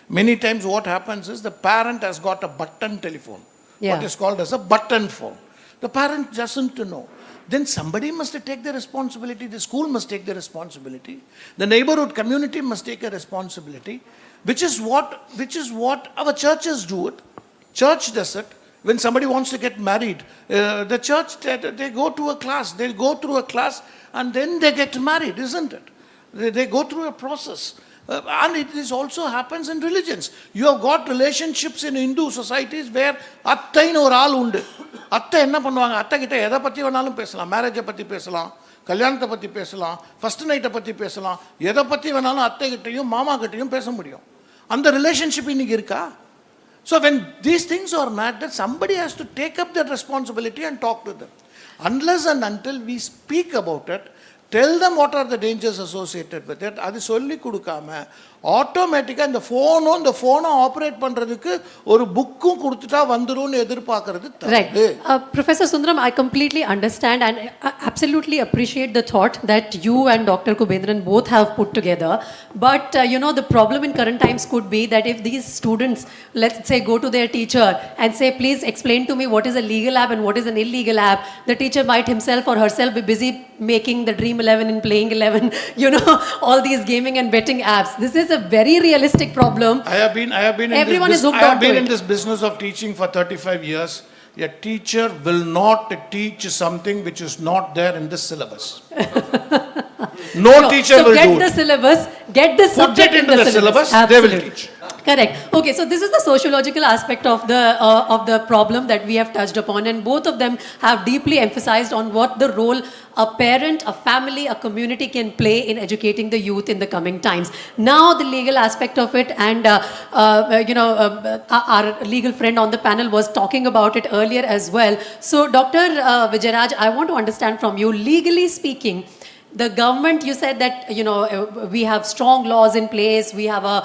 many times what happens is the parent has got a button telephone. What is called as a button phone. The parent doesn't know. Then somebody must take the responsibility. The school must take the responsibility. The neighborhood community must take a responsibility, which is what our churches do it. Church does it. When somebody wants to get married, the church, they go to a class. They go through a class and then they get married, isn't it? They go through a process. And it also happens in religions. You have got relationships in Hindu societies where அத்தைன்னு ஒரு ஆள் உண்டு. அத்தை என்ன பண்ணுவாங்க? அத்தை கிட்ட எதை பற்றி வேணாலும் பேசலாம். மேரேஜை பற்றி பேசலாம், கல்யாணத்தை பற்றி பேசலாம், ஃபர்ஸ்ட் நைட்டை பற்றி பேசலாம், எதை பற்றி வேணாலும் அத்தை கிட்டையும் மாமா கிட்டையும் பேச முடியும். அந்த ரிலேஷன்ஷிப் இன்னைக்கு இருக்கா? So when these things are matter, somebody has to take up that responsibility and talk to them. Unless and until we speak about it, tell them what are the dangers associated with it, அது சொல்லி கொடுக்காம ஆட்டோமேட்டிக்காக இந்த ஃபோனை operate பண்ணுறதுக்கு ஒரு புக்கும் கொடுத்துட்டா வந்துரும்னு எதிர்பார்க்கறது தப்பு. Professor Sundaram, I completely understand and absolutely appreciate the thought that you and Dr. Kubendran both have put together. But the problem in current times could be that if these students, let's say, go to their teacher and say, please explain to me what is a legal app and what is an illegal app, the teacher might himself or herself be busy making the Dream 11 and Playing 11, all these gaming and betting apps. This is a very realistic problem. I have been in this business of teaching for 35 years. A teacher will not teach something which is not there in the syllabus. No teacher will do it. So get the syllabus, get the subject in the syllabus, they will teach. Correct. Okay, so this is the sociological aspect of the problem that we have touched upon, and both of them have deeply emphasized on what the role a parent, a family, a community can play in educating the youth in the coming times. Now the legal aspect of it, and our legal friend on the panel was talking about it earlier as well. So Dr. Vijayaraj, I want to understand from you, legally speaking, the government, you said that, we have strong laws in place, we have a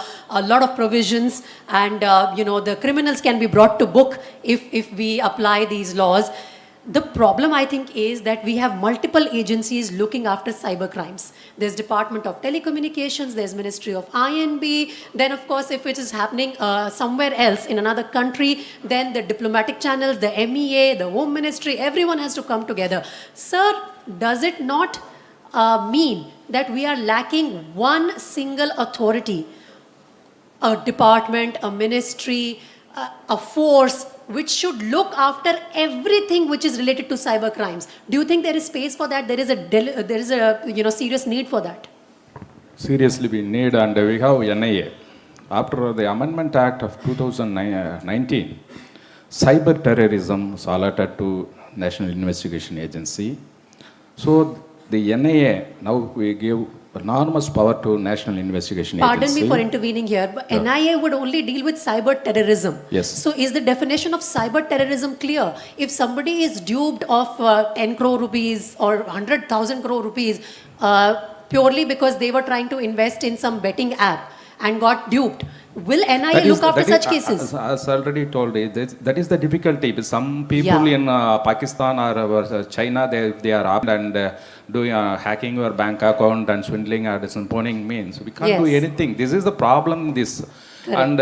lot of provisions, and, the criminals can be brought to book if we apply these laws. The problem, I think, is that we have multiple agencies looking after cyber crimes. There's Department of Telecommunications, there's Ministry of INB, then of course if it is happening somewhere else in another country, then the diplomatic channels, the MEA, the Home Ministry, everyone has to come together. Sir, does it not mean that we are lacking one single authority, a department, a ministry, a force which should look after everything which is related to cyber crimes? Do you think there is space for that? There is a serious need for that? Seriously, we need, and we have NIA. After the Amendment Act of 2019, cyber terrorism was allotted to National Investigation Agency. So the NIA, now we give enormous power to National Investigation Agency. Pardon me for intervening here, but NIA would only deal with cyber terrorism. Yes. So is the definition of cyber terrorism clear? If somebody is duped of 10 crore rupees or 100,000 crore rupees purely because they were trying to invest in some betting app and got duped, will NIA look after such cases? As already told, that is the difficulty. Some people in Pakistan or China, they are armed and doing hacking your bank account and swindling at some pointing means. We can't do anything. This is the problem. This. Correct. And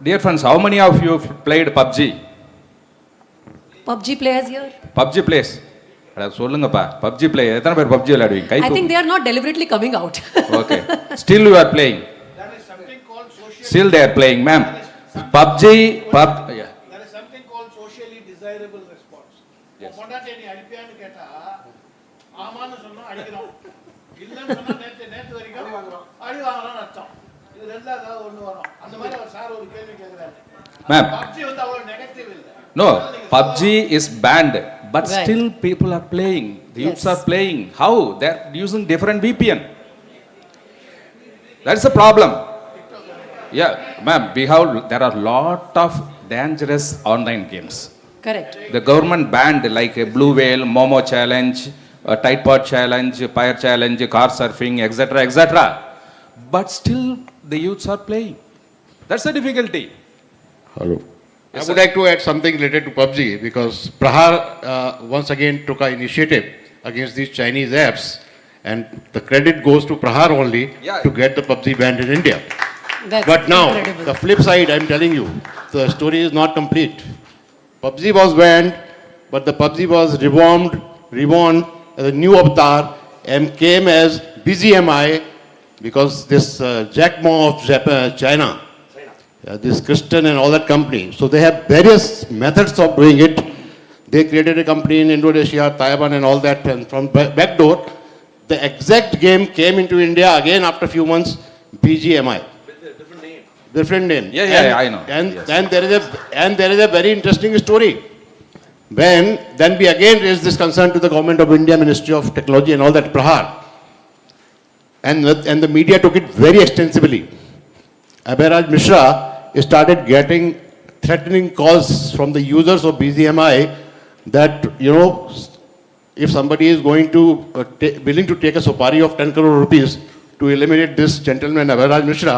dear friends, how many of you have played PUBG? PUBG players here? PUBG players. அட சொல்லுங்கப்பா PUBG play எத்தனை பேர் PUBG விளையாடுவீங்க கை I think they are not deliberately coming out. Okay still you are playing still they are playing ma'am PUBG There is something called socially desirable response. பொண்டாட்டி நீ அடிப்பியான்னு கேட்டா ஆமான்னு சொன்னா அடிக்கிறோம் இல்லன்னு சொன்னா நேத்து வரைக்கும் அடி வாங்கலாம்னு அர்த்தம் இது ரெண்டாவது ஒண்ணு வரும் அந்த மாதிரி ஒரு சார் ஒரு கேள்வி கேக்குறாரு மேம் பப்ஜி வந்து அவ்வளவு நெகட்டிவ் இல்ல no PUBG is banned but Right. still people are playing the youths Yes. are playing how they are using different VPN that's the problem yeah ma'am we have there are lot of dangerous online games Correct. the government banned like a blue whale momo challenge tight pot challenge fire challenge car surfing etc but still the youths are playing that's the difficulty Hello. I would like to add something related to PUBG because Prahar once again took an initiative against these Chinese apps, and the credit goes to Prahar only Yeah. to get the PUBG banned in India. That's But now, incredible. the flip side, I'm telling you, the story is not complete. PUBG was banned, but the PUBG was reborn as a new avatar and came as BGMI because this Jack Ma of China, this Christian and all that company. So they have various methods of doing it. They created a company in Indonesia, Taiwan and all that, and from backdoor, the exact game came into India again after a few months, BGMI. With a different name. Yeah, I know. And there is a very interesting story. Then we again raised this concern to the government of India, Ministry of Technology and all that, Prahar. And the media took it very extensively. Abhiraj Mishra started getting threatening calls from the users of BGMI that, if somebody is going to willing to take a sopari of 10 crore rupees to eliminate this gentleman Abhiraj Mishra,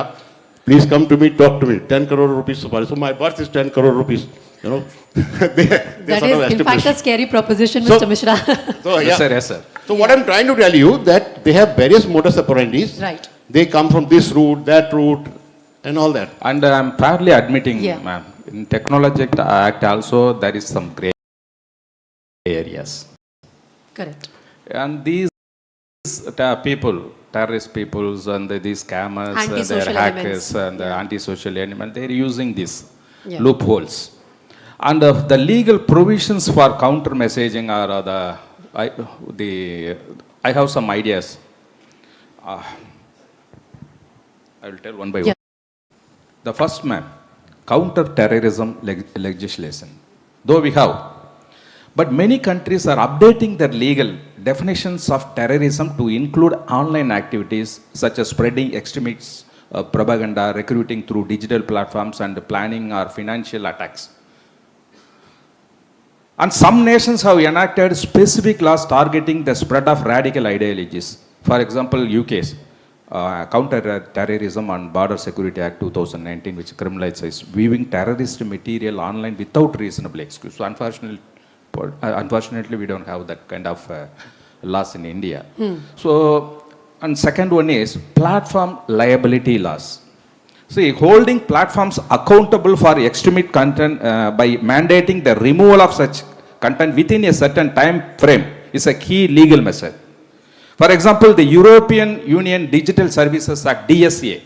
please come to me, talk to me. 10 crore rupees sopari. So my worth is 10 crore rupees. That is in fact a scary proposition, Mr. Mishra. So, yes sir So what I'm trying to tell you that they have various modus operandi. Right. They come from this route, that route, and all that. and I'm fairly admitting Yeah. ma'am in technology act also there is some gray areas Correct. and these people terrorist peoples and these scammers and their Antisocial hackers elements. and the anti-social element they're using these Yeah. loopholes and the legal provisions for counter messaging are I have some ideas I will tell one by Yeah. one. The first, ma'am, counter-terrorism legislation. Though we have, but many countries are updating their legal definitions of terrorism to include online activities such as spreading extremist propaganda, recruiting through digital platforms, and planning or financial attacks. And some nations have enacted specific laws targeting the spread of radical ideologies. For example, UK's Counter-Terrorism and Border Security Act 2019, which criminalizes viewing terrorist material online without reasonable excuse. So unfortunately, we don't have that kind of laws in India. So, and second one is platform liability laws. See, holding platforms accountable for extremist content by mandating the removal of such content within a certain time frame is a key legal measure. For example, the European Union Digital Services Act DSA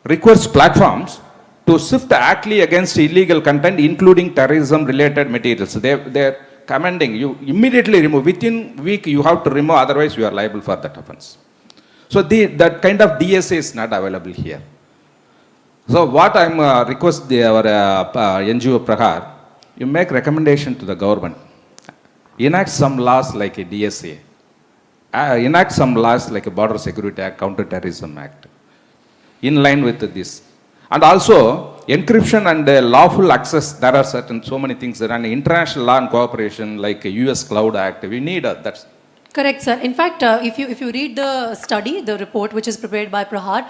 requires platforms to shift actively against illegal content, including terrorism-related materials. They're commanding you immediately remove. Within week, you have to remove, otherwise you are liable for that offense. So that kind of DSA is not available here. So what I'm request our NGO Prahar, you make recommendation to the government, enact some laws like a DSA, enact some laws like a Border Security Act, Counter-Terrorism Act, in line with this. And also, encryption and lawful access, there are so many things that are international law and cooperation like a US Cloud Act, we need that. Correct, sir. In fact, if you read the study, the report which is prepared by Prahar,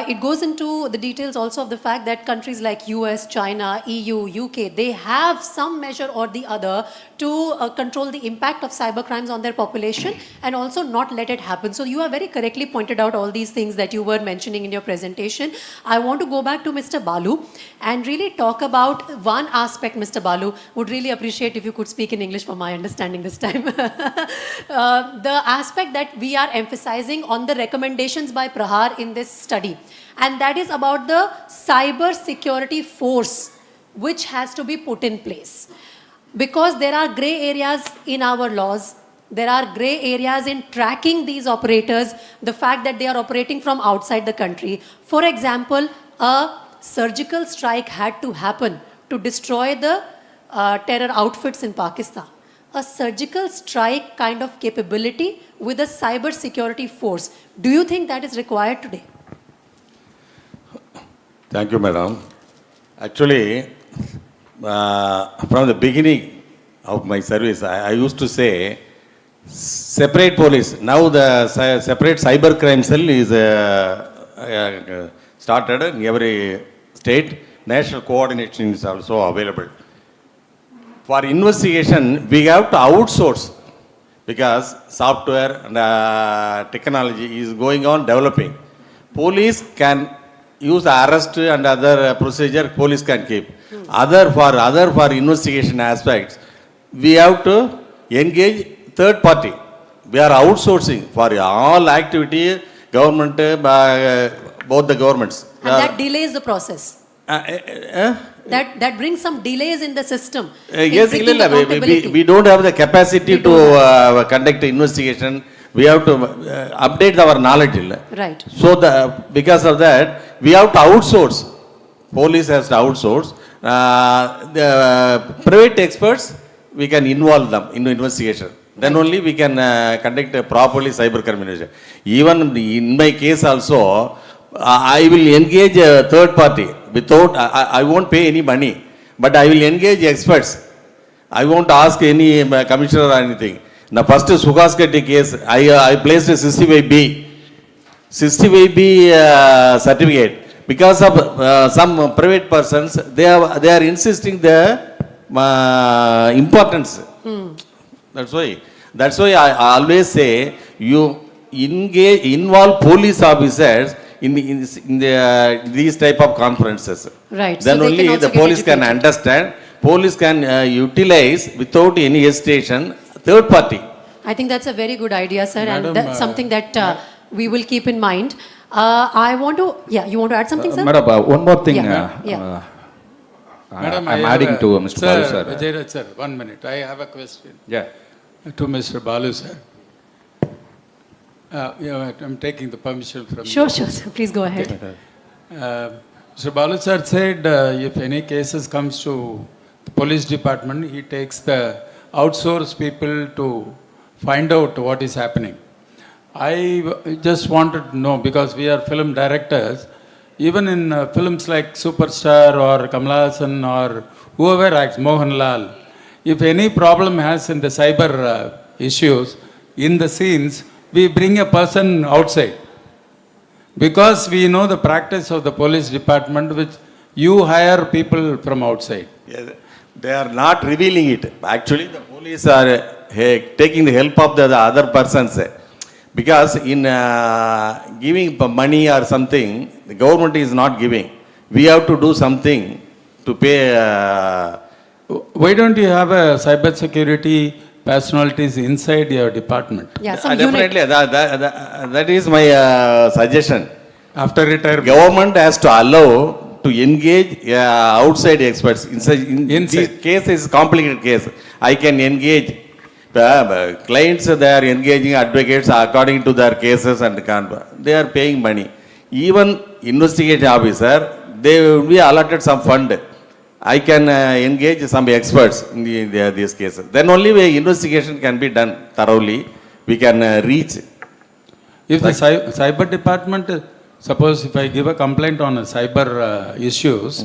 it goes into the details also of the fact that countries like US, China, EU, UK, they have some measure or the other to control the impact of cyber crimes on their population and also not let it happen. So you have very correctly pointed out all these things that you were mentioning in your presentation. I want to go back to Mr. Balu and really talk about one aspect, Mr. Balu. Would really appreciate if you could speak in English for my understanding this time. The aspect that we are emphasizing on the recommendations by Prahar in this study, and that is about the cyber security force which has to be put in place. Because there are grey areas in our laws, there are grey areas in tracking these operators, the fact that they are operating from outside the country. For example, a surgical strike had to happen to destroy the terror outfits in Pakistan. A surgical strike kind of capability with a cyber security force. Do you think that is required today? Thank you, madam. Actually, from the beginning of my service, I used to say, separate police. Now the separate cyber crime cell is started in every state. National coordination is also available. For investigation, we have to outsource because software and technology is going on developing. Police can use arrest and other procedure, police can keep. Other for investigation aspects, we have to engage third party. We are outsourcing for all activity, government, both the governments. And that delays the process. That brings some delays in the system. Yes, we don't have the capacity to conduct investigation. We have to update our knowledge. Right. So because of that, we have to outsource. Police has to outsource. The private experts, we can involve them in investigation. Then only we can conduct a properly cyber criminalization. Even in my case also, I will engage a third party without, I won't pay any money, but I will engage experts. I won't ask any commissioner or anything. The first Suhas Katti case, I placed a 65B certificate because of some private persons, they are insisting the importance. That's why I always say you involve police officers in these type of conferences. Right. Then so only the police can understand, police can utilize without any hesitation third party. I think that's a very good idea, sir, and that's something that we will keep in mind. I want to, you want to add something, sir? Madam, one more thing. Yeah. Madam, I'm adding to Mr. Balu, sir. Vijay sir, 1 minute. I have a question. Yeah. To Mr. Balu, sir. I'm taking the permission from Sure, sir. Please go ahead. Mr. Balu, sir said if any cases comes to the police department, he takes the outsource people to find out what is happening. I just wanted to know, because we are film directors, even in films like Superstar or Kamal Haasan or whoever acts, Mohanlal, if any problem has in the cyber issues, in the scenes, we bring a person outside. Because we know the practice of the police department, which you hire people from outside. Yeah, they are not revealing it. Actually, the police are taking the help of the other persons. Because in giving money or something, the government is not giving. We have to do something to pay. Why don't you have a cyber security personalities inside your department? Yeah, some definitely, that is my suggestion. After retirement. Government has to allow to engage outside experts. In this case is complicated case. I can engage clients. They are engaging advocates according to their cases and they are paying money. Even investigation officer, they will be allotted some fund. I can engage some experts in these cases. Then only the investigation can be done thoroughly. We can reach. If the cyber department, suppose if I give a complaint on a cyber issues,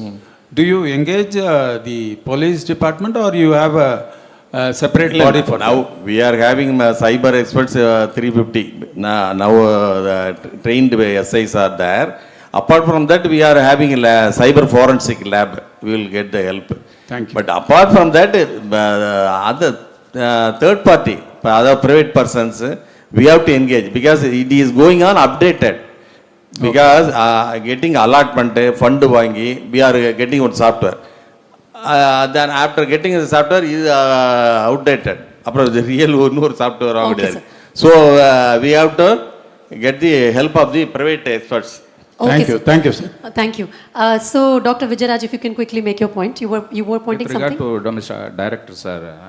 do you engage the police department or you have a separate body for now we are having cyber experts 350 now the trained SIs are there. Apart from that, we are having a cyber forensic lab. We will get the help. Thank you. But apart from that, other third party, other private persons, we have to engage because it is going on updated. Because getting allotment, fund vangi, we are getting one software. Then after getting the software is outdated. After the real one software Okay, already. So we have to get the help of the private experts. Okay, sir. Thank you, sir. Thank you. So, Dr. Vijayaraj, if you can quickly make your point. You were pointing With regard something? to Mr. Director, sir,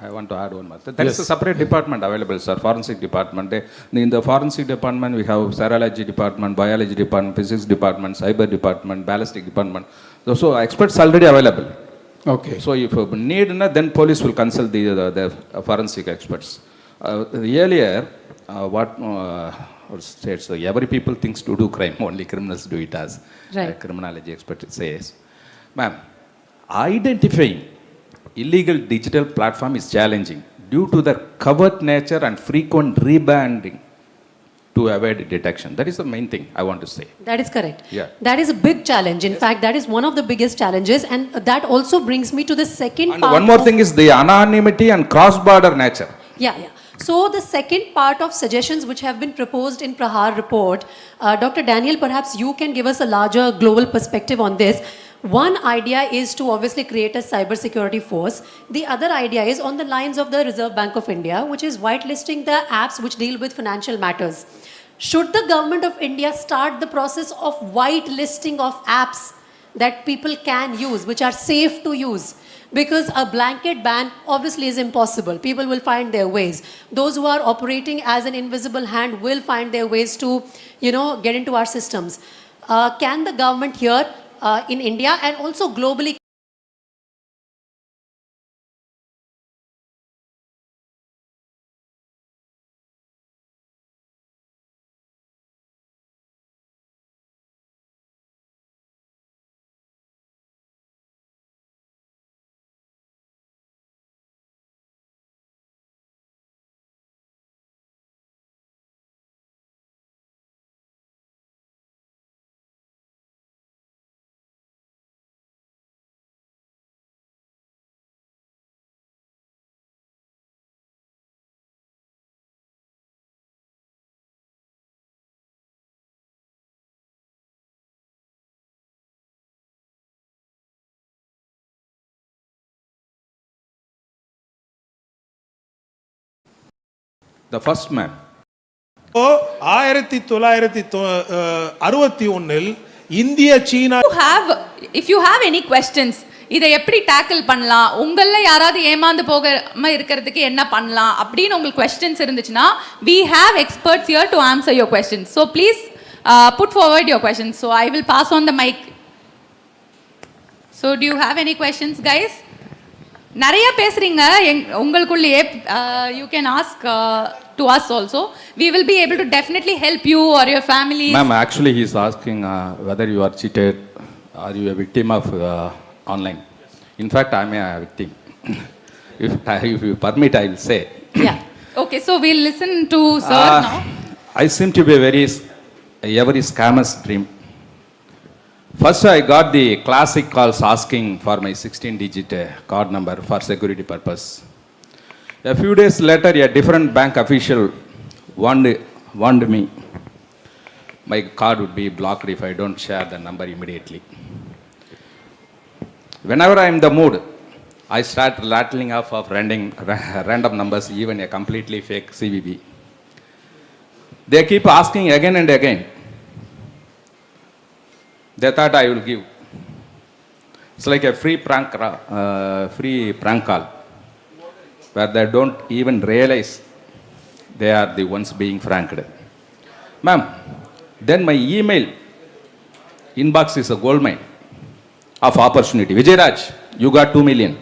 I want to add one more. There is a separate department available, sir, forensic department. In the forensic department, we have serology department, biology department, physics department, cyber department, ballistic department. So experts already available. Okay. So if you need, then police will consult the forensic experts. Earlier, what states, so every people thinks to do crime, only criminals do it as Right. criminology expert says. Ma'am, identifying illegal digital platform is challenging due to the covert nature and frequent rebranding to avoid detection. That is the main thing I want to say. That is correct. Yeah. That is a big challenge. In fact, that is one of the biggest challenges. And that also brings me to the second And part. one more of- thing is the anonymity and cross-border nature. Yeah. So the second part of suggestions which have been proposed in Prahar report, Dr. Daniel, perhaps you can give us a larger global perspective on this. One idea is to obviously create a cybersecurity force. The other idea is on the lines of the Reserve Bank of India, which is whitelisting the apps which deal with financial matters. Should the government of India start the process of whitelisting of apps that people can use, which are safe to use? Because a blanket ban obviously is impossible. People will find their ways. Those who are operating as an invisible hand will find their ways to, get into our systems. Can the government here in India and also globally The first man. இப்போ 1961 இந்திய சீனா If you have any questions, இதை எப்படி tackle பண்ணலாம், உங்களில் யாராவது ஏமாந்து போகாம இருக்கிறதுக்கு என்ன பண்ணலாம் அப்படின்னு உங்களுக்கு questions இருந்துச்சுன்னா, we have experts here to answer your questions. So please put forward your questions. So I will pass on the mic. So do you have any questions, guys? நிறைய பேசுறீங்க உங்களுக்குள்ளேயே. You can ask to us also. We will be able to definitely help you or your family. Ma'am, actually he is asking whether you are cheated, are you a victim of online. In fact, I am a victim. If you permit, I will say. Yeah. Okay, so we'll listen to sir now. I seem to be every scammer's dream. First, I got the classic calls asking for my 16-digit card number for security purpose. A few days later, a different bank official warned me my card would be blocked if I don't share the number immediately. Whenever I am in the mood, I start rattling off of random numbers, even a completely fake CVV. They keep asking again and again. They thought I will give. It's like a free prank call, where they don't even realize they are the ones being pranked. Ma'am, then my email inbox is a goldmine of opportunity. Vijayaraj, you got 2 million.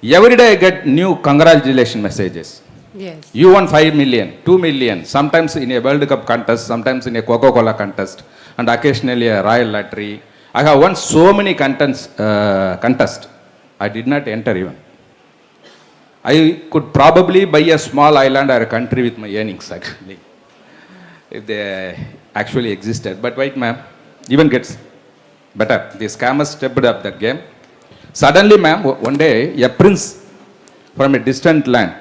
Every day I get new congratulations messages. Yes. You won 5 million, 2 million, sometimes in a World Cup contest, sometimes in a Coca-Cola contest, and occasionally a Royal Lottery. I have won so many contests. I did not enter even. I could probably buy a small island or a country with my earnings, actually, if they actually existed. But wait, ma'am, even gets better. The scammers stepped up that game. Suddenly, ma'am, one day, a prince from a distant land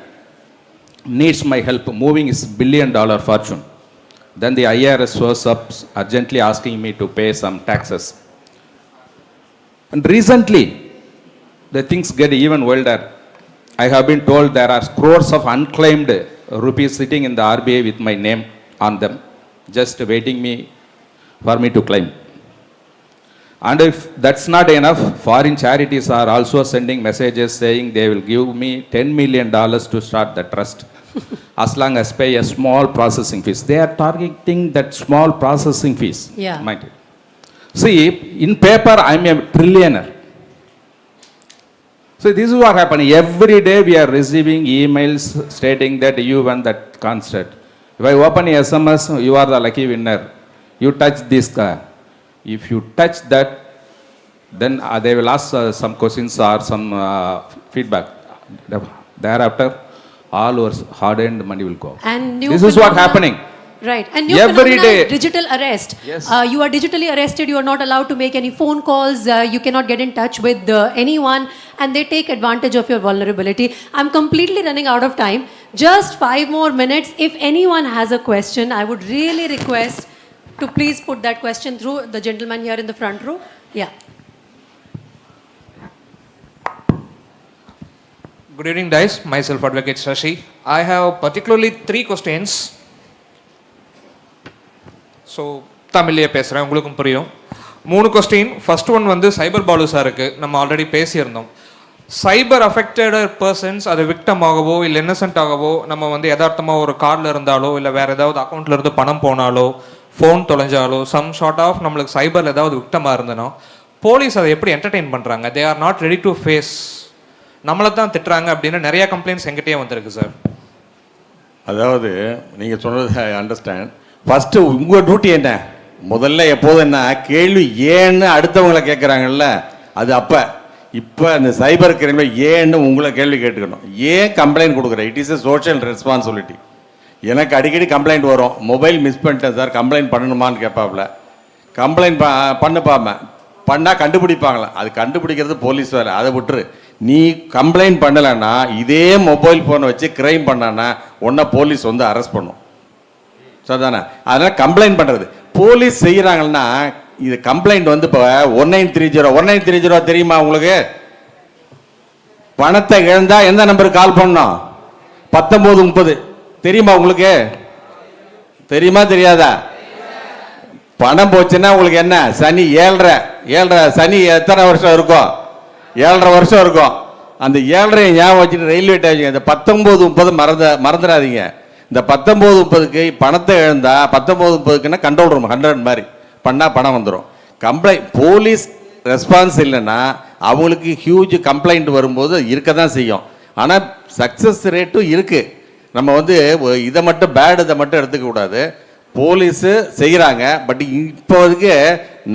needs my help moving his billion-dollar fortune. Then the IRS shows up urgently asking me to pay some taxes. And recently, the things get even wilder. I have been told there are crores of unclaimed rupees sitting in the RBI with my name on them, just waiting for me to claim. And if that's not enough, foreign charities are also sending messages saying they will give me $10 million to start the trust, as long as pay a small processing fees. They are targeting that small processing fees. Yeah. Mind you. See, in paper, I'm a trillionaire. So this is what happening. Every day we are receiving emails stating that you won that concert. If I open a SMS, you are the lucky winner. You touch this car. If you touch that, then they will ask some questions or some feedback. Thereafter, all our hard-earned money will go. And new this is what happening. Right. And new Every phenomena day. is digital arrest. Yes. You are digitally arrested. You are not allowed to make any phone calls. You cannot get in touch with anyone. And they take advantage of your vulnerability. I'm completely running out of time. Just 5 more minutes. If anyone has a question, I would really request to please put that question through the gentleman here in the front row. Yeah. Good evening, guys. Myself, Advocate Shashi. I have particularly 3 questions. So தமிழ்லேயே பேசுகிறேன், உங்களுக்கும் புரியும். 3 question. First one வந்து சைபர் பாலு சாருக்கு நம்ம already பேசியிருந்தோம். சைபர் affected persons அது victim ஆகவோ இல்லை இன்னசென்ட் ஆகவோ, நம்ம வந்து யதார்த்தமாக ஒரு கார்டில் இருந்தாலோ இல்லை வேறு ஏதாவது அக்கௌண்ட்டில் இருந்து பணம் போனாலோ ஃபோன் தொலைஞ்சாலோ சம் ஷார்ட் ஆஃப் நம்மளுக்கு சைபரில் ஏதாவது விக்டமாக இருந்தனோ போலீஸ் அதை எப்படி என்டர்டெயின் பண்ணுறாங்க? They are not ready to face, நம்மளை தான் திட்டுறாங்க அப்படின்னு நிறையா கம்ப்ளைண்ட்ஸ் எங்கிட்டே வந்திருக்கு சார். அதாவது நீங்கள் சொன்னது ஐ அண்டர்ஸ்டாண்ட். ஃபஸ்ட்டு உங்கள் டியூட்டி என்ன? முதல்ல எப்போதும் என்ன கேள்வி ஏன்னு அடுத்தவங்களை கேட்குறாங்கல்ல, அது அப்போ. இப்போ இந்த சைபர் கிரைமில் ஏன்னு உங்களை கேள்வி கேட்டுக்கணும். ஏன் கம்ப்ளைண்ட் கொடுக்குறேன்? It is a social responsibility. எனக்கு அடிக்கடி கம்ப்ளைண்ட் வரும். மொபைல் மிஸ் பண்ணிட்டேன் சார், கம்ப்ளைண்ட் பண்ணணுமான்னு கேட்பாப்புல. கம்ப்ளைண்ட் பண்ணால் கண்டுபிடிப்பாங்களா? அது கண்டுபிடிக்கிறது போலீஸ் வேலை, அதை விட்டுரு. நீ கம்ப்ளைண்ட் பண்ணலைன்னா இதே மொபைல் ஃபோனை வச்சு கிரைம் பண்ணான்னா உன்னை போலீஸ் வந்து அரெஸ்ட் பண்ணும். சரிதானே? அதனால் கம்ப்ளைண்ட் பண்ணுறது போலீஸ் செய்கிறாங்கன்னா இது கம்ப்ளைண்ட் வந்து இப்போ 1930 தெரியுமா உங்களுக்கு? பணத்தை இழந்தால் எந்த நம்பருக்கு கால் பண்ணணும்? 1930 தெரியுமா உங்களுக்கு? தெரியுமா தெரியாதா? பணம் போச்சுன்னா உங்களுக்கு என்ன சனி 7.5 சனி எத்தனை வருஷம் இருக்கும்? 7.5 வருஷம் இருக்கும். அந்த 7.5 ஞாபகம் வச்சுட்டு ரயில்வே டேஷன் இந்த 1930 மறந்துடாதீங்க. இந்த 1930க்கு பணத்தை இழந்தா 1930க்குன்னா கண்ட்ரோல் ரூம் 100 மாதிரி பண்ணால் பணம் வந்துடும். கம்ப்ளைண்ட் போலீஸ் ரெஸ்பான்ஸ் இல்லைன்னா அவங்களுக்கு ஹியூஜ் கம்ப்ளைண்ட் வரும்போது இருக்க தான் செய்யும். ஆனால் சக்ஸஸ் ரேட்டும் இருக்குது. நம்ம வந்து இதை மட்டும் இதை மட்டும் எடுத்துக்கக்கூடாது. போலீஸு செய்கிறாங்க. பட் இப்போதைக்கு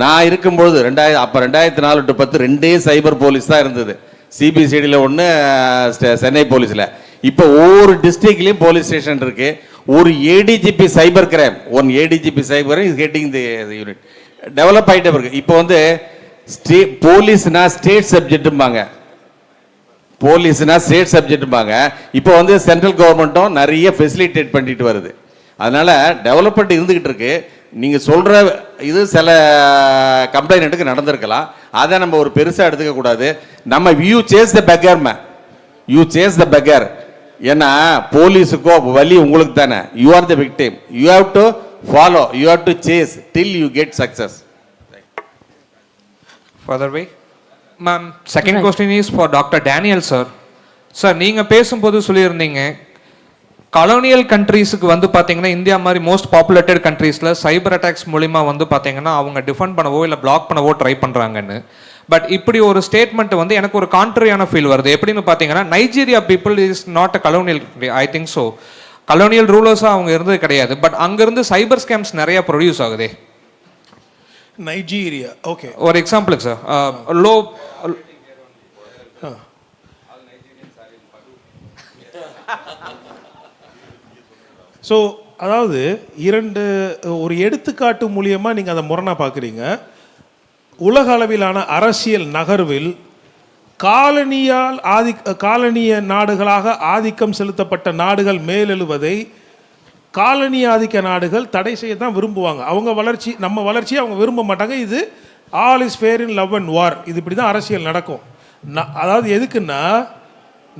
நான் இருக்கும்பொழுது 2004 to 10 2 சைபர் போலீஸ் தான் இருந்தது. சிபிசிடியில் ஒன்று, சென்னை போலீஸில். இப்போ ஒவ்வொரு டிஸ்ட்ரிக்ட்லேயும் போலீஸ் ஸ்டேஷன் இருக்குது. ஒரு ADGP cyber crime, ADGP cyber is getting the unit develop ஆகிட்டே இருக்குது. இப்போ வந்து போலீஸ்னா ஸ்டேட் சப்ஜெக்ட்டும்பாங்க, இப்போ வந்து சென்ட்ரல் கவர்மெண்ட்டும் நிறைய ஃபெசிலிட்டேட் பண்ணிட்டு வருது. அதனால் டெவலப்மெண்ட் இருந்துக்கிட்டு இருக்கு. நீங்கள் சொல்கிற இது சில கம்ப்ளைண்ட்டுக்கு நடந்திருக்கலாம். அதை நம்ம ஒரு பெருசாக எடுத்துக்கக்கூடாது. நம்ம யூ சேஸ் த பெக்கர். ஏன்னா போலீஸுக்கோ வலி உங்களுக்கு தானே. You are the victim. You have to follow, you have to chase till you get success. Further way ma'am, second question is for doctor Daniel sir. Sir, நீங்கள் பேசும்போது சொல்லியிருந்தீங்க colonial கண்ட்ரீஸுக்கு வந்து பார்த்தீங்கன்னா India மாதிரி மோஸ்ட் பாப்புலேட்டட் கண்ட்ரீஸில் சைபர் attacks மூலிமா வந்து பார்த்தீங்கன்னா அவங்க டிஃபெண்ட் பண்ணவோ இல்லை பிளாக் பண்ணவோ ட்ரை பண்ணுறாங்கன்னு. பட் இப்படி ஒரு ஸ்டேட்மெண்ட் வந்து எனக்கு ஒரு கான்ட்ரியான ஃபீல் வருது. எப்படின்னு பார்த்தீங்கன்னா Nigeria people is not a colonial, I think so. Colonial ரூலர்ஸாக அவங்க இருந்தது கிடையாது. பட் அங்கேருந்து சைபர் ஸ்கேம்ஸ் நிறையா ப்ரொடியூஸ் ஆகுதே. நைஜீரியா, ஓகே, ஒரு எக்ஸாம்பிளுக்கு சார், லோ ஸோ அதாவது ஒரு எடுத்துக்காட்டு மூலியமாக நீங்கள் அதை முரணா பார்க்குறீங்க. உலக அளவிலான அரசியல் நகர்வில் காலனிய நாடுகளாக ஆதிக்கம் செலுத்தப்பட்ட நாடுகள் மேலெழுவதை காலனி ஆதிக்க நாடுகள் தடை செய்ய தான் விரும்புவாங்க. நம்ம வளர்ச்சியை அவங்க விரும்ப மாட்டாங்க. இது all is fair in love and war. இது இப்படி தான் அரசியல் நடக்கும். அதாவது எதுக்குன்னா,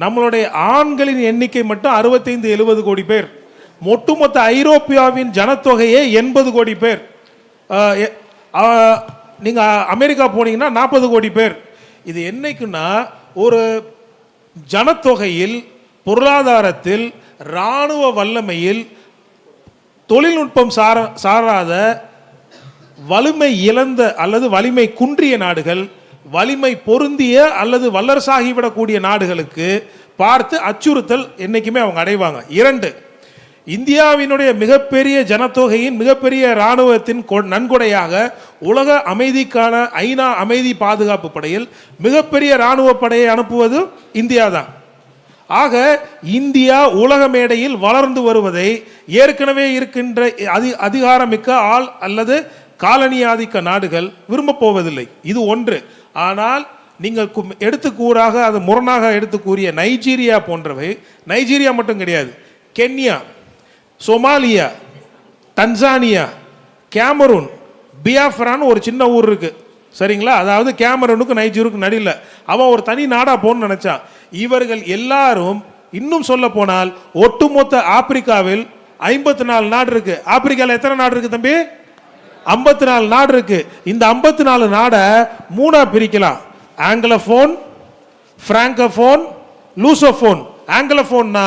நம்மளுடைய ஆண்களின் எண்ணிக்கை மட்டும் 65-70 கோடி பேர். ஒட்டுமொத்த ஐரோப்பியாவின் ஜனத்தொகையே 80 கோடி பேர். நீங்கள் அமெரிக்கா போனீங்கன்னா 40 கோடி பேர். இது என்னைக்குன்னா, ஒரு ஜனத்தொகையில், பொருளாதாரத்தில், இராணுவ வல்லமையில், தொழில்நுட்பம் சாராத வலிமை இழந்த அல்லது வலிமை குன்றிய நாடுகள், வலிமை பொருந்திய அல்லது வல்லரசாகிவிடக்கூடிய நாடுகளுக்கு பார்த்து அச்சுறுத்தல் என்னைக்குமே அவங்க அடைவாங்க. 2, இந்தியாவினுடைய மிகப்பெரிய ஜனத்தொகையின் மிகப்பெரிய இராணுவத்தின் நன்கொடையாக உலக அமைதிக்கான ஐநா அமைதி பாதுகாப்பு படையில் மிகப்பெரிய இராணுவ படையை அனுப்புவது இந்தியா தான். ஆக இந்தியா உலக மேடையில் வளர்ந்து வருவதை ஏற்கனவே இருக்கின்ற அதிகாரமிக்க ஆள் அல்லது காலனி ஆதிக்க நாடுகள் விரும்ப போவதில்லை. இது ஒன்று. ஆனால் நீங்கள் எடுத்துக்கூறாக அது முரணாக எடுத்து கூறிய நைஜீரியா போன்றவை, நைஜீரியா மட்டும் கிடையாது, கென்யா, சோமாலியா, டன்சானியா, கேமரூன், பியாஃப்ரான்னு ஒரு சின்ன ஊர் இருக்கு, சரிங்களா? அதாவது கேமரூனுக்கு நைஜீரியாவுக்கு நடுவில் அவன் ஒரு தனி நாடா போன்னு நினைச்சான். இவர்கள் எல்லாரும், இன்னும் சொல்ல போனால், ஒட்டுமொத்த ஆப்பிரிக்காவில் 54 நாடு இருக்கு. ஆப்பிரிக்காவில் எத்தனை நாடு இருக்கு தம்பி? 54 நாடு இருக்கு. இந்த 54 நாடை 3ஆ பிரிக்கலாம். Anglophone, francophone, லூசோஃபோன். ஆங்கிலோஃபோன்னா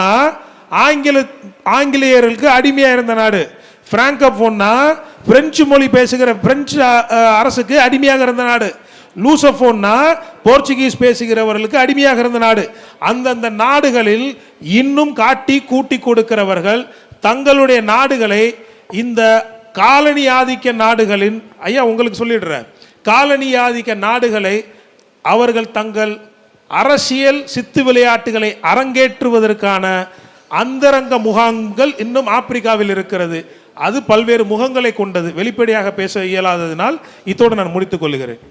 ஆங்கிலேயர்களுக்கு அடிமையா இருந்த நாடு. பிராங்கோஃபோன்னா பிரெஞ்சு மொழி பேசுகிற பிரெஞ்சு அரசுக்கு அடிமையாக இருந்த நாடு. லூசோஃபோன்னா போர்ச்சுகீஸ் பேசுகிறவர்களுக்கு அடிமையாக இருந்த நாடு. அந்தந்த நாடுகளில் இன்னும் கூட்டி கொடுக்கிறவர்கள் தங்களுடைய நாடுகளை இந்த காலனி ஆதிக்க நாடுகளின், ஐயா உங்களுக்கு சொல்லிடுறேன், காலனி ஆதிக்க நாடுகளை அவர்கள் தங்கள் அரசியல் சித்து விளையாட்டுகளை அரங்கேற்றுவதற்கான அந்தரங்க முகாம்கள் இன்னும் ஆப்பிரிக்காவில் இருக்கிறது. அது பல்வேறு முகங்களை கொண்டது. வெளிப்படையாக பேச இயலாததினால் இதோடு நான் முடித்துக் கொள்கிறேன்.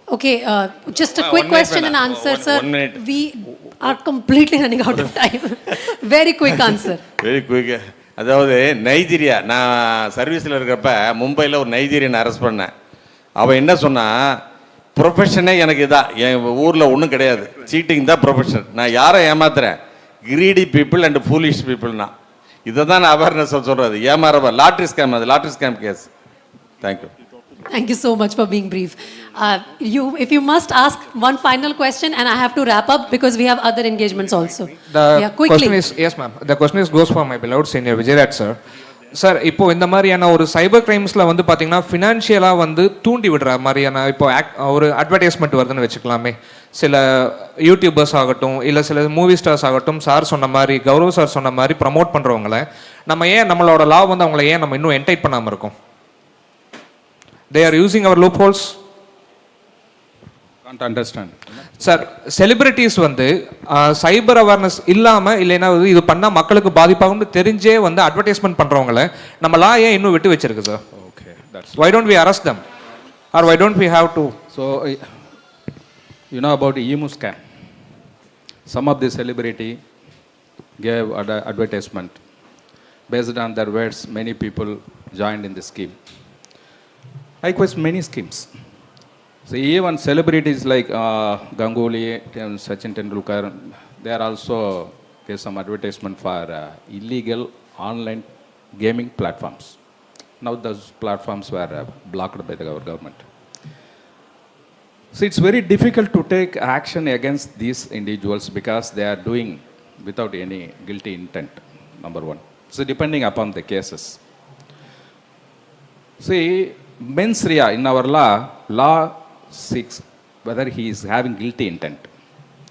Okay, just a quick question and answer, sir. We are completely running out of time. Very quick answer. Very quick. அதாவது நைஜீரியா, நான் சர்வீஸில் இருக்கிறப்ப மும்பையில் ஒரு நைஜீரியன் அரெஸ்ட் பண்ணேன். அவன் என்ன சொன்னா, ப்ரொஃபஷனே எனக்கு இதான், என் ஊரில் ஒன்றும் கிடையாது, சீட்டிங் தான் ப்ரொஃபஷன், நான் யாரை ஏமாத்துறேன், கிரீடி பீப்புள் அண்ட் ஃபூலிஷ் பீப்புள்னா. இதை தான் நான் அவேர்னஸ் சொல்கிறது. ஏமாறப்ப லாட்ரி ஸ்கேம், அது lottery scam case. Thank you. Thank you so much for being brief. If you must ask one final question, and I have to wrap up because we have other engagements also. Question is, yes ma'am, the question is goes for my beloved senior Vijayaraj sir. Sir, இப்போ இந்த மாதிரியான ஒரு சைபர் கிரைம்ஸில் வந்து பார்த்தீங்கன்னா ஃபினான்ஷியலாக வந்து தூண்டி விடுற மாதிரியான இப்போ ஒரு அட்வர்டைஸ்மெண்ட் வருதுன்னு வச்சுக்கலாமே. சில யூடியூபர்ஸ் ஆகட்டும், இல்லை சில மூவி ஸ்டார்ஸ் ஆகட்டும், சார் சொன்ன மாதிரி, கௌரவ் சார் சொன்ன மாதிரி ப்ரமோட் பண்ணுறவங்கள நம்ம ஏன், நம்மளோட லா வந்து அவங்கள ஏன் நம்ம இன்னும் என்டைட் பண்ணாமல் இருக்கோம்? They are using our loopholes. Can't understand. Sir, celebrities வந்து சைபர் அவேர்னஸ் இல்லாமல், இல்லைன்னா இது பண்ணால் மக்களுக்கு பாதிப்பாகும்னு தெரிஞ்சே வந்து அட்வர்டைஸ்மெண்ட் பண்ணுறவங்கள நம்ம லா ஏன் இன்னும் விட்டு வச்சிருக்கு sir? Okay, that's why don't we arrest them, or why don't we have to? So you know about the emu scam. Some of the celebrity gave advertisement. Based on their words, many people joined in the scheme. Likewise, many schemes. So even celebrities like Ganguly and Sachin Tendulkar, they are also gave some advertisement for illegal online gaming platforms. Now those platforms were blocked by the government. So it's very difficult to take action against these individuals because they are doing without any guilty intent, number one. So depending upon the cases. See, mens rea in our law seeks whether he is having guilty intent.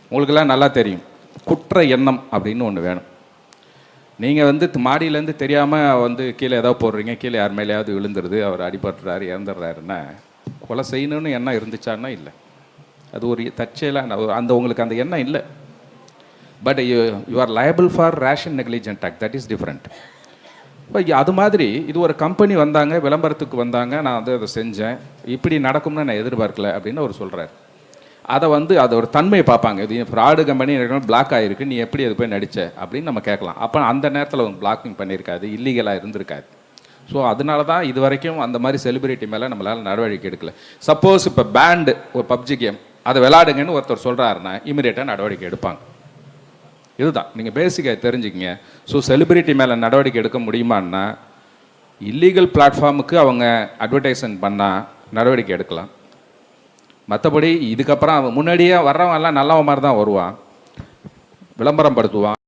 உங்களுக்கெல்லாம் நல்லா தெரியும், குற்ற எண்ணம் அப்படின்னு ஒன்று வேணும். நீங்கள் வந்து மாடியிலேருந்து தெரியாமல் வந்து கீழே ஏதாவது போடுறீங்க, கீழே யார் மேலேயாவது விழுந்துருது, அவர் அடிபட்டுறாரு, இறந்துடுறாருன்னா கொலை செய்யணும்னு எண்ணம் இருந்துச்சான்னா இல்லை. அது ஒரு தற்செயலாக அந்த உங்களுக்கு அந்த எண்ணம் இல்லை. But you are liable for rash and negligent act. That is different. இப்போ அது மாதிரி இது ஒரு கம்பெனி வந்தாங்க, விளம்பரத்துக்கு வந்தாங்க, நான் வந்து அதை செஞ்சேன், இப்படி நடக்கும்னு நான் எதிர்பார்க்கல அப்படின்னு அவர் சொல்கிறார். அதை ஒரு தன்மையை பார்ப்பாங்க. இது ஃப்ராடு கம்பெனி பிளாக் ஆகிருக்கு, நீ எப்படி அது போய் நடித்த அப்படின்னு நம்ம கேட்கலாம். அப்போ அந்த நேரத்தில் அவங்க பிளாக்கிங் பண்ணியிருக்காது, இல்லீகலாக இருந்திருக்காது. ஸோ அதனால தான் இது வரைக்கும் அந்த மாதிரி செலிபிரிட்டி மேலே நம்மளால் நடவடிக்கை எடுக்கல. சப்போஸ் இப்போ பேண்டு ஒரு பப்ஜி கேம் அதை விளாடுங்கன்னு ஒருத்தர் சொல்கிறாருன்னா இமீடியட்டாக நடவடிக்கை எடுப்பாங்க. இதுதான் நீங்கள் பேசிக்காக தெரிஞ்சுக்கிங்க. ஸோ செலிபிரிட்டி மேலே நடவடிக்கை எடுக்க முடியுமான்னா இல்லீகல் பிளாட்ஃபார்முக்கு அவங்க அட்வர்டைஸ்மெண்ட் பண்ணால் நடவடிக்கை எடுக்கலாம். மற்றபடி இதுக்கப்புறம் அவன் முன்னாடியே வர்றவன் எல்லாம் நல்லவன் மாதிரி தான் வருவான், விளம்பரம் படுத்துவான்,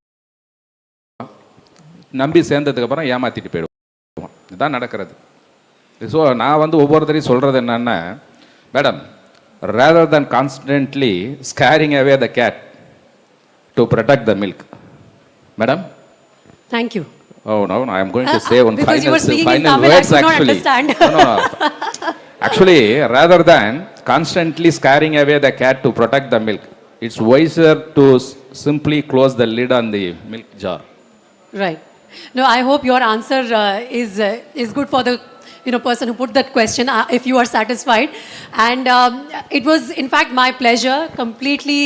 நம்பி சேர்ந்ததுக்கப்புறம் ஏமாற்றிட்டு போயிடுவான். இதுதான் நடக்கிறது. ஸோ நான் வந்து ஒவ்வொருத்தரையும் சொல்கிறது என்னென்னா, madam, rather than constantly scaring away the cat to protect the milk. Madam? Thank you. Oh, no, I am going to say one because you were speaking in final Tamil, words I could not actually. understand. No. Actually, rather than constantly scaring away the cat to protect the milk, it's wiser to simply close the lid on the milk jar. Right. No, I hope your answer is good for the person who put that question, if you are satisfied. And it was, in fact, my pleasure, completely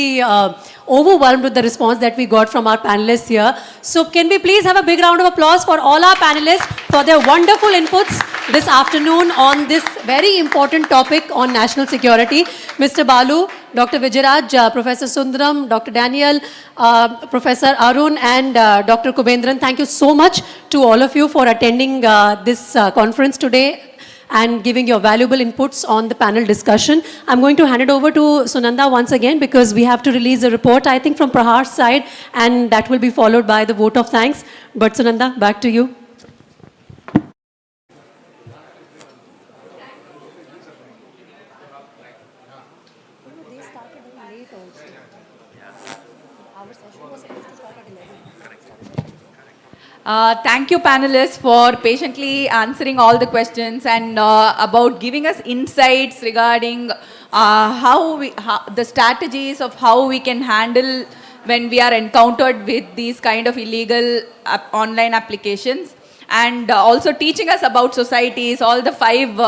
overwhelmed with the response that we got from our panelists here. So can we please have a big round of applause for all our panelists for their wonderful inputs this afternoon on this very important topic on national security. Mr. Balu, Dr. Vijayaraj, Professor Sundaram, Dr. Daniel, Professor Arun and Dr. Kubendran, thank you so much to all of you for attending this conference today and giving your valuable inputs on the panel discussion. I'm going to hand it over to Sunanda once again because we have to release a report, I think, from Prahar's side, and that will be followed by the vote of thanks. But Sunanda, back to you. Thank you, panelists, for patiently answering all the questions and about giving us insights regarding the strategies of how we can handle when we are encountered with these kind of illegal online applications, and also teaching us about societies, all the 5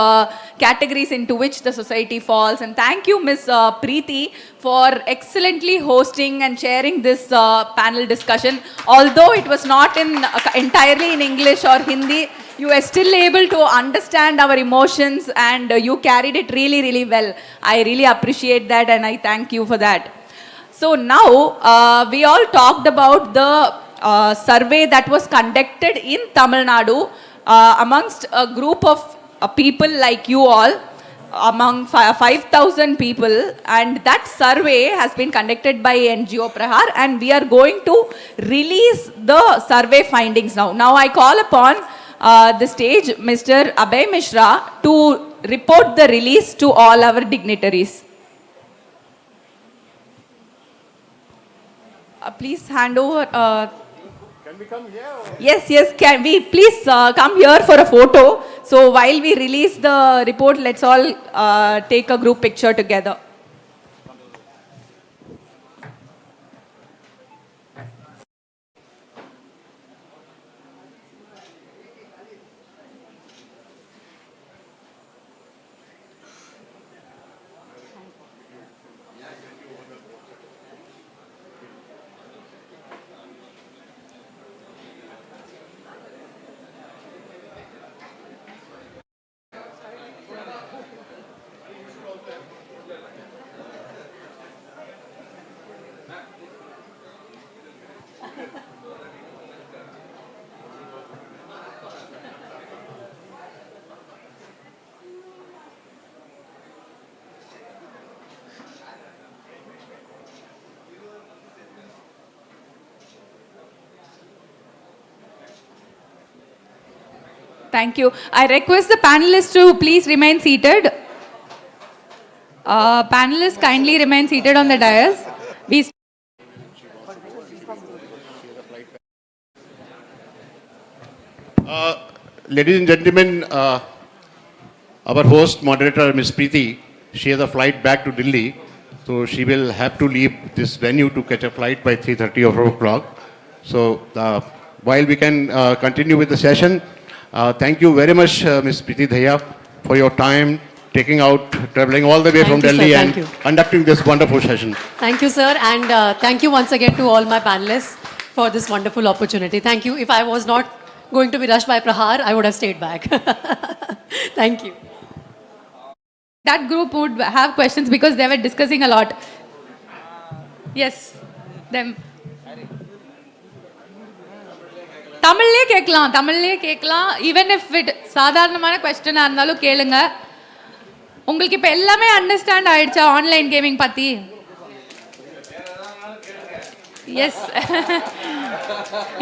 categories into which the society falls. And thank you, Ms. Preeti, for excellently hosting and sharing this panel discussion. Although it was not entirely in English or Hindi, you were still able to understand our emotions and you carried it really, really well. I really appreciate that and I thank you for that. So now we all talked about the survey that was conducted in Tamil Nadu amongst a group of people like you all, among 5,000 people, and that survey has been conducted by NGO Prahar, and we are going to release the survey findings now. Now I call upon the stage Mr. Abhay Mishra to report the release to all our dignitaries. Please hand over. Can we come here? Yes, can we please come here for a photo? So while we release the report, let's all take a group picture together. Thank you. I request the panelists to please remain seated. Panelists, kindly remain seated on the dais. Ladies and gentlemen, our host, moderator, Ms. Preeti, she has a flight back to Delhi. So she will have to leave this venue to catch a flight by 3:30 or 4 o'clock. So while we can continue with the session, thank you very much, Ms. Priti Dhaya, for your time, taking out, traveling all the way from Delhi and conducting this wonderful session. Thank you, sir. And thank you once again to all my panelists for this wonderful opportunity. Thank you. If I was not going to be rushed by Prahar, I would have stayed back. Thank you. That group would have questions because they were discussing a lot. Yes, them. தமிழ்லே கேட்கலாம் even if it சாதாரணமான கொஸ்டினாக இருந்தாலும் கேளுங்க. உங்களுக்கு இப்போ எல்லாமே understand ஆயிடுச்சா online gaming பற்றி? S,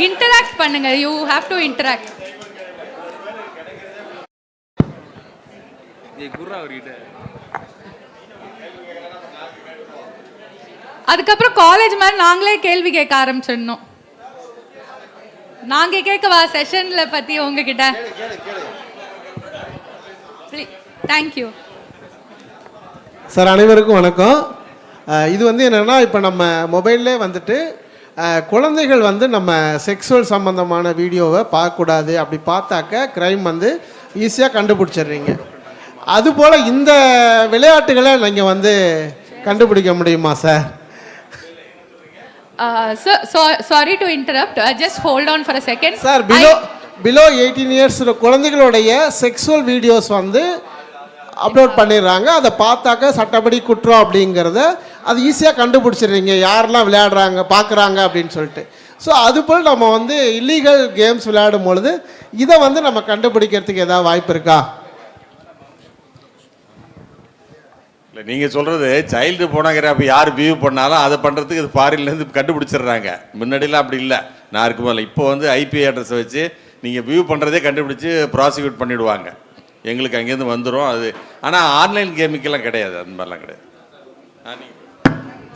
interact பண்ணுங்க. You have to interact. அதுக்கப்புறம் காலேஜ் மாதிரி நாங்களே கேள்வி கேட்க ஆரம்பிச்சிடணும். நாங்க கேட்கவா செஷன்ல பத்தி உங்ககிட்ட? Thank you sir. அனைவருக்கும் வணக்கம். இது வந்து என்னென்னா, இப்போ நம்ம மொபைல்லே வந்துட்டு குழந்தைகள் வந்து நம்ம செக்ஸுவல் சம்மந்தமான வீடியோவை பார்க்கக்கூடாது, அப்படி பார்த்தாக்க க்ரைம் வந்து ஈஸியாக கண்டுபிடிச்சிடுறீங்க. அதுபோல் இந்த விளையாட்டுகளை நீங்கள் வந்து கண்டுபிடிக்க முடியுமா sir? sorry to interrupt, just hold on for a second. Sir, below 18 years குழந்தைகளுடைய செக்ஸுவல் வீடியோஸ் வந்து அப்லோட் பண்ணிடுறாங்க. அதை பார்த்தாக்க சட்டப்படி குற்றம் அப்படிங்கிறத அது ஈஸியாக கண்டுபிடிச்சிடுறீங்க, யாரெல்லாம் விளையாடுறாங்க பார்க்குறாங்க அப்படின்னு சொல்லிட்டு. ஸோ அதுபோல் நம்ம வந்து இல்லீகல் கேம்ஸ் விளையாடும் பொழுது இதை வந்து நம்ம கண்டுபிடிக்கிறதுக்கு ஏதாவது வாய்ப்பு இருக்கா? இல்லை, நீங்கள் சொல்கிறது சைல்டு போனோகிராஃபி யார் வியூ பண்ணாலும் அதை பண்ணுறதுக்கு இது ஃபாரின்லேருந்து கண்டுபிடிச்சிடுறாங்க. முன்னாடிலாம் அப்படி இல்லை, நான் இருக்கும் போதில்லை. இப்போ வந்து ஐபி அட்ரஸை வச்சு நீங்கள் வியூ பண்ணுறதே கண்டுபிடிச்சி ப்ராசிக்யூட் பண்ணிவிடுவாங்க. எங்களுக்கு அங்கேருந்து வந்துடும் அது. ஆனால் ஆன்லைன் கேமுக்கெல்லாம் கிடையாது, அந்த மாதிரிலாம் கிடையாது.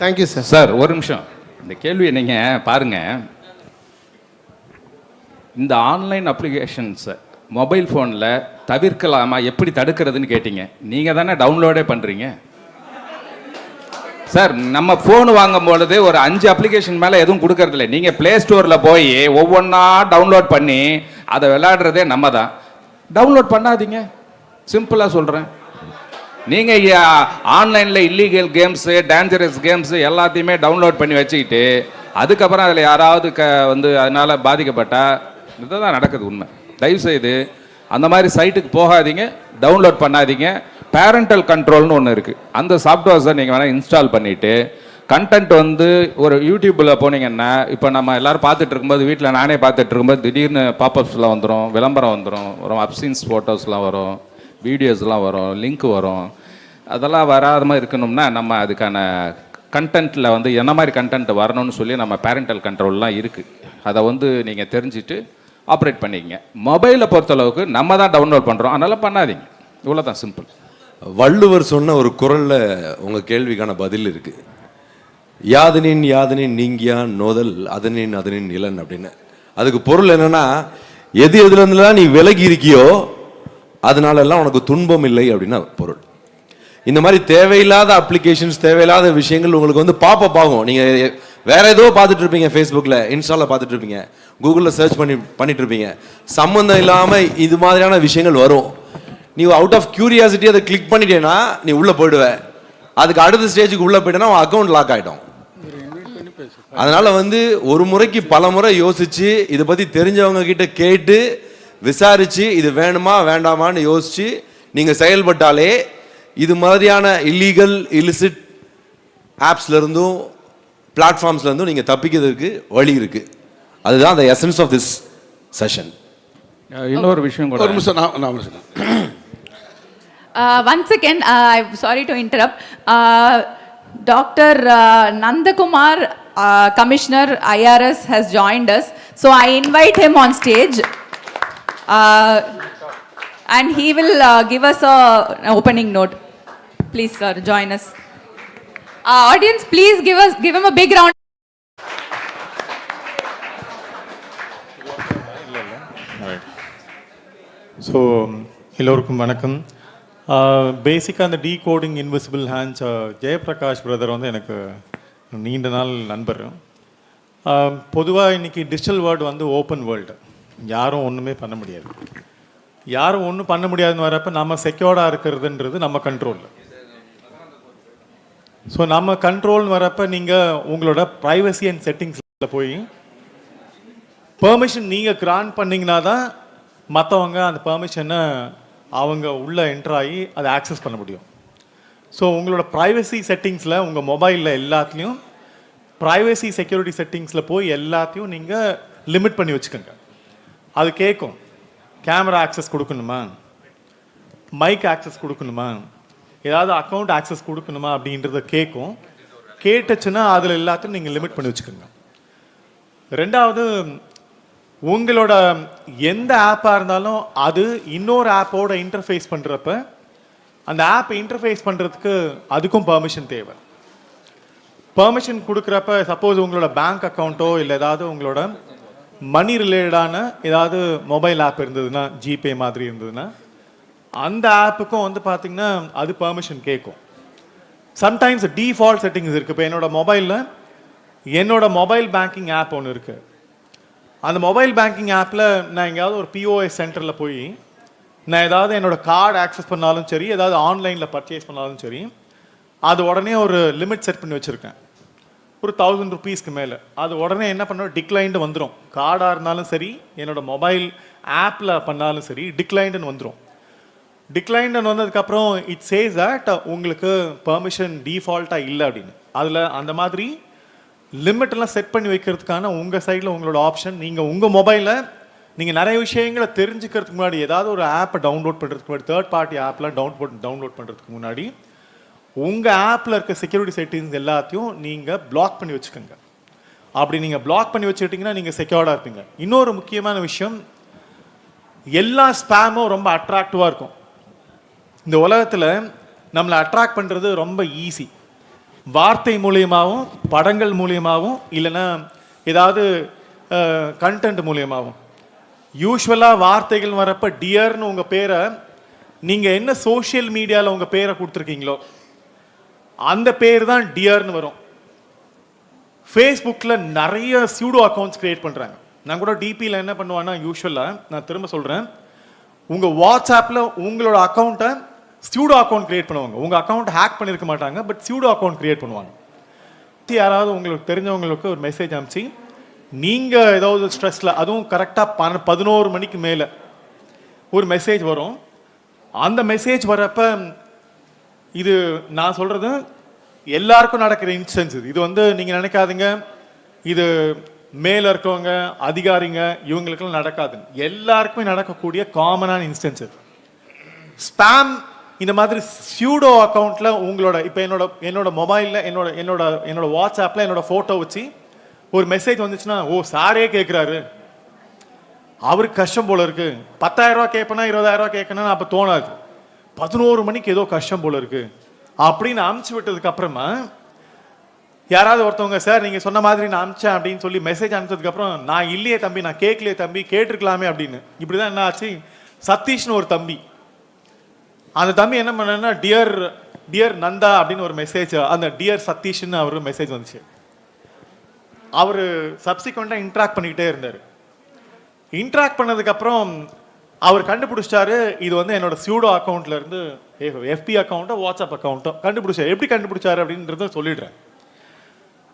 Thank you sir. சார், ஒரு நிமிஷம். இந்த கேள்வியை நீங்கள் பாருங்கள். இந்த ஆன்லைன் அப்ளிகேஷன்ஸை மொபைல் ஃபோனில் தவிர்க்கலாமா, எப்படி தடுக்கிறதுன்னு கேட்டிங்க. நீங்கள் தானே டவுன்லோடே பண்ணுறீங்க சார். நம்ம ஃபோனு வாங்கும் பொழுது ஒரு 5 அப்ளிகேஷன் மேலே எதுவும் கொடுக்கறதில்ல. நீங்கள் ப்ளே ஸ்டோரில் போய் ஒவ்வொன்றா டவுன்லோட் பண்ணி அதை விளையாடுறதே நம்ம தான். டவுன்லோட் பண்ணாதீங்க, சிம்பிளாக சொல்கிறேன். நீங்கள் ஆன்லைனில் இல்லீகல் கேம்ஸு, டேஞ்சரஸ் கேம்ஸு எல்லாத்தையுமே டவுன்லோட் பண்ணி வச்சுக்கிட்டு அதுக்கப்புறம் அதில் யாராவது வந்து அதனால் பாதிக்கப்பட்டால் இதுதான் நடக்குது உண்மை. தயவுசெய்து அந்த மாதிரி சைட்டுக்கு போகாதீங்க, டவுன்லோட் பண்ணாதீங்க. பேரண்டல் கண்ட்ரோல்னு ஒன்று இருக்குது, அந்த சாஃப்ட்வேர்ஸை நீங்கள் வேணால் இன்ஸ்டால் பண்ணிவிட்டு கண்டென்ட் வந்து ஒரு யூடியூப்பில் போனீங்கன்னா, இப்போ நம்ம எல்லோரும் பார்த்துட்டு இருக்கும்போது, வீட்டில் நானே பார்த்துட்டு இருக்கும்போது திடீர்னு பாப்அப்ஸ்லாம் வந்துடும், விளம்பரம் வந்துடும், ஒரு அப்சீன்ஸ் ஃபோட்டோஸ்லாம் வரும், வீடியோஸ்லாம் வரும், லிங்க் வரும். அதெல்லாம் வராத மாதிரி இருக்கணும்னா நம்ம அதுக்கான கண்டென்ட்டில் வந்து என்ன மாதிரி கண்டென்ட் வரணும்னு சொல்லி நம்ம பேரண்டல் கண்ட்ரோல்லாம் இருக்குது. அதை வந்து நீங்கள் தெரிஞ்சுட்டு ஆப்ரேட் பண்ணிக்கங்க. மொபைலை பொறுத்தளவுக்கு நம்ம தான் டவுன்லோட் பண்ணுறோம், அதனால் பண்ணாதீங்க. இவ்வளோ தான், சிம்பிள். வள்ளுவர் சொன்ன ஒரு குறளில் உங்கள் கேள்விக்கான பதில் இருக்குது. யாதனின் யாதனின் நீங்கியான் நோதல் அதனின் அதனின் இளன் அப்படின்னு. அதுக்கு பொருள் என்னன்னா, எது எதுலேருந்துலாம் நீ விலகி இருக்கியோ அதனாலெல்லாம் உனக்கு துன்பம் இல்லை அப்படின்னு பொருள். இந்த மாதிரி தேவையில்லாத அப்ளிகேஷன்ஸ், தேவையில்லாத விஷயங்கள் உங்களுக்கு வந்து பாப்பப் ஆகும். நீங்கள் வேற ஏதோ பார்த்துட்டு இருப்பீங்க, ஃபேஸ்புக்கில், இன்ஸ்டாவில் பார்த்துட்டு இருப்பீங்க, கூகுளில் சர்ச் பண்ணிட்டு இருப்பீங்க, சம்மந்தம் இல்லாமல் இது மாதிரியான விஷயங்கள் வரும். நீ அவுட் ஆஃப் கியூரியாசிட்டி அதை கிளிக் பண்ணிட்டேன்னா நீ உள்ளே போயிடுவ. அதுக்கு அடுத்த ஸ்டேஜுக்கு உள்ளே போயிட்டேன்னா உன் அக்கௌண்ட் லாக் ஆகிடும். அதனால வந்து ஒரு முறைக்கு பல முறை யோசிச்சு, இதை பற்றி தெரிஞ்சவங்க கிட்ட கேட்டு விசாரிச்சு இது வேணுமா வேண்டாமான்னு யோசிச்சு நீங்கள் செயல்பட்டாலே இது மாதிரியான இல்லீகல் இலிசிட் ஆப்ஸ்லேருந்தும் பிளாட்ஃபார்ம்ஸ்லேருந்தும் நீங்கள் தப்பிக்கிறதுக்கு வழி இருக்குது. அதுதான் the essence of this session. இன்னொரு விஷயம் கூட. ஒரு நிமிஷம் நான் once again, I'm sorry to interrupt. Dr. Nandakumar, Commissioner IRS, has joined us. So I invite him on stage. And he will give us an opening note. Please, sir, join us. Audience, please give him a big round. So எல்லோருக்கும் வணக்கம். பேசிக்காக அந்த decoding invisible hands Jayaprakash brother வந்து எனக்கு நீண்ட நாள் நண்பர். பொதுவாக இன்றைக்கி டிஜிட்டல் வேர்ல்டு வந்து ஓப்பன் வேர்ல்டு, யாரும் ஒன்றுமே பண்ண முடியாது. யாரும் ஒன்றும் பண்ண முடியாதுன்னு வரப்போ நம்ம செக்யூர்டாக இருக்கிறதுன்றது நம்ம கண்ட்ரோலில். ஸோ நம்ம கண்ட்ரோல்னு வரப்போ நீங்கள் உங்களோட ப்ரைவசி அண்ட் செட்டிங்ஸில் போய் பெர்மிஷன் நீங்கள் கிராண்ட் பண்ணிங்கன்னா தான் மற்றவங்க அந்த பெர்மிஷனை அவங்க உள்ளே என்ட்ராகி அதை ஆக்சஸ் பண்ண முடியும். ஸோ உங்களோட ப்ரைவசி செட்டிங்ஸில் உங்கள் மொபைலில் எல்லாத்துலேயும் ப்ரைவசி செக்யூரிட்டி செட்டிங்ஸில் போய் எல்லாத்தையும் நீங்கள் லிமிட் பண்ணி வச்சுக்கோங்க. அது கேட்கும், கேமரா ஆக்சஸ் கொடுக்கணுமா, மைக் ஆக்சஸ் கொடுக்கணுமா, ஏதாவது அக்கௌண்ட் ஆக்சஸ் கொடுக்கணுமா அப்படின்றத கேட்கும். கேட்டுச்சுன்னா அதில் எல்லாத்தையும் நீங்கள் லிமிட் பண்ணி வச்சுக்கோங்க. ரெண்டாவது, உங்களோட எந்த ஆப்பாக இருந்தாலும் அது இன்னொரு ஆப்போட இன்டர்ஃபேஸ் பண்ணுறப்ப அந்த ஆப் இன்டர்ஃபேஸ் பண்ணுறதுக்கு அதுக்கும் பெர்மிஷன் தேவை. பெர்மிஷன் கொடுக்குறப்ப சப்போஸ் உங்களோட பேங்க் அக்கௌண்ட்டோ இல்லை ஏதாவது உங்களோட மணி ரிலேட்டடான ஏதாவது மொபைல் ஆப் இருந்ததுன்னா, ஜிபே மாதிரி இருந்ததுன்னா, அந்த ஆப்புக்கும் வந்து பார்த்திங்கன்னா அது பெர்மிஷன் கேட்கும். சம்டைம்ஸ் டிஃபால்ட் செட்டிங்ஸ் இருக்குது. இப்போ என்னோட மொபைல் பேங்கிங் ஆப் ஒன்று இருக்குது. அந்த மொபைல் பேங்கிங் ஆப்பில் நான் எங்கேயாவது ஒரு பிஓஎஸ் சென்டரில் போய் நான் ஏதாவது என்னோடய கார்டு ஆக்சஸ் பண்ணாலும் சரி, ஏதாவது ஆன்லைனில் பர்ச்சேஸ் பண்ணாலும் சரி, அது உடனே ஒரு லிமிட் செட் பண்ணி வச்சுருக்கேன், ஒரு 1000 rupeesக்கு மேலே. அது உடனே என்ன பண்ணோம், டிக்ளைண்டு வந்துடும். கார்டாக இருந்தாலும் சரி, என்னோடய மொபைல் ஆப்பில் பண்ணாலும் சரி, டிக்ளைண்டுன்னு வந்துடும். டிக்ளைண்டுன்னு வந்ததுக்கப்புறம் இட் சேஸ் தட் உங்களுக்கு பெர்மிஷன் டிஃபால்ட்டாக இல்லை அப்படின்னு. அதில் அந்த மாதிரி லிமிட்டெல்லாம் செட் பண்ணி வைக்கிறதுக்கான உங்கள் சைடில் உங்களோட ஆப்ஷன். நீங்கள் உங்கள் மொபைலில் நீங்கள் நிறைய விஷயங்களை தெரிஞ்சுக்கிறதுக்கு முன்னாடி, ஏதாவது ஒரு ஆப்பை டவுன்லோட் பண்ணுறதுக்கு முன்னாடி, தேர்ட் பார்ட்டி ஆப்லாம் டவுன்லோட் பண்ணுறதுக்கு முன்னாடி உங்கள் ஆப்பில் இருக்க செக்யூரிட்டி செட்டிங்ஸ் எல்லாத்தையும் நீங்கள் பிளாக் பண்ணி வச்சுக்கோங்க. அப்படி நீங்கள் பிளாக் பண்ணி வச்சுக்கிட்டிங்கன்னா நீங்கள் செக்யூர்டாக இருப்பீங்க. இன்னொரு முக்கியமான விஷயம், எல்லா ஸ்பேமும் ரொம்ப அட்ராக்டிவாக இருக்கும். இந்த உலகத்தில் நம்மளை அட்ராக்ட் பண்ணுறது ரொம்ப ஈஸி. வார்த்தை மூலியமாகவும், படங்கள் மூலியமாகவும், இல்லைன்னா ஏதாவது கண்டென்ட் மூலியமாகவும். யூஸ்வலாக வார்த்தைகள் வரப்போ டியர்னு உங்கள் பேரை நீங்கள் என்ன சோஷியல் மீடியாவில் உங்கள் பேரை கொடுத்துருக்கீங்களோ அந்த பேர் தான் டியர்னு வரும். ஃபேஸ்புக்கில் நிறைய சூடோ அக்கௌண்ட்ஸ் க்ரியேட் பண்ணுறாங்க. நான் கூட டிபியில் என்ன பண்ணுவேன்னா, யூஸ்வலாக நான் திரும்ப சொல்கிறேன், உங்கள் வாட்ஸ்ஆப்பில் உங்களோட அக்கௌண்ட்டை சூடோ அக்கௌண்ட் கிரியேட் பண்ணுவாங்க. உங்கள் அக்கௌண்ட் ஹேக் பண்ணியிருக்க மாட்டாங்க, பட் சூடோ அக்கௌண்ட் கிரியேட் பண்ணுவாங்க. யாராவது உங்களுக்கு தெரிஞ்சவங்களுக்கு ஒரு மெசேஜ் அனுப்பிச்சு, நீங்கள் ஏதாவது ஸ்ட்ரெஸ்ஸில், அதுவும் கரெக்டாக 11 மணிக்கு மேலே ஒரு மெசேஜ் வரும். அந்த மெசேஜ் வரப்போ இது நான் சொல்கிறது எல்லாருக்கும் நடக்கிற இன்ஸ்டன்ஸ். இது வந்து நீங்கள் நினைக்காதீங்க இது மேலே இருக்கவங்க அதிகாரிங்க இவங்களுக்கெல்லாம் நடக்காது. எல்லாருக்குமே நடக்கக்கூடிய காமனான இன்ஸ்டன்ஸ். ஸ்பேம் இந்த மாதிரி சூடோ அக்கௌண்ட்டில் உங்களோட இப்போ என்னோட மொபைலில் என்னோட வாட்ஸ்ஆப்பில் என்னோட ஃபோட்டோ வச்சு ஒரு மெசேஜ் வந்துச்சுன்னா, ஓ சாரே கேட்குறாரு, அவருக்கு கஷ்டம் போல இருக்கு, 10,000 ரூபா கேட்பேனா 20,000 ரூபா கேட்கணும்னு அப்போ தோணாது, 11 மணிக்கு ஏதோ கஷ்டம் போல இருக்கு அப்படின்னு அமுச்சு விட்டதுக்கு அப்புறமா யாராவது ஒருத்தவங்க, சார் நீங்கள் சொன்ன மாதிரி நான் அனுப்பிச்சேன் அப்படின்னு சொல்லி மெசேஜ் அனுப்பிச்சதுக்கப்புறம், நான் இல்லையே தம்பி, நான் கேட்கலையே தம்பி, கேட்டிருக்கலாமே அப்படின்னு. இப்படி தான் என்ன ஆச்சு, சதீஷ்னு ஒரு தம்பி, அந்த தம்பி என்ன பண்ணா, டியர் நந்தா அப்படின்னு ஒரு மெசேஜ், அந்த டியர் சதீஷ்னு அவர் மெசேஜ் வந்துச்சு. அவர் சப்சிக்வெண்ட்டாக இன்ட்ராக்ட் பண்ணிக்கிட்டே இருந்தார். இன்ட்ராக்ட் பண்ணதுக்கப்புறம் அவர் கண்டுபிடிச்சிட்டாரு, இது வந்து என்னோட சூடோ அக்கௌண்ட்ல இருந்து எஃபி அக்கௌண்ட்டோ வாட்ஸ்அப் அக்கௌண்ட்டோ கண்டுபிடிச்சார். எப்படி கண்டுபிடிச்சாரு அப்படின்றத சொல்லிடுறேன்.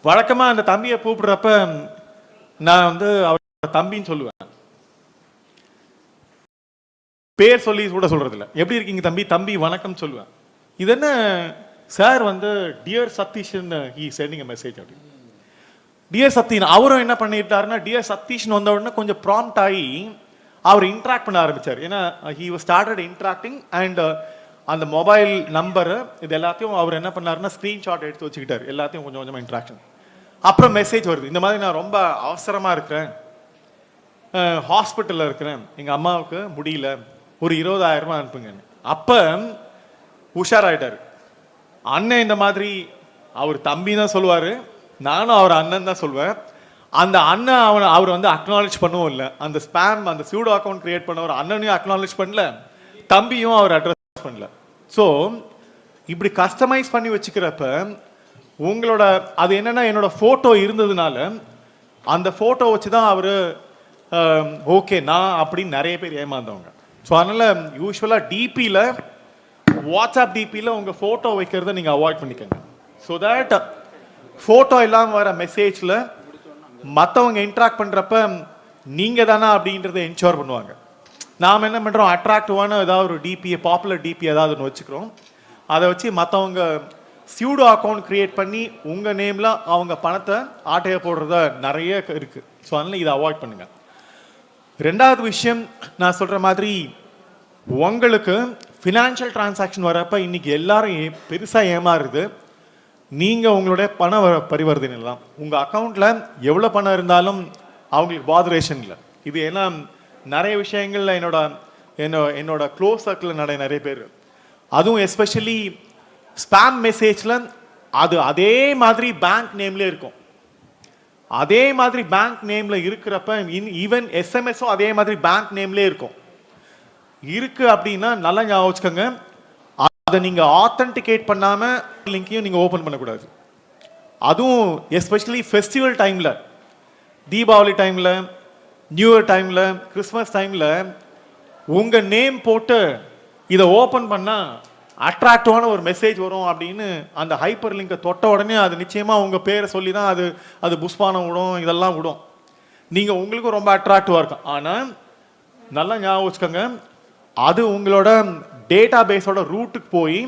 வழக்கமாக அந்த தம்பியை கூப்பிடுறப்ப நான் வந்து அவர் தம்பின்னு சொல்லுவேன், பேர் சொல்லி கூட சொல்றது இல்லை. எப்படி இருக்கீங்க தம்பி, தம்பி வணக்கம் சொல்லுவேன். இது என்ன சார் வந்து டியர் சதீஷ்னு ஹி சென்டிங் எ மெசேஜ் அப்படி. டியர் சதீஷ் அவரும் என்ன பண்ணிட்டாருன்னா, டியர் சதீஷ்னு வந்த உடனே கொஞ்சம் ப்ராம்ப்ட் ஆகி அவர் இன்ட்ராக்ட் பண்ண ஆரம்பிச்சார். ஏன்னா ஹி ஸ்டார்டட் இன்ட்ராக்டிங் அண்ட் அந்த மொபைல் நம்பரு இது எல்லாத்தையும் அவர் என்ன பண்ணாருன்னா ஸ்க்ரீன்ஷாட் எடுத்து வச்சுக்கிட்டார், எல்லாத்தையும் கொஞ்சம் கொஞ்சமாக இன்ட்ராக்ஷன். அப்புறம் மெசேஜ் வருது, இந்த மாதிரி நான் ரொம்ப அவசரமாக இருக்கிறேன், ஹாஸ்பிட்டலில் இருக்கிறேன், எங்கள் அம்மாவுக்கு முடியல, ஒரு 20,000 ரூபாய் அனுப்புங்கன்னு. அப்போ உஷாராயிட்டார். அண்ணன் இந்த மாதிரி அவர் தம்பி தான் சொல்லுவார், நானும் அவர் அண்ணன் தான் சொல்வேன். அந்த அண்ணன் அவர் வந்து அக்னாலேஜ் பண்ணவும் இல்லை. அந்த ஸ்பேம் அந்த சூடோ அக்கௌண்ட் கிரியேட் பண்ணவர் அண்ணனையும் அக்னாலேஜ் பண்ணல, தம்பியும் அவர் அட்ரஸ் பண்ணல. ஸோ இப்படி கஸ்டமைஸ் பண்ணி வச்சுக்கிறப்ப உங்களோட அது என்னென்னா என்னோட ஃபோட்டோ இருந்ததுனால அந்த ஃபோட்டோ வச்சு தான் அவர் ஓகே நான் அப்படின்னு நிறைய பேர் ஏமாந்தவங்க. ஸோ அதனால் யூஸ்வலாக டிபியில் வாட்ஸ்அப் டிபியில் உங்கள் ஃபோட்டோ வைக்கிறத நீங்கள் அவாய்ட் பண்ணிக்கோங்க. ஸோ தட் ஃபோட்டோ இல்லாமல் வர மெசேஜில் மற்றவங்க இன்ட்ராக்ட் பண்ணுறப்ப நீங்கள் தானே அப்படின்றத என்ஷோர் பண்ணுவாங்க. நாம் என்ன பண்ணுறோம், அட்ராக்டிவான ஏதாவது ஒரு டிபியை பாப்புலர் டிபி ஏதாவது ஒன்று வச்சுக்கிறோம். அதை வச்சு மற்றவங்க சியூடோ அக்கௌண்ட் க்ரியேட் பண்ணி உங்கள் நேமில் அவங்க பணத்தை ஆட்டையை போடுறத நிறைய இருக்குது. ஸோ அதனால் இதை அவாய்ட் பண்ணுங்கள். ரெண்டாவது விஷயம், நான் சொல்கிற மாதிரி உங்களுக்கு ஃபினான்ஷியல் டிரான்சாக்ஷன் வரப்போ இன்றைக்கி எல்லாரும் பெருசாக ஏமாறுது நீங்கள் உங்களுடைய பண பரிவர்த்தனைலாம். உங்கள் அக்கௌண்ட்டில் எவ்வளோ பணம் இருந்தாலும் அவங்களுக்கு பாதரேஷன் இல்லை. இது ஏன்னா நிறைய விஷயங்களில் என்னோட க்ளோஸ் சர்க்கிளில் நிறைய பேர், அதுவும் எஸ்பெஷலி ஸ்பேம் மெசேஜில் அது அதே மாதிரி பேங்க் நேம்லேயே இருக்கும். அதே மாதிரி பேங்க் நேமில் இருக்கிறப்ப ஈவன் எஸ்எம்எஸும் அதே மாதிரி பேங்க் நேம்லேயே இருக்கும். இருக்கு அப்படின்னா நல்லா ஞாபகம் வச்சுக்கோங்க, அதை நீங்கள் ஆத்தென்டிகேட் பண்ணாமல் லிங்கையும் நீங்கள் ஓப்பன் பண்ணக்கூடாது. அதுவும் எஸ்பெஷலி ஃபெஸ்டிவல் டைமில், தீபாவளி டைமில், நியூ இயர் டைமில், கிறிஸ்மஸ் டைமில் உங்கள் நேம் போட்டு இதை ஓப்பன் பண்ணால் அட்ராக்டிவான ஒரு மெசேஜ் வரும் அப்படின்னு அந்த ஹைப்பர் லிங்கை தொட்ட உடனே அது நிச்சயமாக உங்கள் பேரை சொல்லி தான் அது புஷ்பானம் விடும், இதெல்லாம் விடும். நீங்கள் உங்களுக்கும் ரொம்ப அட்ராக்டிவாக இருக்கும். ஆனால் நல்லா ஞாபகம் வச்சுக்கோங்க, அது உங்களோட டேட்டா பேஸோட ரூட்டுக்கு போய்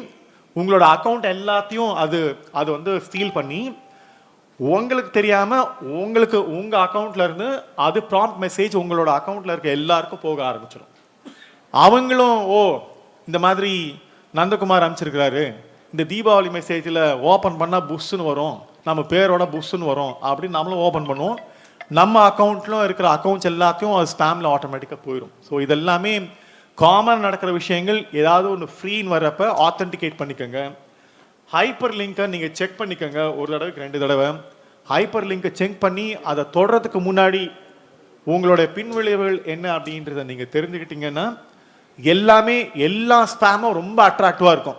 உங்களோட அக்கௌண்ட் எல்லாத்தையும் அது வந்து ஸ்டீல் பண்ணி உங்களுக்கு தெரியாமல் உங்கள் அக்கௌண்ட்லேருந்து அது ப்ராம்ப்ட் மெசேஜ் உங்களோட அக்கௌண்ட்டில் இருக்க எல்லாருக்கும் போக ஆரம்பிச்சிடும். அவங்களும் இந்த மாதிரி நந்தகுமார் அனுப்பிச்சிருக்கிறாரு, இந்த தீபாவளி மெசேஜில் ஓப்பன் பண்ணால் புஷ்ஷுன்னு வரும், நம்ம பேரோட புஷ்ஷுன்னு வரும் அப்படின்னு நம்மளும் ஓப்பன் பண்ணுவோம். நம்ம அக்கௌண்ட்லும் இருக்கிற அக்கௌண்ட்ஸ் எல்லாத்தையும் அது ஸ்பேமில் ஆட்டோமேட்டிக்காக போயிடும். ஸோ இதெல்லாமே காமன் நடக்கிற விஷயங்கள். ஏதாவது ஒன்று ஃப்ரீன்னு வர்றப்ப ஆத்தென்டிகேட் பண்ணிக்கோங்க. ஹைப்பர் லிங்கை நீங்கள் செக் பண்ணிக்கோங்க, ஒரு தடவைக்கு 2 தடவை. ஹைப்பர் லிங்கை செக் பண்ணி அதை தொடர்றதுக்கு முன்னாடி உங்களுடைய பின்விளைவுகள் என்ன அப்படின்றத நீங்கள் தெரிஞ்சுக்கிட்டீங்கன்னா எல்லா ஸ்பேமும் ரொம்ப அட்ராக்டிவாக இருக்கும்.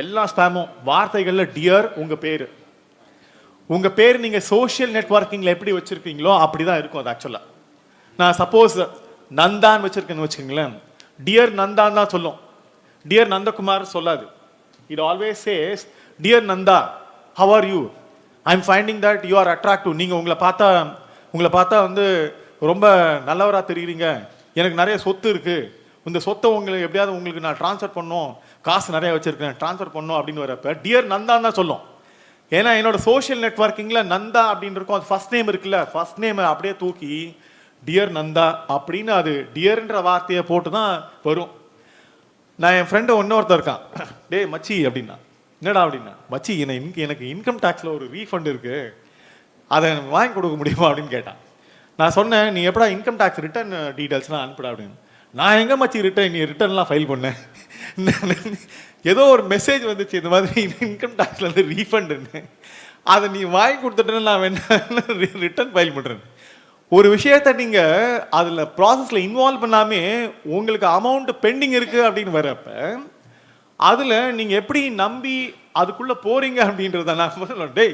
எல்லா ஸ்பேமும் வார்த்தைகளில் டியர் உங்கள் பேர் நீங்கள் சோஷியல் நெட்வொர்க்கிங்கில் எப்படி வச்சுருக்கீங்களோ அப்படி தான் இருக்கும். அது ஆக்சுவலாக நான் சப்போஸ் நந்தான்னு வச்சுருக்கேன்னு வச்சுக்கோங்களேன், டியர் நந்தான் தான் சொல்லும், டியர் நந்தகுமார் சொல்லாது. It always says dear Nanda, how are you, I am finding that you are attractive. நீங்கள் உங்களை பார்த்தா வந்து ரொம்ப நல்லவராக தெரியுறீங்க, எனக்கு நிறைய சொத்து இருக்குது, இந்த சொத்தை உங்களுக்கு நான் ட்ரான்ஸ்ஃபர் பண்ணோம், காசு நிறைய வச்சுருக்கேன் ட்ரான்ஸ்ஃபர் பண்ணோம் அப்படின்னு வரப்ப டியர் நந்தான் தான் சொல்லும். ஏன்னா என்னோட சோஷியல் நெட்வொர்க்கிங்கில் நந்தா அப்படின்னு இருக்கும், அது ஃபர்ஸ்ட் நேம் இருக்குல்ல, ஃபர்ஸ்ட் நேமை அப்படியே தூக்கி டியர் நந்தா அப்படின்னு அது டியர்ன்ற வார்த்தையை போட்டு தான் வரும். நான் என் ஃப்ரெண்டு ஒருத்தர் இருக்கான், டே மச்சி அப்படின்னா, என்னடா அப்படின்னா, மச்சி எனக்கு இன்கம் டேக்ஸில் ஒரு ரீஃபண்ட் இருக்குது, அதை வாங்கி கொடுக்க முடியுமா அப்படின்னு கேட்டான். நான் சொன்னேன், நீ எப்படா இன்கம் டேக்ஸ் ரிட்டர்ன் டீட்டெயில்ஸ்லாம் அனுப்பிடா அப்படின்னு. நான் எங்கே மச்சி ரிட்டர்ன்லாம் ஃபைல் பண்ணேன், ஏதோ ஒரு மெசேஜ் வந்துச்சு இந்த மாதிரி இன்கம் டேக்ஸ்லேருந்து ரீஃபண்டுன்னு, அதை நீ வாங்கி கொடுத்துட்டேன்னு நான் வேணா ரிட்டர்ன் ஃபைல் பண்ணுறேன். ஒரு விஷயத்தை நீங்கள் அதில் ப்ராசஸில் இன்வால்வ் பண்ணாமே உங்களுக்கு அமௌண்ட் பெண்டிங் இருக்குது அப்படின்னு வரப்ப அதில் நீங்கள் எப்படி நம்பி அதுக்குள்ளே போகிறீங்க அப்படின்றத நான் சொல்லுவேன். டேய்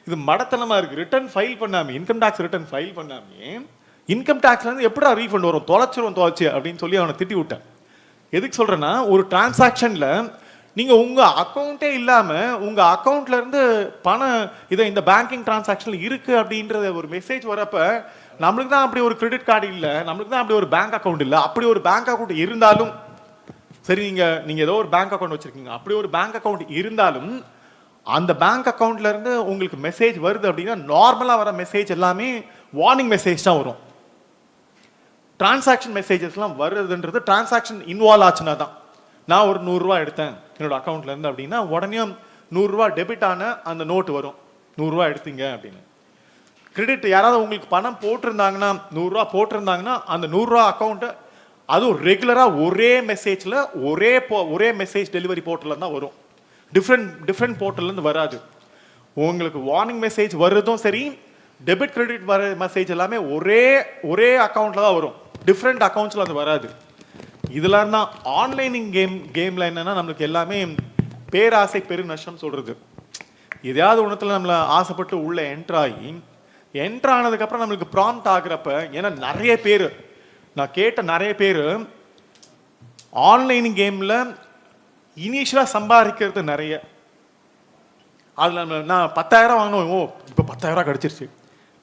இது மடத்தனமாக இருக்குது, ரிட்டர்ன் ஃபைல் பண்ணாமே, இன்கம் டேக்ஸ் ரிட்டர்ன் ஃபைல் பண்ணாமே இன்கம் டேக்ஸ்லேருந்து எப்படா ரீஃபண்ட் வரும், தொலைச்சு அப்படின்னு சொல்லி அவனை திட்டி விட்டேன். எதுக்கு சொல்கிறேன்னா, ஒரு டிரான்சாக்ஷனில் நீங்கள் உங்கள் அக்கௌண்ட்டே இல்லாமல் உங்கள் அக்கௌண்ட்லேருந்து பணம் இந்த பேங்கிங் டிரான்சாக்ஷனில் இருக்குது அப்படின்றத ஒரு மெசேஜ் வரப்ப நம்மளுக்கு தான் அப்படி ஒரு கிரெடிட் கார்டு இல்லை, நம்மளுக்கு தான் அப்படி ஒரு பேங்க் அக்கௌண்ட் இல்லை. அப்படி ஒரு பேங்க் அக்கௌண்ட் இருந்தாலும் சரி, நீங்கள் ஏதோ ஒரு பேங்க் அக்கௌண்ட் வச்சுருக்கீங்க, அப்படி ஒரு பேங்க் அக்கௌண்ட் இருந்தாலும் அந்த பேங்க் அக்கௌண்ட்லேருந்து உங்களுக்கு மெசேஜ் வருது அப்படின்னா நார்மலாக வர மெசேஜ் எல்லாமே வார்னிங் மெசேஜ் தான் வரும். டிரான்சாக்ஷன் மெசேஜஸ்லாம் வருதுன்றது டிரான்சாக்ஷன் இன்வால்வ் ஆச்சுன்னா தான். நான் ஒரு 100 ரூபா எடுத்தேன் என்னோட அக்கௌண்ட்லேருந்து அப்படின்னா உடனே 100 ரூபா டெபிட் ஆன அந்த நோட்டு வரும், 100 ரூபா எடுத்தீங்க அப்படின்னு. கிரெடிட் யாராவது உங்களுக்கு பணம் போட்டிருந்தாங்கன்னா, 100 ரூபா போட்டிருந்தாங்கன்னா அந்த 100 ரூபா அக்கௌண்ட்டு அதுவும் ரெகுலராக ஒரே மெசேஜில் ஒரே மெசேஜ் டெலிவரி போர்ட்டலில் தான் வரும், டிஃப்ரெண்ட் போர்ட்டல்லேருந்து வராது. உங்களுக்கு வார்னிங் மெசேஜ் வர்றதும் சரி, டெபிட் கிரெடிட் வர மெசேஜ் எல்லாமே ஒரே அக்கௌண்ட்டில் தான் வரும், டிஃப்ரெண்ட் அக்கௌண்ட்ஸில் அது வராது. இதெல்லாம் தான் ஆன்லைனிங் கேமில் என்னென்னா நம்மளுக்கு எல்லாமே பேராசை பெரு நஷ்டம் சொல்கிறது. எதையாவது ஒன்றுத்தில் நம்மளை ஆசைப்பட்டு உள்ளே என்ட்ரு ஆனதுக்கப்புறம் நம்மளுக்கு ப்ராம்ப்ட் ஆகுறப்ப, ஏன்னா நிறைய பேர் நான் கேட்ட நிறைய பேர் ஆன்லைன் கேமில் இனிஷியலாக சம்பாதிக்கிறது நிறைய. அதில் நான் 10,000 வாங்கினோம், ஓ இப்போ 10,000 கிடச்சிருச்சு,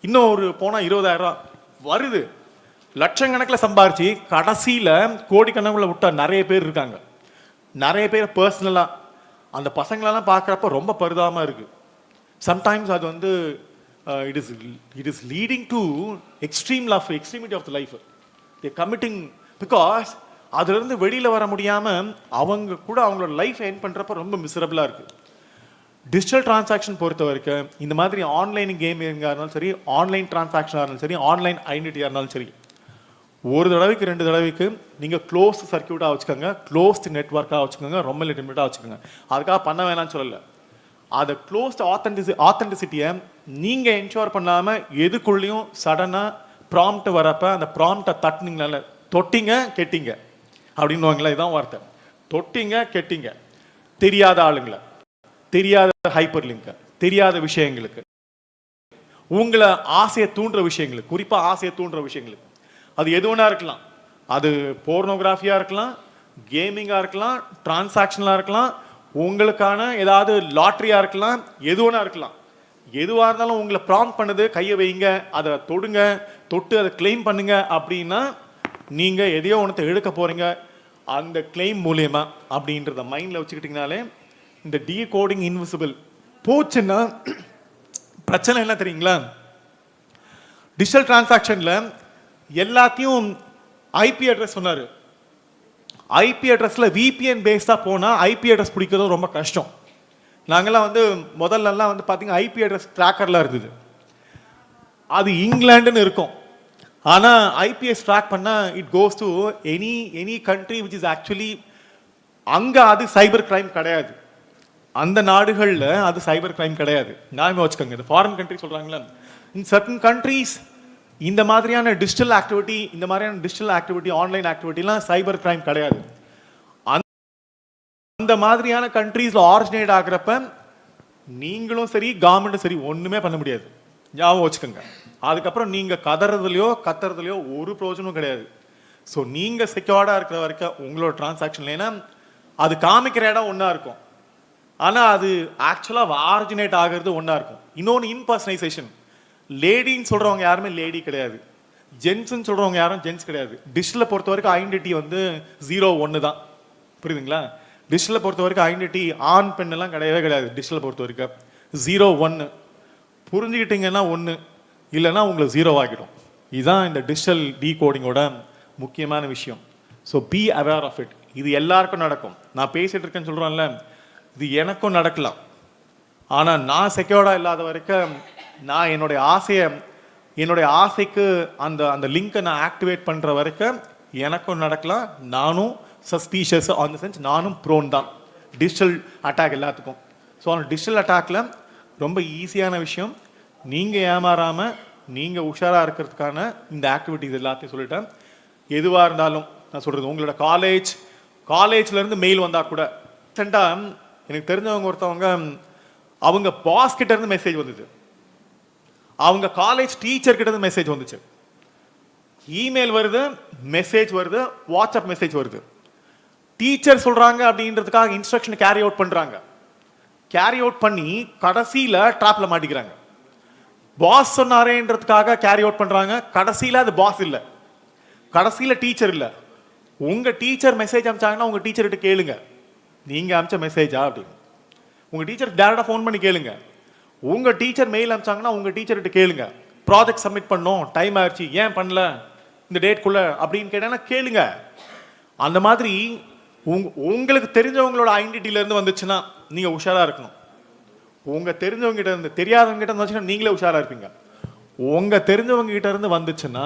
இன்னும் ஒரு போனால் 20,000 வருது, லட்சக்கணக்கில் சம்பாரிச்சு கடைசியில் கோடிக்கணக்கில் விட்ட நிறைய பேர் இருக்காங்க. நிறைய பேர் பர்சனலாக அந்த பசங்களெல்லாம் பார்க்குறப்ப ரொம்ப பரிதாபமாக இருக்குது. சம்டைம்ஸ் அது வந்து it is leading to extremity of the life they committing. Because அதுலேருந்து வெளியில் வர முடியாமல் அவங்க கூட அவங்களோட லைஃப் எண்ட் பண்ணுறப்ப ரொம்ப மிசரபிளாக இருக்குது. டிஜிட்டல் டிரான்சாக்ஷன் பொறுத்த வரைக்கும் இந்த மாதிரி ஆன்லைன் கேமிங்காக இருந்தாலும் சரி, ஆன்லைன் டிரான்சாக்ஷனாக இருந்தாலும் சரி, ஆன்லைன் ஐடென்டிட்டியாக இருந்தாலும் சரி, ஒரு தடவைக்கு 2 தடவைக்கு நீங்கள் க்ளோஸ்ட் சர்க்கியூட்டாக வச்சுக்கோங்க, க்ளோஸ்ட் நெட்ஒர்க்காக வச்சுக்கோங்க, ரொம்ப லிமிட்டாக வச்சுக்கோங்க. அதுக்காக பண்ண வேணாம்னு சொல்லலை. அதை க்ளோஸ்ட் ஆத்தென்டிசிட்டியை நீங்கள் என்ஷோர் பண்ணாமல் எதுக்குள்ளேயும் சடனாக ப்ராம்ப்ட் வரப்போ அந்த ப்ராம்ப்டை தட்டினீங்கனால தொட்டிங்க கெட்டிங்க அப்படின்வாங்களா, இதான் வார்த்தை. தொட்டிங்க கெட்டிங்க தெரியாத ஆளுங்களை, தெரியாத ஹைப்பர் லிங்க், தெரியாத விஷயங்களுக்கு, உங்களை ஆசையை தூண்டுற விஷயங்களுக்கு, குறிப்பாக ஆசையை தூண்டுற விஷயங்களுக்கு, அது எது வேணா இருக்கலாம். அது போர்னோகிராஃபியாக இருக்கலாம், கேமிங்காக இருக்கலாம், டிரான்சாக்ஷனாக இருக்கலாம், உங்களுக்கான ஏதாவது லாட்ரியாக இருக்கலாம், எது வேணா இருக்கலாம். எதுவாக இருந்தாலும் உங்களை ப்ராம்ப்ட் பண்ணுது கையை வைங்க, அதை தொடுங்க, தொட்டு அதை கிளைம் பண்ணுங்க அப்படின்னா நீங்கள் எதையோ ஒன்றத்தை எடுக்க போகிறீங்க அந்த கிளைம் மூலயமா அப்படின்றத மைண்டில் வச்சுக்கிட்டிங்கனாலே இந்த டீகோடிங் இன்விசிபிள் போச்சுன்னா பிரச்சனை என்ன தெரியுங்களா? டிஜிட்டல் டிரான்சாக்ஷனில் எல்லாத்தையும் ஐபி அட்ரஸ் சொன்னார். ஐபி அட்ரஸில் விபிஎன் பேஸ்டாக போனால் ஐபி அட்ரஸ் பிடிக்கிறது ரொம்ப கஷ்டம். நாங்கள்லாம் வந்து முதல்லலாம் வந்து பார்த்தீங்கன்னா ஐபி அட்ரஸ் ட்ராக்கர்லாம் இருந்தது. அது இங்கிலாண்டுன்னு இருக்கும். ஆனால் ஐபிஎஸ் ட்ராக் பண்ணால் it goes to any country which is actually அங்கே அது சைபர் கிரைம் கிடையாது. அந்த நாடுகளில் அது சைபர் கிரைம் கிடையாது. ஞாபகம் வச்சுக்கோங்க. இந்த ஃபாரின் கண்ட்ரி சொல்கிறாங்களே, இன் சர்டன் கண்ட்ரீஸ் இந்த மாதிரியான டிஜிட்டல் ஆக்டிவிட்டி ஆன்லைன் ஆக்டிவிட்டிலாம் சைபர் கிரைம் கிடையாது. அந்த மாதிரியான கண்ட்ரீஸில் ஆரிஜினேட் ஆகிறப்ப நீங்களும் சரி கவர்மெண்ட்டும் சரி ஒன்றுமே பண்ண முடியாது. ஞாபகம் வச்சுக்கோங்க. அதுக்கப்புறம் நீங்கள் கத்துறதுலையோ ஒரு பிரயோஜனமும் கிடையாது. ஸோ நீங்கள் செக்யூர்டாக இருக்கிற வரைக்கும் உங்களோட டிரான்சாக்ஷன், ஏன்னா அது காமிக்கிற இடம் ஒன்றா இருக்கும், ஆனால் அது ஆக்சுவலாக ஆரிஜினேட் ஆகிறது ஒன்றா இருக்கும். இன்னொன்று இன்பர்சனைசேஷன். லேடின்னு சொல்கிறவங்க யாருமே லேடி கிடையாது, ஜென்ஸ்ன்னு சொல்கிறவங்க யாரும் ஜென்ஸ் கிடையாது. டிஜிட்டலை பொறுத்த வரைக்கும் ஐடென்டிட்டி வந்து 0-1 தான். புரியுதுங்களா? டிஜிட்டலை பொறுத்த வரைக்கும் ஐடென்டிட்டி ஆண் பெண்ணெல்லாம் கிடையவே கிடையாது. டிஜிட்டலை பொறுத்த வரைக்கும் 0-1 புரிஞ்சுக்கிட்டீங்கன்னா 1, இல்லைன்னா உங்களை 0 ஆகிடும். இதுதான் இந்த டிஜிட்டல் டீகோடிங்கோட முக்கியமான விஷயம். So be aware of it. இது எல்லாருக்கும் நடக்கும். நான் பேசிகிட்டு இருக்கேன்னு சொல்கிறேன்ல, இது எனக்கும் நடக்கலாம். ஆனால் நான் செக்யூர்டாக இல்லாத வரைக்கும் நான் என்னுடைய ஆசைக்கு அந்த லிங்கை நான் ஆக்டிவேட் பண்ணுற வரைக்கும் எனக்கும் நடக்கலாம். நானும் சஸ்பீஷியஸ் ஆன் த சென்ஸ், நானும் ப்ரோன் தான் டிஜிட்டல் அட்டாக் எல்லாத்துக்கும். ஸோ அந்த டிஜிட்டல் அட்டாக்ல ரொம்ப ஈஸியான விஷயம், நீங்கள் ஏமாறாமல் நீங்கள் உஷாராக இருக்கிறதுக்கான இந்த ஆக்டிவிட்டிஸ் எல்லாத்தையும் சொல்லிட்டேன். எதுவாக இருந்தாலும் நான் சொல்கிறது, உங்களோட காலேஜ்லேருந்து மெயில் வந்தால் கூட, ரீசெண்டாக எனக்கு தெரிஞ்சவங்க ஒருத்தவங்க அவங்க பாஸ் கிட்ட இருந்து மெசேஜ் வந்தது, அவங்க காலேஜ் டீச்சர் கிட்ட இருந்து மெசேஜ் வந்துச்சு, இமெயில் வருது, மெசேஜ் வருது, வாட்ஸ்அப் மெசேஜ் வருது. டீச்சர் சொல்கிறாங்க அப்படின்றதுக்காக இன்ஸ்ட்ரக்ஷன் கேரி அவுட் பண்ணுறாங்க. கேரி அவுட் பண்ணி கடைசியில் ட்ராப்பில் மாட்டிக்கிறாங்க. பாஸ் சொன்னாரேன்றதுக்காக கேரி அவுட் பண்ணுறாங்க, கடைசியில் அது பாஸ் இல்லை, கடைசியில் டீச்சர் இல்லை. உங்கள் டீச்சர் மெசேஜ் அனுப்பிச்சாங்கன்னா உங்கள் டீச்சர்கிட்ட கேளுங்க, நீங்கள் அனுப்பிச்ச மெசேஜா அப்படின்னு. உங்கள் டீச்சர் டேரெக்டாக ஃபோன் பண்ணி கேளுங்க. உங்கள் டீச்சர் மெயில் அனுப்பிச்சாங்கன்னா உங்கள் டீச்சர்கிட்ட கேளுங்க, ப்ராஜெக்ட் சப்மிட் பண்ணோம், டைம் ஆயிடுச்சு, ஏன் பண்ணல இந்த டேட்குள்ளே அப்படின்னு கேட்டேன்னா கேளுங்க. அந்த மாதிரி உங்களுக்கு தெரிஞ்சவங்களோட ஐடென்டிட்டியிலேருந்து வந்துச்சுன்னா நீங்கள் உஷாராக இருக்கணும். உங்கள் தெரிஞ்சவங்க கிட்ட இருந்து தெரியாதவங்க கிட்ட வந்துச்சுன்னா நீங்களே உஷாராக இருப்பீங்க. உங்கள் தெரிஞ்சவங்க கிட்ட இருந்து வந்துச்சுன்னா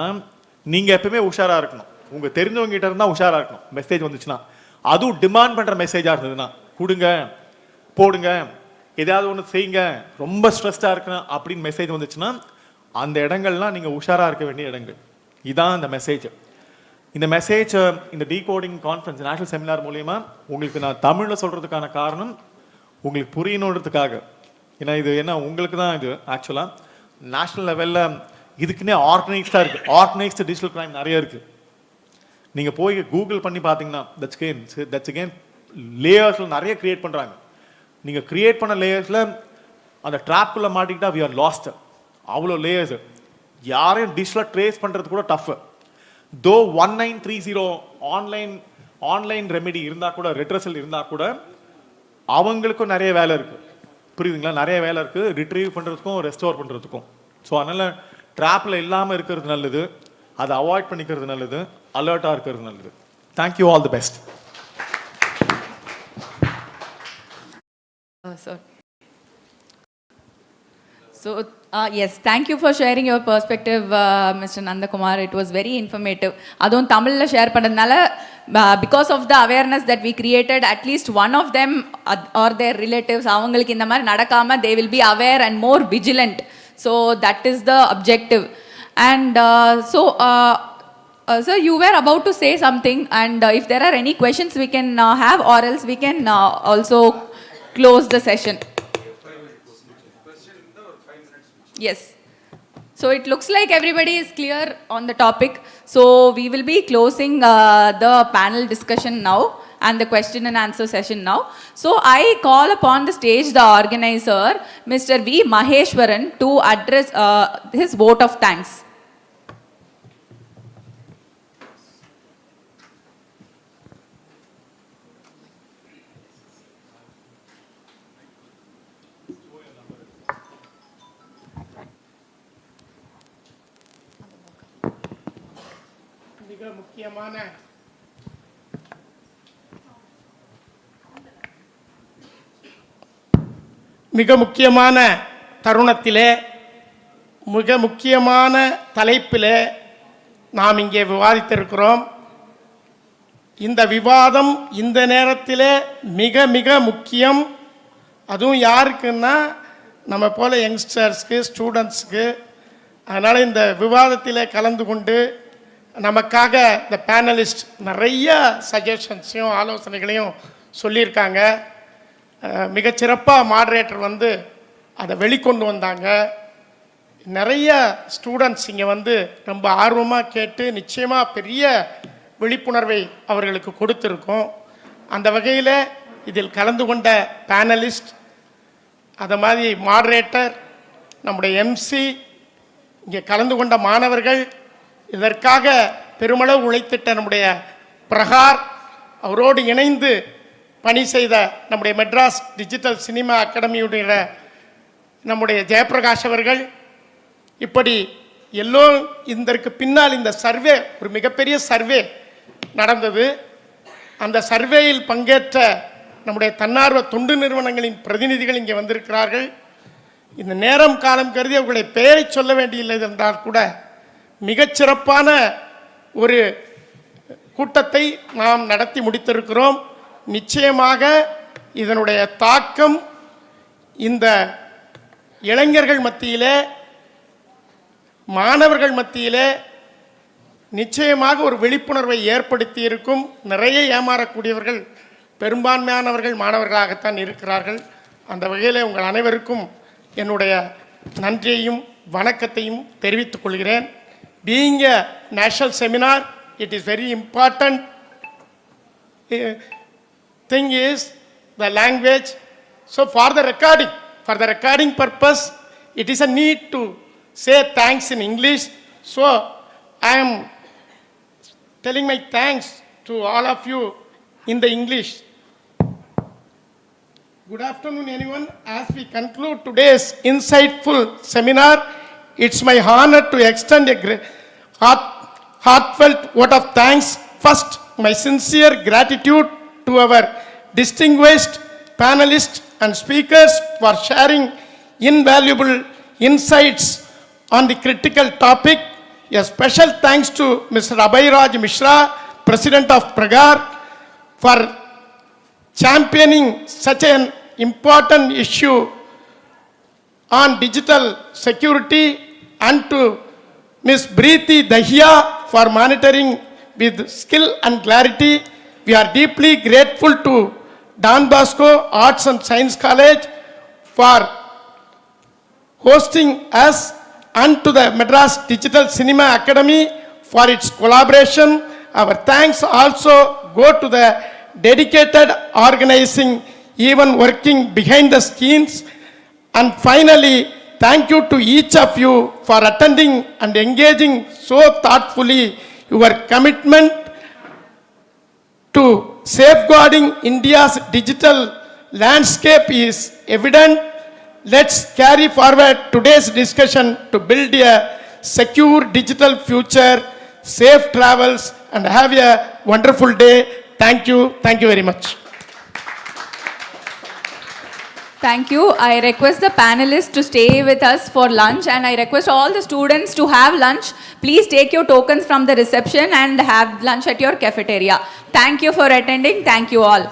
நீங்கள் எப்பவுமே உஷாராக இருக்கணும். உங்கள் தெரிஞ்சவங்க கிட்ட இருந்தால் உஷாராக இருக்கணும். மெசேஜ் வந்துச்சுன்னா, அதுவும் டிமாண்ட் பண்ணுற மெசேஜாக இருந்ததுன்னா, கொடுங்க, போடுங்க, ஏதாவது ஒன்று செய்யுங்க, ரொம்ப ஸ்ட்ரெஸ்டாக இருக்கணும் அப்படின்னு மெசேஜ் வந்துச்சுன்னா அந்த இடங்கள்லாம் நீங்கள் உஷாராக இருக்க வேண்டிய இடங்கள். இதுதான் அந்த மெசேஜ். இந்த மெசேஜ் இந்த டீகோடிங் கான்ஃபரன்ஸ் நேஷனல் செமினார் மூலயமா உங்களுக்கு நான் தமிழில் சொல்கிறதுக்கான காரணம் உங்களுக்கு புரியணுன்றதுக்காக. ஏன்னா இது என்ன உங்களுக்கு தான் இது ஆக்சுவலாக நேஷ்னல் லெவலில் இதுக்குன்னே ஆர்கனைஸ்டாக இருக்குது. ஆர்கனைஸ்டு டிஜிட்டல் கிரைம் நிறைய இருக்குது. நீங்கள் போய் கூகுள் பண்ணி பார்த்தீங்கன்னா தட்ஸ் அகெயின் லேயர்ஸில் நிறைய க்ரியேட் பண்ணுறாங்க. நீங்கள் க்ரியேட் பண்ண லேயர்ஸில் அந்த ட்ராப்புக்குள்ளே மாட்டிக்கிட்டா வி ஆர் லாஸ்ட். அவ்வளோ லேயர்ஸு யாரையும் டிஜிட்டலாக ட்ரேஸ் பண்ணுறது கூட டஃப்பு. தோ 1930 ஆன்லைன் ரெமெடி இருந்தால் கூட, ரெட்ரஸல் இருந்தால் கூட அவங்களுக்கும் நிறைய வேலை இருக்குது. புரியுதுங்களா? நிறைய வேலை இருக்குது ரிட்ரீவ் பண்ணுறதுக்கும் ரெஸ்டோர் பண்ணுறதுக்கும். ஸோ அதனால் ட்ராப்பில் இல்லாமல் இருக்கிறது நல்லது, அதை அவாய்ட் பண்ணிக்கிறது நல்லது, அலர்ட்டாக இருக்கிறது நல்லது. Thank you, all the best. So, yes, thank you for sharing your perspective, Mr. Nandakumar. It was very informative. அதுவும் தமிழில் ஷேர் பண்ணதுனால, because of the awareness that we created, at least one of them or their relatives, அவங்களுக்கு இந்த மாதிரி நடக்காம, they will be aware and more vigilant. So, that is the objective. And sir, you were about to say something, and if there are any questions, we can have, or else we can also close the session. Yes. So it looks like everybody is clear on the topic. So we will be closing the panel discussion now and the question and answer session now. So I call upon the stage the organizer, Mr. V. Maheshwaran, to address his vote of thanks. மிக முக்கியமான தருணத்திலே, மிக முக்கியமான தலைப்பிலே நாம் இங்கே விவாதித்திருக்கிறோம். இந்த விவாதம் இந்த நேரத்திலே மிக மிக முக்கியம். அதுவும் யாருக்குன்னா நம்ம போல யங்ஸ்டர்ஸ்க்கு, ஸ்டூடெண்ட்ஸுக்கு. அதனால் இந்த விவாதத்திலே கலந்து கொண்டு நமக்காக இந்த பேனலிஸ்ட் நிறைய சஜஷன்ஸையும் ஆலோசனைகளையும் சொல்லியிருக்காங்க. மிகச்சிறப்பாக மாடரேட்டர் வந்து அதை வெளிக்கொண்டு வந்தாங்க. நிறைய ஸ்டூடெண்ட்ஸ் இங்கே வந்து ரொம்ப ஆர்வமாக கேட்டு நிச்சயமாக பெரிய விழிப்புணர்வை அவர்களுக்கு கொடுத்துருக்கோம். அந்த வகையில் இதில் கலந்து கொண்ட பேனலிஸ்ட், அதை மாதிரி மாடரேட்டர், நம்முடைய எம்சி, இங்கே கலந்து கொண்ட மாணவர்கள், இதற்காக பெருமளவு உழைத்திட்ட நம்முடைய பிரகார், அவரோடு இணைந்து பணி செய்த நம்முடைய மெட்ராஸ் டிஜிட்டல் சினிமா அகாடமியுடைய நம்முடைய ஜெயபிரகாஷ் அவர்கள், இப்படி எல்லோரும் இதற்கு பின்னால் இந்த சர்வே, ஒரு மிகப்பெரிய சர்வே நடந்தது. அந்த சர்வேயில் பங்கேற்ற நம்முடைய தன்னார்வ தொண்டு நிறுவனங்களின் பிரதிநிதிகள் இங்கே வந்திருக்கிறார்கள். இந்த நேரம் காலம் கருதி அவர்களுடைய பெயரை சொல்ல வேண்டியில்லை என்றால் கூட மிகச்சிறப்பான ஒரு கூட்டத்தை நாம் நடத்தி முடித்திருக்கிறோம். நிச்சயமாக இதனுடைய தாக்கம் இந்த இளைஞர்கள் மத்தியிலே, மாணவர்கள் மத்தியிலே நிச்சயமாக ஒரு விழிப்புணர்வை ஏற்படுத்தி இருக்கும். நிறைய ஏமாறக்கூடியவர்கள் பெரும்பான்மையானவர்கள் மாணவர்களாகத்தான் இருக்கிறார்கள். அந்த வகையில் உங்கள் அனைவருக்கும் என்னுடைய நன்றியையும் வணக்கத்தையும் தெரிவித்துக் கொள்கிறேன். Being a national seminar, it is very important thing is the language. So for the recording purpose, it is a need to say thanks in English. So I am telling my thanks to all of you in the English. Good afternoon, anyone. As we conclude today's insightful seminar, it's my honor to extend a heartfelt vote of thanks. First, my sincere gratitude to our distinguished panelists and speakers for sharing invaluable insights on the critical topic. A special thanks to Mr. Abhairaj Mishra, President of Prahar, for championing such an important issue on digital security, and to Ms. Preeti Dahiya for monitoring with skill and clarity. We are deeply grateful to Don Bosco Arts and Science College for hosting us and to the Madras Digital Cinema Academy for its collaboration. Our thanks also go to the dedicated organizing, even working behind the scenes. And finally, thank you to each of you for attending and engaging so thoughtfully. Your commitment to safeguarding India's digital landscape is evident. Let's carry forward today's discussion to build a secure digital future. Safe travels and have a wonderful day. Thank you. Thank you very much. Thank you. I request the panelists to stay with us for lunch, and I request all the students to have lunch. Please take your tokens from the reception and have lunch at your cafeteria. Thank you for attending. Thank you all.